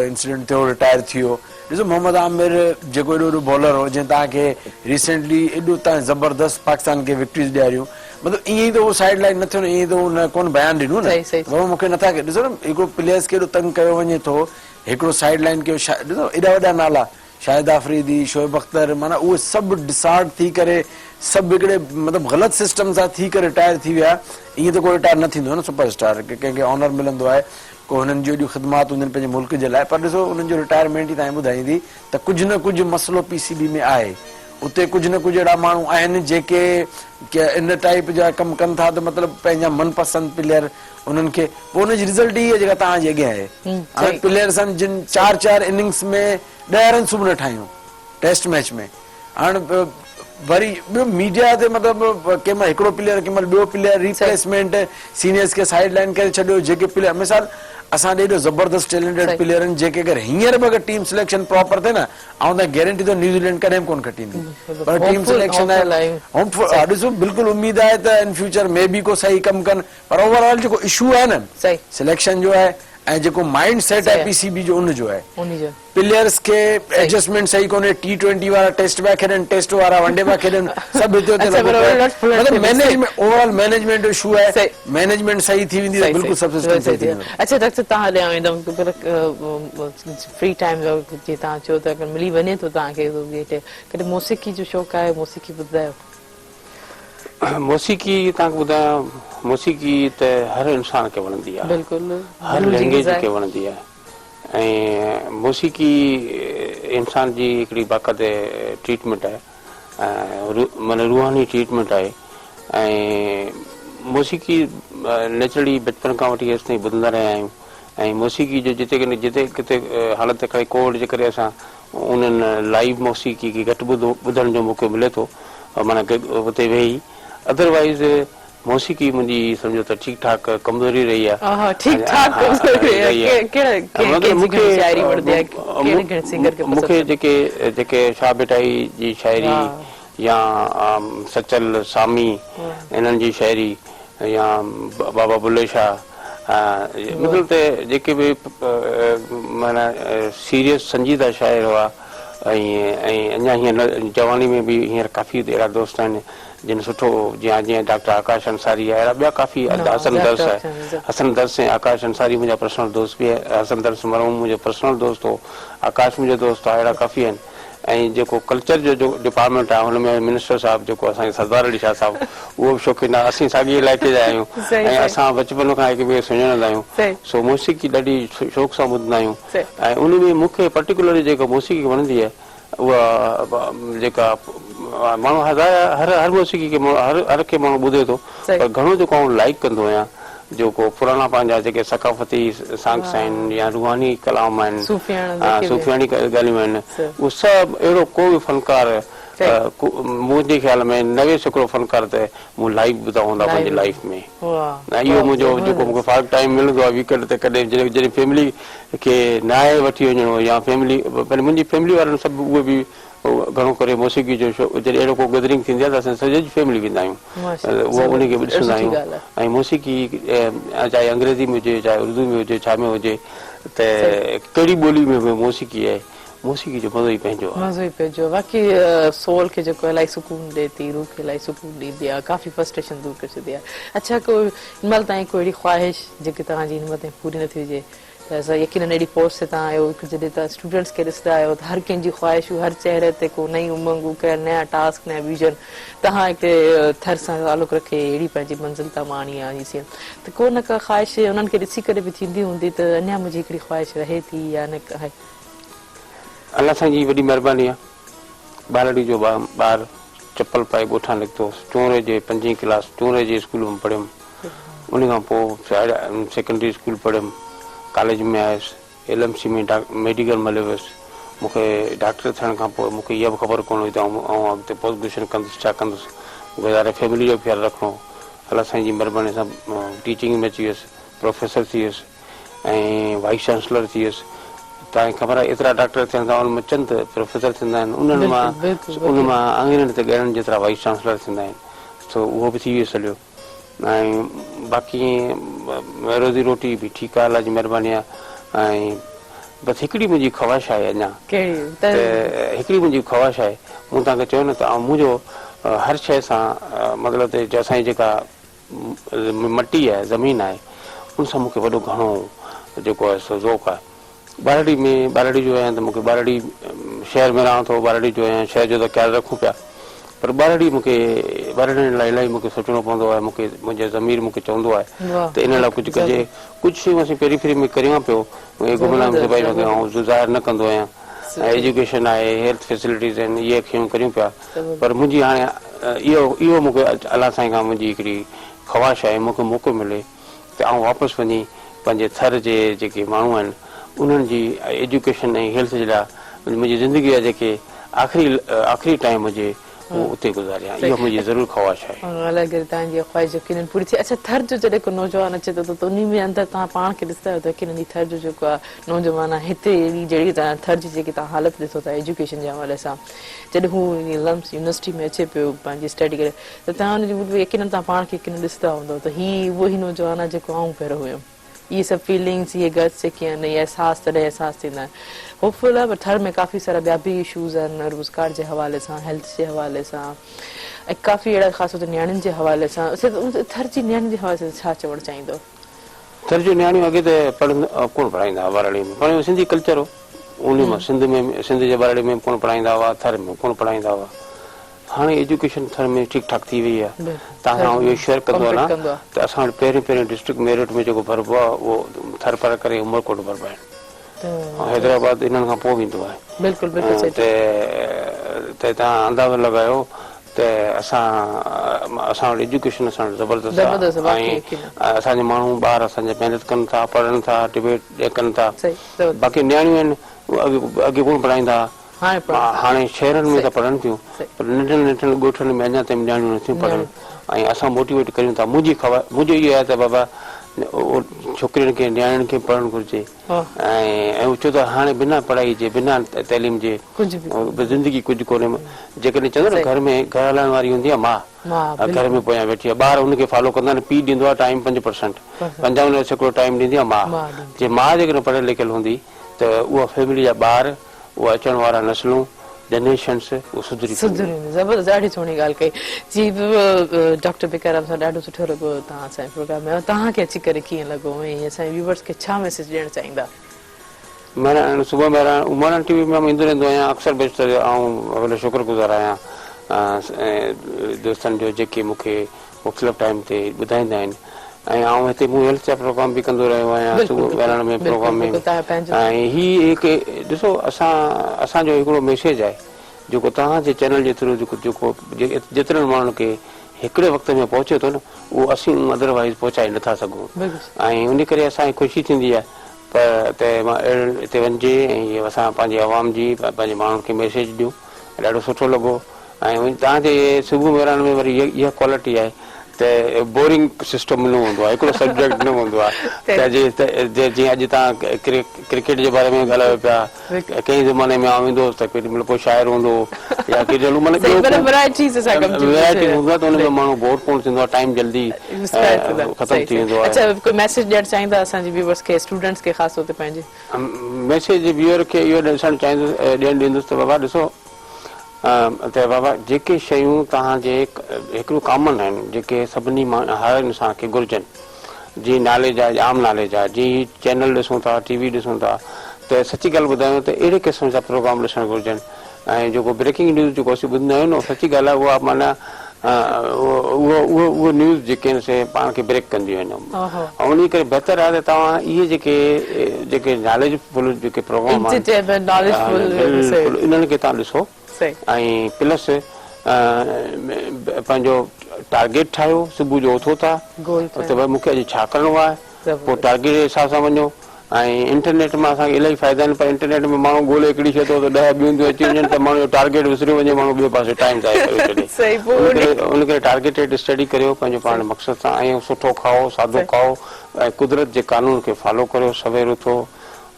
इंसिडेंट थियो रिटायर थी वियो ॾिसो मोहम्मद आमिर जेको एॾो बॉलर हो जंहिं तव्हांखे रिसेंटली एॾो तव्हां ज़बरदस्त पाकिस्तान खे विक्ट्रीज़ ॾियारियूं मतिलबु ईअं ई त उहो साइड लाइन न थियो न ईअं त उहो कोन बयानु ॾिनो न मूंखे नथा कयो ॾिसो न हिकिड़ो प्लेयर्स खे एॾो तंग कयो वञे थो हिकिड़ो साइड लाइन कयो ॾिसो एॾा वॾा नाला शाहिद आफरीदी शोएब अख्तर माना उहे सभु डिसार्ड थी करे सभु हिकिड़े मतिलबु ग़लति सिस्टम सां थी करे रिटायर थी विया ईअं त कोई रिटायर न थींदो न सुपरस्टार कंहिंखे ऑनर मिलंदो आहे को हुननि जूं एॾियूं ख़िदमात हूंदियूं आहिनि पंहिंजे मुल्क जे लाइ पर ॾिसो हुननि जो रिटायरमेंट ई तव्हांखे ॿुधाईंदी त कुझु न कुझु मसइलो पीसीबी में आहे उते कुझु न कुझु अहिड़ा माण्हू आहिनि जेके इन टाइप जा कमु कनि था त मतिलबु पंहिंजा मनपसंदि प्लेयर उन्हनि खे पोइ हुनजी रिज़ल्ट ई आहे जेका तव्हांजे अॻियां आहे हाणे प्लेयर्स आहिनि जिन 4 इनिंग्स में 10 रन्स बि न ठाहियूं टेस्ट मैच में हाणे वरी ॿियो मीडिया ते मतिलबु कंहिं महिल हिकिड़ो प्लेयर कंहिं महिल ॿियो प्लेयर रिप्लेसमेंट सीनियर्स खे साइड लाइन करे छॾियो जेके प्लेयर मिसाल असां ॾे एॾो ज़बरदस्त टैलेंटेड प्लेयर आहिनि जेके अगरि हींअर बि अगरि टीम सिलेक्शन प्रॉपर थिए न ऐं त गारंटी थो न्यूज़ीलैंड कॾहिं बि कोन खटींदी पर टीम सिलेक्शन आहे ॾिसो बिल्कुलु उमेद आहे त इन फ्यूचर में बि को सही कमु कनि पर ओवरऑल जेको इशू आहे न सिलेक्शन जो आहे ऐं जेको माइंड सेट आहे पीसीबी जो उन जो आहे उन्हीं जो प्लेयर्स के एडजस्टमेंट सही कोने T20 वाला टेस्ट पिया खेॾनि टेस्ट वारा वनडे पिया खेॾनि सभु हिते हुते मतलब मैनेजमेंट ओवरऑल मैनेजमेंट जो इशू आहे मैनेजमेंट सही थी वेंदी त बिल्कुलु सभु सिस्टम सही थी वेंदो अच्छा डॉक्टर तव्हां ॾियां वेंदमि फ्री टाइम जीअं तव्हां चयो त अगरि मिली वञे थो तव्हांखे कॾहिं मौसीक़ी जो शौक़ु आहे मौसीक़ी ॿुधायो मौसीक़ी तव्हांखे ॿुधायां मौसीक़ी त हर इंसान खे वणंदी आहे बिल्कुलु हर लैंग्वेज खे वणंदी आहे ऐं मौसीक़ी इंसान जी हिकिड़ी बाक़ाइदे ट्रीटमेंट आहे माना रूहानी ट्रीटमेंट आहे ऐं मौसीक़ी नेचुरली बचपन खां वठी असीं ॿुधंदा रहिया आहियूं ऐं मौसीक़ी जो जिते किथे हालत करे कोविड जे करे असां उन्हनि लाइव मौसीक़ी खे घटि ॿुधण जो मौक़ो मिले थो माना हुते वेही अदरवाइज़ मौसीक़ी मुंहिंजी सम्झो त ठीकु ठाक कमज़ोरी रही आहे मूंखे जेके शाह बेटाई जी शाइरी या सचल सामी इन्हनि जी शाइरी या बाबा बुल्ले शाह मतिलबु त जेके बि माना सीरियस संजीदा शाइर हुआ ऐं अञा हीअं जवानी में बि हींअर काफ़ी अहिड़ा दोस्त आहिनि जिन सुठो जीअं डॉक्टर आकाश अंसारी आहे अहिड़ा ॿिया काफ़ी हसन दर्स आहे हसन दर्स ऐं आकाश अंसारी मुंहिंजा पर्सनल दोस्त बि आहे हसन दर्स मरहूम मुंहिंजो पर्सनल दोस्त हो आकाश मुंहिंजो दोस्त आहे अहिड़ा काफ़ी आहिनि ऐं जेको कल्चर जो डिपार्टमेंट आहे हुनमें मिनिस्टर साहिबु जेको असांखे सरदार अली शाह साहिबु उहो बि शौक़ीन आहे असीं साॻिए इलाइक़े जा आहियूं ऐं असां बचपन खां हिक ॿिए सुञाणंदा आहियूं सो मौसीक़ी ॾाढी शौक़ सां ॿुधंदा आहियूं ऐं उन में मूंखे पर्टिकुलरली जेका मौसीक़ी वणंदी आहे उहा जेका माण्हू हर मौसीक़ी खे हर खे माण्हू ॿुधे थो पर घणो जेको आउं लाइक कंदो आहियां जेको पुराणा पंहिंजा जेके सकाफ़ती सांग्स आहिनि या रूहानी कलाम आहिनि सूफ़ियानी ॻाल्हियूं आहिनि उहो सभु अहिड़ो को बि फनकार मुंहिंजे ख़्याल में 90% फनकार त मूं लाइव ॿुधा हूंदा पंहिंजी लाइफ में ऐं इहो मुंहिंजो जेको मूंखे फाल्ट टाइम मिलंदो आहे वीकेंड ते कॾहिं जॾहिं फैमिली खे नाहे वठी वञिणो या फैमिली मुंहिंजी फैमिली वारनि सभु उहे बि घणो करे मौसीक़ी जो शो जॾहिं अहिड़ो को गैदरिंग थींदी आहे त असां सॼी फैमिली वेंदा आहियूं उहो उनखे बि ॾिसंदा आहियूं ऐं मौसीक़ी चाहे अंग्रेज़ी में हुजे चाहे उर्दू में हुजे छा में हुजे त कहिड़ी ॿोली में बि मौसीक़ी आहे मौसीक़ी जो मज़ो ई पंहिंजो बाक़ी सोल खे जेको इलाही सुकून ॾिए थी रूह खे इलाही सुकून ॾींदी आहे काफ़ी फ्रस्ट्रेशन दूर करे छॾींदी आहे अच्छा कोई हिन महिल ताईं कोई अहिड़ी ख़्वाहिश जेकी तव्हांजी हिन महिल ताईं पूरी न थी हुजे त असां यकीनन अहिड़ी पोस्ट ते तव्हां आहियो जॾहिं तव्हां स्टूडेंट्स खे ॾिसंदा आहियो त हर कंहिंजी ख़्वाहिशूं हर चेहरे ते को नई उमंगूं कया नया टास्क नया विजन तव्हां हिकिड़े थर सां तालुक़ रखे अहिड़ी पंहिंजी मंज़िल तां माणी आहे जीअं त को न का ख़्वाहिश उन्हनि खे ॾिसी करे बि थींदी हूंदी त अञा मुंहिंजी हिकिड़ी ख़्वाहिश रहे थी या न आहे अलाह साईं जी वॾी महिरबानी आहे बालड़ी जो ॿार चप्पल पाए ॻोठां निकितो चूरे जे 5वीं क्लास चूरे जे स्कूल में पढ़ियुमि उन खां पोइ सेकेंडरी स्कूल पढ़ियुमि कॉलेज में आयुसि LMC में मेडिकल में हलियो वियुसि मूंखे डॉक्टर थियण खां पोइ मूंखे इहा बि ख़बर कोन हुई त आउं अॻिते पोस्ट ग्रेजुएशन कंदुसि छा कंदुसि गुज़ारे फैमिली जो ख़्यालु रखिणो अलाह साईं जी महिरबानी सां टीचिंग में अची वियुसि प्रोफेसर थी वियुसि ऐं वाइस चांसलर थी वियुसि तव्हांखे ख़बर आहे एतिरा डॉक्टर थियनि था उनमें चंद प्रोफेसर थींदा आहिनि उन मां अंग्रेज़ी ते ॻाइण जेतिरा वाइस चांसलर थींदा आहिनि त उहो बि थी वियुसि हलियो ऐं बाक़ी रोज़ी रोटी बि ठीकु आहे अलाह जी महिरबानी आहे ऐं बसि हिकिड़ी मुंहिंजी ख़्वाहिश आहे अञा त हिकिड़ी मुंहिंजी ख़्वाहिश आहे मूं तव्हांखे चयो न त मुंहिंजो हर शइ सां मतिलबु त असांजी जेका मटी आहे ज़मीन आहे उन सां मूंखे वॾो घणो जेको आहे सो ज़ौक़ु आहे बारड़ी जो आहियां त मूंखे बारड़ी शहर में रहां थो बारड़ी जो आहियां शहर जो त ख़्यालु रखूं पिया पर बारड़ी लाइ इलाही मूंखे सोचणो पवंदो आहे मूंखे मुंहिंजो ज़मीर मूंखे चवंदो आहे त इन लाइ कुझु कजे कुझु शयूं असीं पेरीफेरी में करियां पियो घुमण में भाई ऐं ज़ाहिर न कंदो आहियां ऐं एजुकेशन आहे हेल्थ फैसिलिटीज़ आहिनि इहे शयूं करियूं पिया पर मुंहिंजी हाणे इहो मूंखे अलाह साईं खां मुंहिंजी हिकिड़ी ख़्वाहिश आहे मूंखे मौक़ो मिले त आउं वापसि वञी पंहिंजे थर जे जेके माण्हू आहिनि उन्हनि जी एजुकेशन ऐं हेल्थ जे लाइ मुंहिंजी ज़िंदगी जा जेके आख़िरी टाइम हुजे उहो उते गुज़ारियां इहो मुंहिंजी ज़रूरु ख़्वाहिश आहे तव्हांजी ख़्वाहिश यकीनन पूरी थी अच्छा थर जो जॾहिं को नौजवान अचे थो त उन में अंदरि तव्हां पाण खे ॾिसंदा आहियो त यकीनन थर जो जेको आहे नौजवान आहे हिते अहिड़ी जहिड़ी तव्हां थर जी जेकी तव्हां हालत ॾिसो था एजुकेशन जे हवाले सां जॾहिं हू लम्स यूनिवर्सिटी में अचे पियो पंहिंजी स्टडी करे त तव्हां हुनजी यकीनन तव्हां पाण खे यकीनन ॾिसंदा हूंदव त हीउ उहो ई नौजवान आहे जेको आउं पहिरियों हुयुमि ये सब फीलिंग्स, ये गट्स जेके आहिनि, ये एहसास तॾहिं एहसास थींदा आहिनि। होपफुल आहे, पर थर में काफ़ी सारा ॿिया बि इशूज़ आहिनि, रोज़गार जे हवाले सां, हेल्थ जे हवाले सां, ऐं काफ़ी अहिड़ा ख़ासि तौर ते नियाणियुनि जे हवाले सां। थर जी नियाणियुनि जे हवाले सां छा चवणु चाहींदो? थर जूं नियाणियूं अॻे त कोन पढ़ाईंदा हुआ बाराड़ी में, पर सिंधी कल्चर हो उन में, सिंध जे बाराड़ी में कोन पढ़ाईंदा हुआ, थर में कोन पढ़ाईंदा हुआ। हाणे एजुकेशन थर में ठीकु ठाक थी वई आहे। तव्हां इहो शेयर कंदो न त असां वटि पहिरीं डिस्ट्रिक्ट मेरिट में जेको भरबो आहे उहो थर पर करे उमरकोट भरबा आहिनि, हैदराबाद इन्हनि खां पोइ वेंदो आहे। त तव्हां अंदाज़ो लॻायो त असां वटि एजुकेशन असां वटि ज़बरदस्त आहे, ऐं असांजे माण्हू ॿार असांजा महिनत कनि था, पढ़नि था, डिबेट कनि था। बाक़ी नियाणियूं आहिनि अॻे कोन पढ़ाईंदा, हाणे शहरनि में त पढ़नि थियूं, पर नंढनि नंढनि ॻोठनि में अञा ताईं नियाणियूं नथियूं पढ़नि। ऐं असां मोटिवेट कयूं था। मुंहिंजो इहो आहे त बाबा छोकिरियुनि खे नियाणियुनि खे पढ़णु घुरिजे, ऐं छो त हाणे बिना पढ़ाई जे, बिना तइलीम जे ज़िंदगी कुझु कोन्हे। जेकॾहिं चवंदो न घर में घर हलाइण वारी हूंदी आहे माउ, घर में पोयां वेठी आहे, ॿार हुनखे फॉलो कंदा आहिनि, पीउ ॾींदो आहे टाइम 5%, 55% टाइम ॾींदी आहे माउ। जे माउ जेकॾहिं पढ़ियल लिखियल हूंदी त उहा फैमिली जा ॿार, उहा अचण वारा नस्लूं, जनरेशन्स सुधरी ज़बरदस्त, ॾाढी सुहिणी ॻाल्हि कई जी। डॉक्टर बेकाराम सां ॾाढो सुठो लॻो तव्हां असांजे प्रोग्राम में। तव्हांखे अची करे कीअं लॻो ऐं असांजे व्यूवर्स खे छा मैसेज ॾियणु चाहींदा? मैं सुबह मेरा उमरान टीवी में ईंदो रहंदो आहियां अक्सर बेशतर, ऐं शुक्रगुज़ार आहियां दोस्तनि जो जेके मूंखे मुख़्तलिफ़ टाइम ते ॿुधाईंदा आहिनि। ऐं हिते मूं हेल्थ जा प्रोग्राम बि कंदो रहियो आहियां सुबुह ॻाल्हाइण में प्रोग्राम में। ऐं हीअ हिकु ॾिसो असांजो हिकिड़ो मैसेज आहे जेको तव्हांजे चैनल जे थ्रू जेको जेतिरनि माण्हुनि खे हिकिड़े वक़्त में पहुचे थो न, उहो असीं अदरवाइज़ पहुचाए नथा सघूं। ऐं उन करे असांखे ख़ुशी थींदी आहे पर त मां हिते वञिजे ऐं असां पंहिंजे आवाम जी, पंहिंजे माण्हुनि खे मैसेज ॾियूं, ॾाढो सुठो लॻो। ऐं तव्हांजे सुबुह मेरान में वरी इहा क्वालिटी आहे त बोरिंग सिस्टम न हूंदो आहे, हिकिड़ो सब्जेक्ट न हूंदो आहे। त जीअं अॼु तव्हां क्रिकेट जे बारे में ॻाल्हायो पिया, कंहिं ज़माने में आउं ईंदो हुउसि त केॾी महिल को शाइर हूंदो या केॾी वैरायटी हूंदो आहे, त हुन में माण्हू बोर कोन थींदो आहे, टाइम जल्दी ख़तमु थी वेंदो आहे। कोई मैसेज ॾियणु चाहींदा असांजे व्यूवर्स खे, स्टूडेंट्स खे ख़ासि तौर ते पंहिंजे? मैसेज व्यूअर खे इहो ॾिसणु ॾियणु ॾींदुसि त बाबा ॾिसो त बाबा जेके शयूं तव्हांजे हिकिड़ो कॉमन आहिनि, जेके सभिनी हर इंसान खे घुरिजनि, जीअं नॉलेज आहे, आम नॉलेज आहे, जीअं चैनल ॾिसूं था, टीवी ॾिसूं था, त सची ॻाल्हि ॿुधायूं त अहिड़े क़िस्म जा प्रोग्राम ॾिसणु घुरिजनि। ऐं जेको ब्रेकिंग न्यूज़ जेको असीं ॿुधंदा आहियूं न, सची ॻाल्हि आहे, उहा माना उहो न्यूज़ जेके आहिनि से पाण खे ब्रेक कंदियूं आहिनि। ऐं उन करे बहितर आहे त तव्हां इहे जेके नॉलेजफुल जेके प्रोग्राम आहिनि इन्हनि खे तव्हां ॾिसो। ऐं प्लस पंहिंजो टारगेट ठाहियो, सुबुह जो उथो था त भई मूंखे अॼु छा करिणो आहे, पोइ टारगेट जे हिसाब सां वञो। ऐं इंटरनेट मां असांखे इलाही फ़ाइदा आहिनि, पर इंटरनेट में माण्हू ॻोल्हे हिकिड़ी शइ थो त 10 ॿियूं थियूं अची वञनि, त माण्हू जो टारगेट विसरी वञे, माण्हू ॿिए पासे टाइम ज़ाया करे छॾे। उन करे टारगेटेड स्टडी करियो पंहिंजो पाण मक़सद सां, ऐं सुठो खाओ, सादो खाओ, ऐं कुदरत जे कानून खे फॉलो करियो, सवेर उथो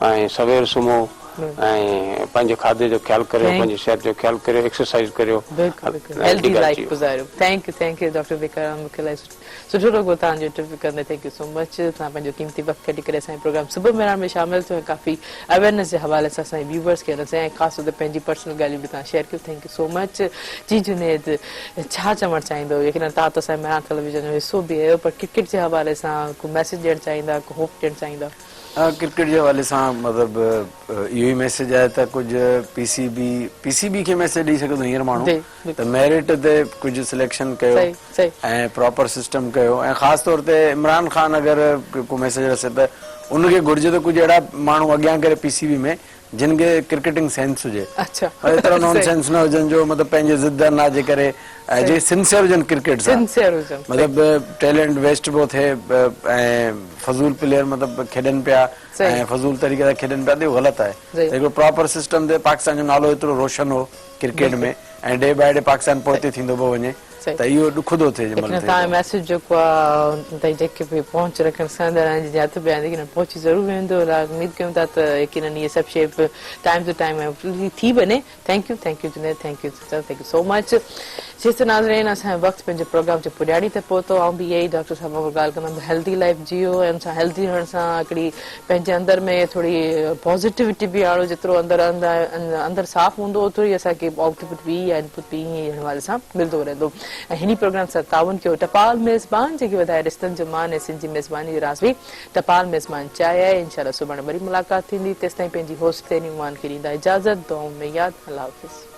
ऐं सवेर सुम्हो, ऐं पंहिंजे खाधे जो ख्यालु करियो, पंहिंजी सिहत जो ख्यालु करियो, एक्सरसाइज करियो, हेल्दी लाइफ गुज़ारियो। थैंक यू डॉक्टर बेकाराम, मूंखे इलाही सुठो लॻो तव्हांजो इंटरव्यू कंदे। थैंक यू सो मच, तव्हां पंहिंजो क़ीमती वक़्तु कढी करे असांजे प्रोग्राम सुबुह मेरान में शामिल थियो, काफ़ी अवेयरनेस जे हवाले सां असांजे व्यूवर्स खे ऐं ख़ासि तौर ते पंहिंजी पर्सनल ॻाल्हियूं बि तव्हां शेयर कयो। Thank you so much. जी जुनेद, छा चवणु चाहींदो? यकीन तव्हां त असांजे मेरान टेलीविजन जो हिसो बि आहियो, पर क्रिकेट जे हवाले सां को मैसेज ॾियणु चाहींदा, को होप ॾियणु चाहींदा? क्रिकेट जे हवाले सां मतिलबु इहो ई मैसेज आहे त कुझु पीसीबी खे मैसेज ॾेई सघंदो हींअर माण्हू त मेरिट ते कुझु सिलेक्शन कयो ऐं प्रॉपर सिस्टम कयो। ऐं ख़ासि तौर ते इमरान ख़ान अगरि को मैसेज रसे त उनखे घुरिजे त कुझु अहिड़ा माण्हू अॻियां करे पीसीबी में जिन खे क्रिकेटिंग सेंस हुजे, एतिरो नॉन सेंस न हुजनि जो मतिलबु पंहिंजे ज़िद न जे करे जे सिंसियर हुजनि क्रिकेट सां, मतिलबु टैलेंट वेस्ट पियो थिए ऐं फज़ूल प्लेयर मतिलबु खेॾनि पिया ऐं फज़ूल तरीक़े सां खेॾनि पिया, त इहो ग़लति आहे। हिकिड़ो प्रॉपर सिस्टम ते पाकिस्तान जो नालो एतिरो रोशन हो क्रिकेट में, ऐं डे बाय डे पाकिस्तान पोइ थींदो पियो वञे, सही। त इहो ॾुख थो थिए जंहिं लेकिन महिल तव्हांजो थिए मैसेज जेको आहे त जेके बि पहुच रखण संदड़ आहिनि जंहिंजे हथ बि आहिनि लेकिन पहुची ज़रूरु वेंदो उमेद कयूं था त यकीनन इहे सभु शइ टाइम टू टाइम थी वञे। Thank U Junaid, thank you so much. जेस नाज़रीन असांजो वक़्तु पंहिंजे प्रोग्राम जे पुॼाड़ी ते पहुतो। ऐं बि इहे ई डॉक्टर साहब वांगुरु ॻाल्हि कंदमि हेल्दी लाइफ जियो ऐं हुन सां हेल्दी रहण सां हिकिड़ी पंहिंजे अंदरि में थोरी पॉज़िटिविटी बि आणो। जेतिरो अंदरि साफ़ हूंदो ओतिरो ई असांखे आउटपुट बि या इनपुट बि ईअं ई हवाले सां मिलंदो रहंदो। ऐं हिन प्रोग्राम सां ताउन कयो टपाल मेज़बान जेके वधाए रिश्तनि जो मान ऐं सिंधी मेज़बानी जी राज़वी टपाल मेज़बान चाहे आहे। इंशाल्लाह सुभाणे वरी मुलाक़ात थींदी। तेसिताईं पंहिंजी होस्ट ते नुमान खे ॾींदा इजाज़त। दुआउनि में यादि। अल्लाह हाफ़िज़।